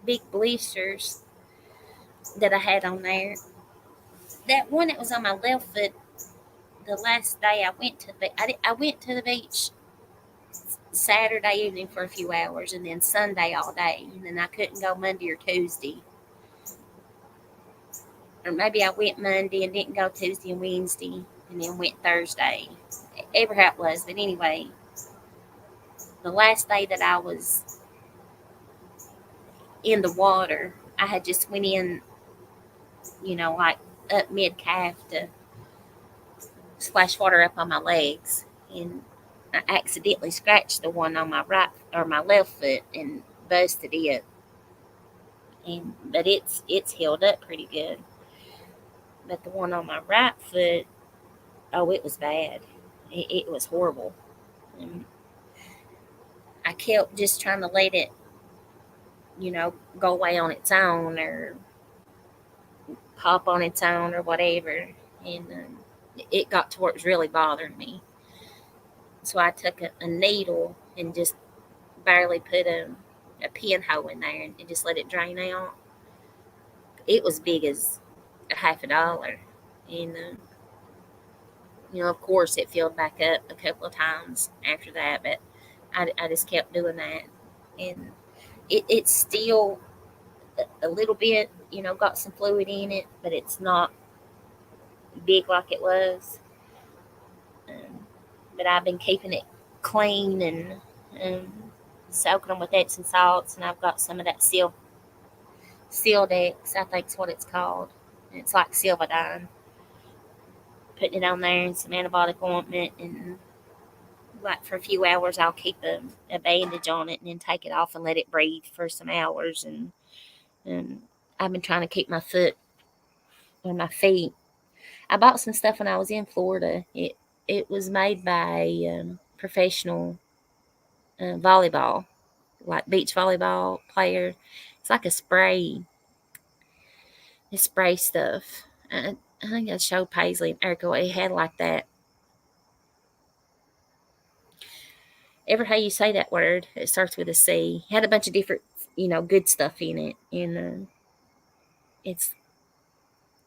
big blisters that I had on there. That one that was on my left foot. The last day I went to I went to the beach Saturday evening for a few hours, and then Sunday all day, and then I couldn't go Monday or Tuesday. or maybe I went Monday and didn't go Tuesday and Wednesday, and then went Thursday. Ever how it was, but anyway, the last day that I was in the water, I had just went in, like up mid calf to splash water up on my legs, and I accidentally scratched the one on my right or my left foot and busted it. But it's healed up pretty good. But the one on my right foot, oh, it was bad. It was horrible. And I kept just trying to let it, go away on its own or pop on its own or whatever. And it got to where it was really bothering me. So I took a needle and just barely put a pinhole in there and just let it drain out. It was big as a $50. And, of course, it filled back up a couple of times after that, but I just kept doing that. And it's still a little bit, got some fluid in it, but it's not big like it was. But I've been keeping it clean and um, soaking them with Epsom salts, and I've got some of that Sildex, I think's what it's called. And it's like Silvadine. Putting it on there and some antibiotic ointment, and like for a few hours, I'll keep a bandage on it and then take it off and let it breathe for some hours. And I've been trying to keep my foot or my feet. I bought some stuff when I was in Florida. It was made by professional volleyball, like beach volleyball player. It's like a spray. It's spray stuff. I think I showed Paisley and Erica what he had like that. Ever how you say that word? It starts with a C. It had a bunch of different, good stuff in it, and it's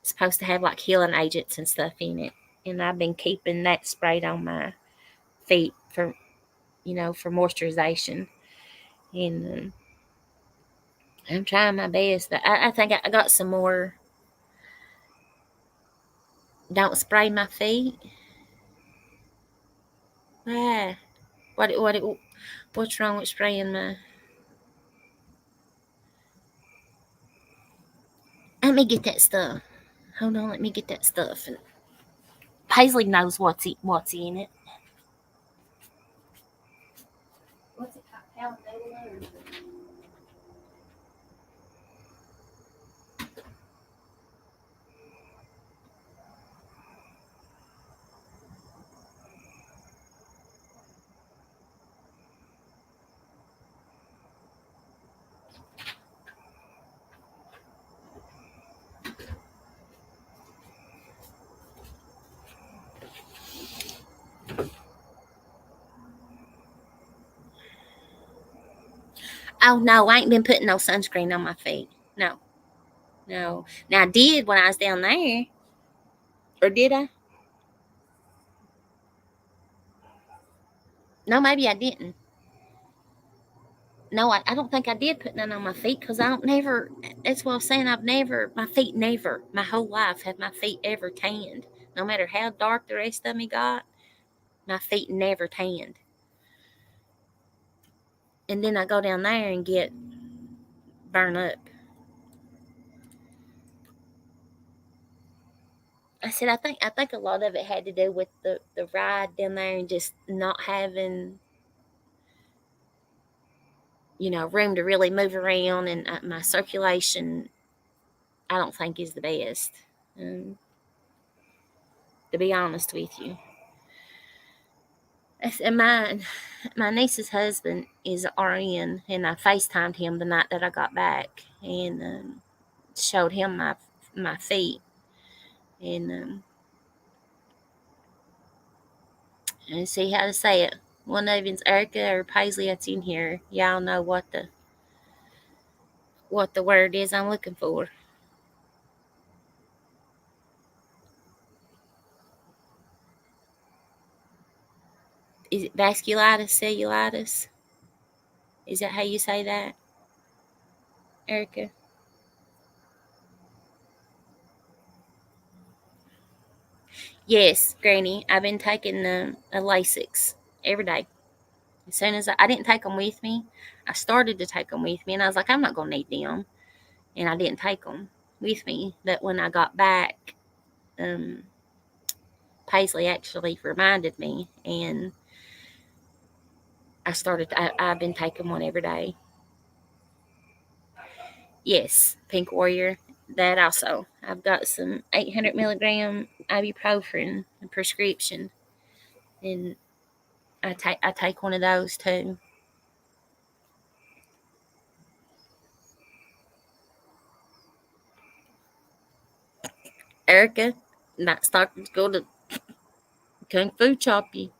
supposed to have like healing agents and stuff in it. And I've been keeping that sprayed on my feet for moisturization. And I'm trying my best. But I think I got some more. Don't spray my feet. Ah, what's wrong with spraying my? Let me get that stuff. Hold on, let me get that stuff. And Paisley knows what's in it. What's it called? Oh no, I ain't been putting no sunscreen on my feet. No, no. Now I did when I was down there, or did I? No, maybe I didn't. No, I don't think I did put none on my feet because I don't never. That's what I was saying. My feet never, my whole life, have my feet ever tanned. No matter how dark the rest of me got, my feet never tanned. And then I go down there and get burned up. I said I think a lot of it had to do with the ride down there and just not having room to really move around, and my circulation I don't think is the best. Um, to be honest with you, and my niece's husband is RN, and I FaceTimed him the night that I got back and showed him my feet, and see how to say it. One of it's Erica or Paisley that's in here. Y'all know what the word is I'm looking for. Is it vasculitis, cellulitis? Is that how you say that, Erica? Yes, Granny, I've been taking a Lasix every day. As soon as I didn't take them with me, I started to take them with me, and I was like, I'm not gonna need them, and I didn't take them with me. But when I got back, um, Paisley actually reminded me, and I've been taking one every day. Yes, Pink Warrior. That also. I've got some 800 milligram ibuprofen prescription, and I take one of those too. Erica, not starting to go to Kung Fu Choppy.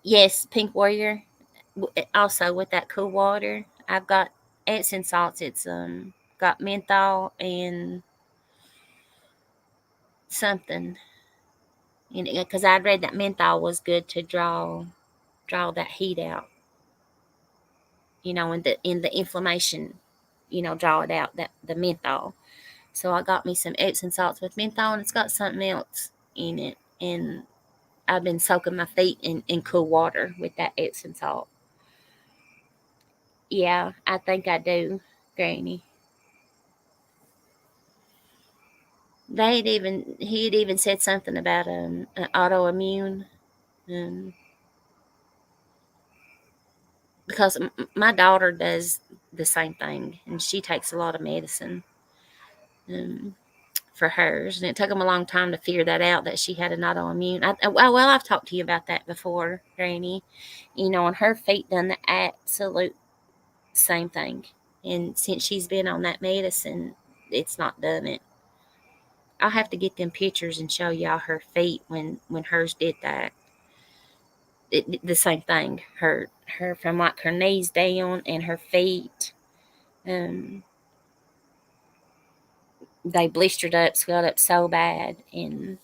Yes, Pink Warrior. Also with that cool water, I've got Epsom salts. It's got menthol and something. Because I'd read that menthol was good to draw that heat out. In the inflammation, draw it out, that the menthol. So I got me some Epsom salts with menthol, and it's got something else in it. And I've been soaking my feet in cool water with that Epsom salt. Yeah, I think I do, Granny. He had even said something about an autoimmune, um, because my daughter does the same thing, and she takes a lot of medicine. Um, for hers, and it took them a long time to figure that out, that she had an autoimmune. I've talked to you about that before, Granny. And her feet done the absolute same thing, and since she's been on that medicine, it's not done it. I'll have to get them pictures and show y'all her feet when hers did that. The same thing. Her from like her knees down and her feet. Um, they blistered up, swelled up so bad, and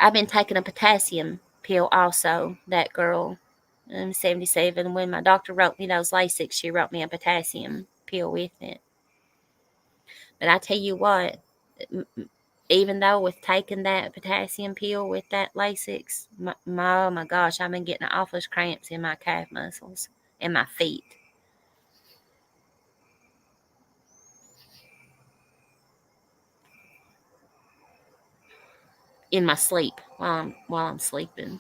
I've been taking a potassium pill also. That girl, 77. When my doctor wrote me those Lasix, she wrote me a potassium pill with it. But I tell you what, even though with taking that potassium pill with that Lasix, oh my gosh, I've been getting awful cramps in my calf muscles and my feet in my sleep while I'm sleeping.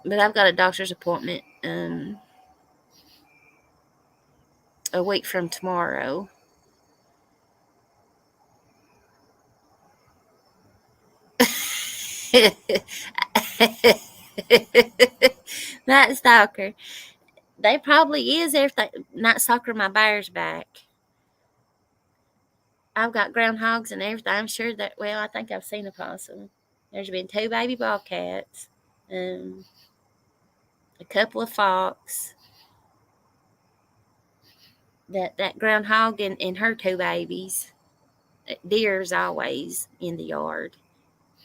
But I've got a doctor's appointment a week from tomorrow. Not stalker. They probably is if they not stalker my bears back. I've got groundhogs and everything. I'm sure that, well, I think I've seen a possum. There's been two baby bobcats, um, a couple of fox, that groundhog and her two babies. Deer's always in the yard,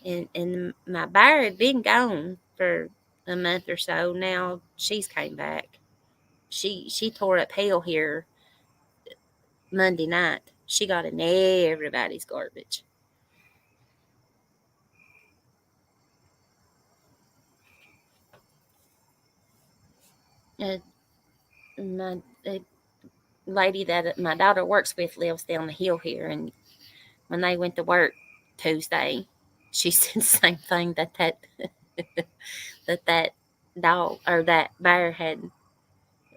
and my bear had been gone for a month or so. Now she's came back. She tore up hell here Monday night. She got in everybody's garbage. Uh, my lady that my daughter works with lives down the hill here, and when they went to work Tuesday, she said the same thing, that dog or that bear had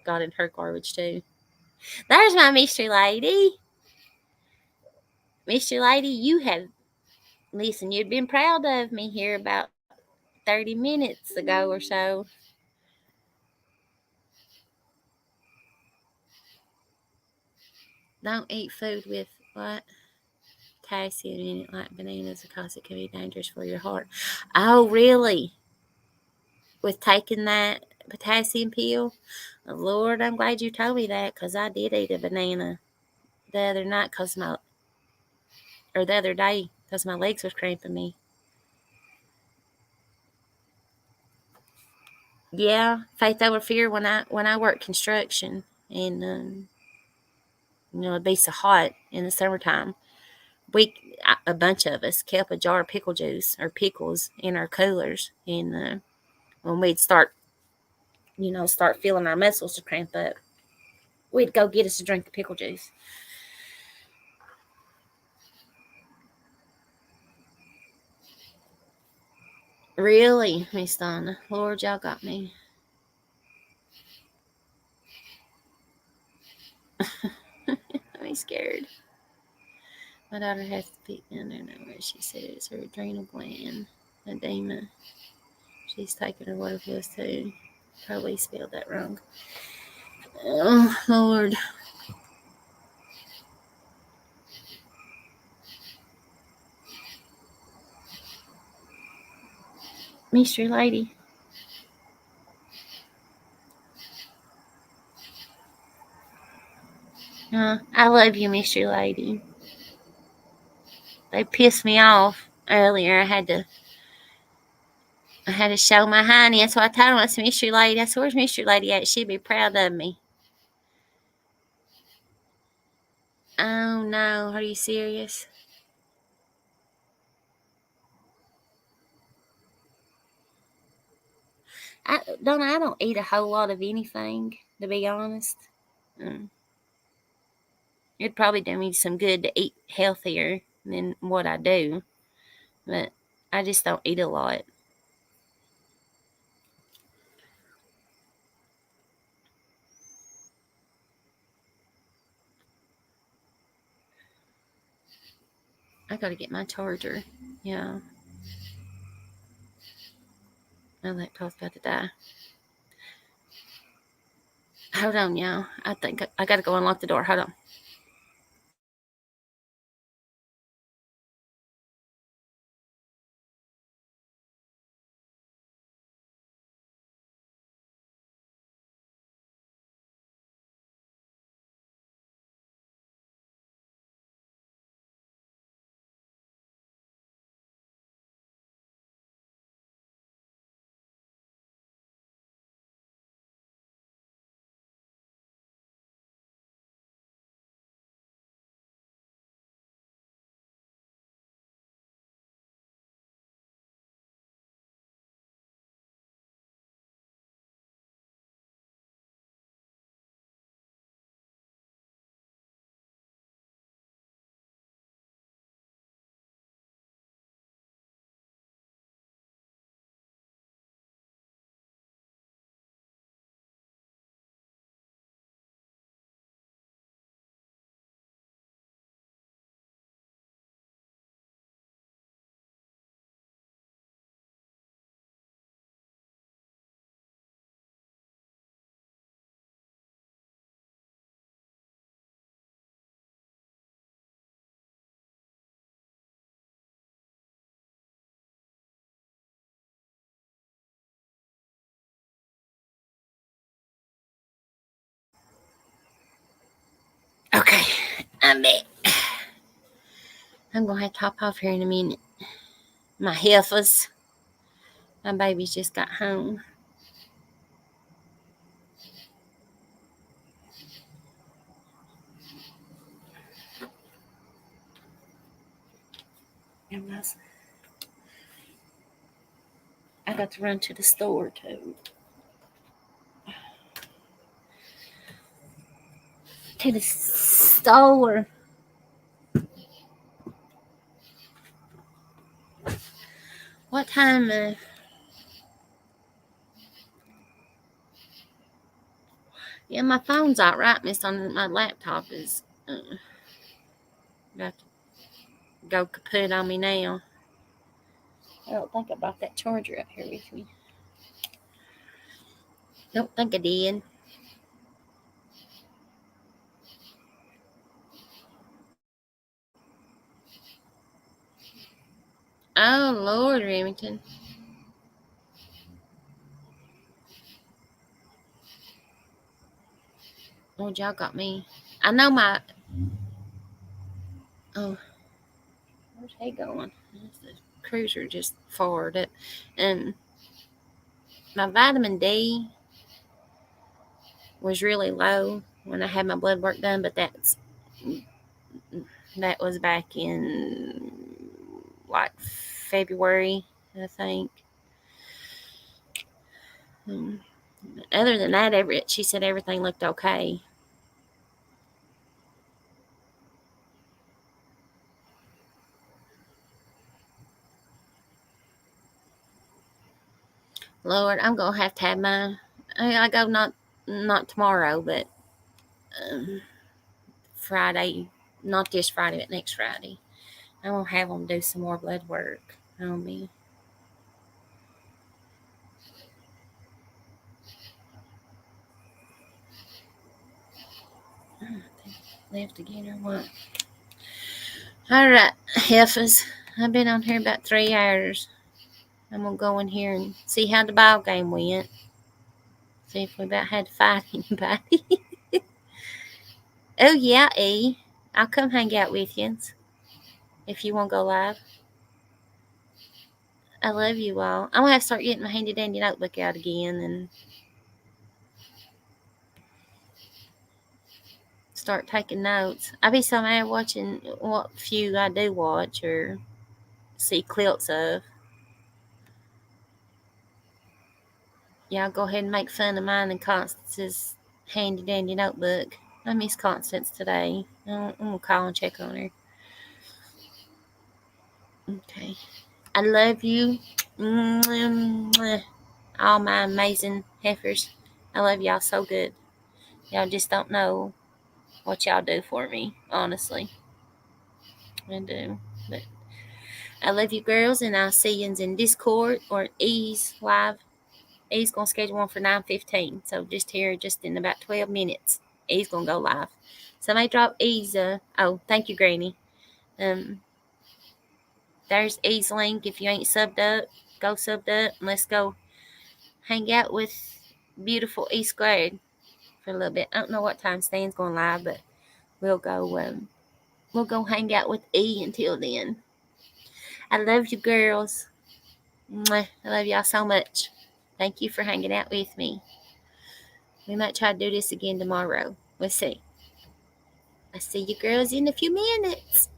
got in her garbage too. There's my mystery lady. Mystery lady, you have, listen, you'd been proud of me here about 30 minutes ago or so. Don't eat food with what? Potassium in it, like bananas, because it can be dangerous for your heart. Oh, really? With taking that potassium pill? Lord, I'm glad you told me that, because I did eat a banana the other night, or the other day, because my legs was cramping me. Yeah, faith over fear when I work construction. and it'd be so hot in the summertime. A bunch of us kept a jar of pickle juice or pickles in our coolers, and when we'd start feeling our muscles to cramp up, we'd go get us a drink of pickle juice. Really, Miss Donna? Lord, y'all got me. I'm scared. My daughter has to pick. I don't know where she said it's her adrenal gland edema. She's taking her water pills too. Probably spelled that wrong. Oh, Lord. Mystery Lady. I love you, Mystery Lady. They pissed me off earlier. I had to show my honey. That's what I told him. I said, Mystery Lady. I said, where's Mystery Lady at? She'd be proud of me. Oh, no. Are you serious? I don't eat a whole lot of anything, to be honest. It'd probably do me some good to eat healthier than what I do, but I just don't eat a lot. I gotta get my charger. Yeah. My laptop's about to die. Hold on, y'all. I think I gotta go unlock the door. Hold on. Okay, I'm back. I'm gonna have to hop off here in a minute. My heifers. My babies just got home. I got to run to the store too. To the store. What time? Yeah, my phone's all right, Miss. On my laptop is got to go kaput on me now. I don't think I brought that charger up here with me. Don't think I did. Oh, Lord, Remington. Lord, y'all got me. I know my... Oh, where's he going? The cruiser just forward up. And my vitamin D was really low when I had my blood work done, but that was back in like February, I think. Other than that, she said everything looked okay. Lord, I'm gonna have to have my. I go not tomorrow, but um, Friday. Not this Friday, but next Friday. I'm gonna have them do some more blood work on me. Live together. What? All right, heifers. I've been on here about 3 hours. I'm gonna go in here and see how the ball game went. See if we about had to fight anybody. Oh yeah, E. I'll come hang out with you if you want to go live. I love you all. I'm gonna have to start getting my handy dandy notebook out again and start taking notes. I be so mad watching what few I do watch or see clips of. Y'all go ahead and make fun of mine and Constance's handy dandy notebook. I miss Constance today. I'm gonna call and check on her. Okay. I love you. All my amazing heifers. I love y'all so good. Y'all just don't know what y'all do for me, honestly. I do. But I love you girls, and I'll see you in Discord or E's live. E's gonna schedule one for 9:15. So just in about 12 minutes. E's gonna go live. Somebody drop E's oh, thank you, Granny. There's E's link. If you ain't subbed up, go subbed up and let's go hang out with beautiful E squared for a little bit. I don't know what time Stan's going live, but we'll go hang out with E until then. I love you girls. Mwah. I love y'all so much. Thank you for hanging out with me. We might try to do this again tomorrow. We'll see. I'll see you girls in a few minutes.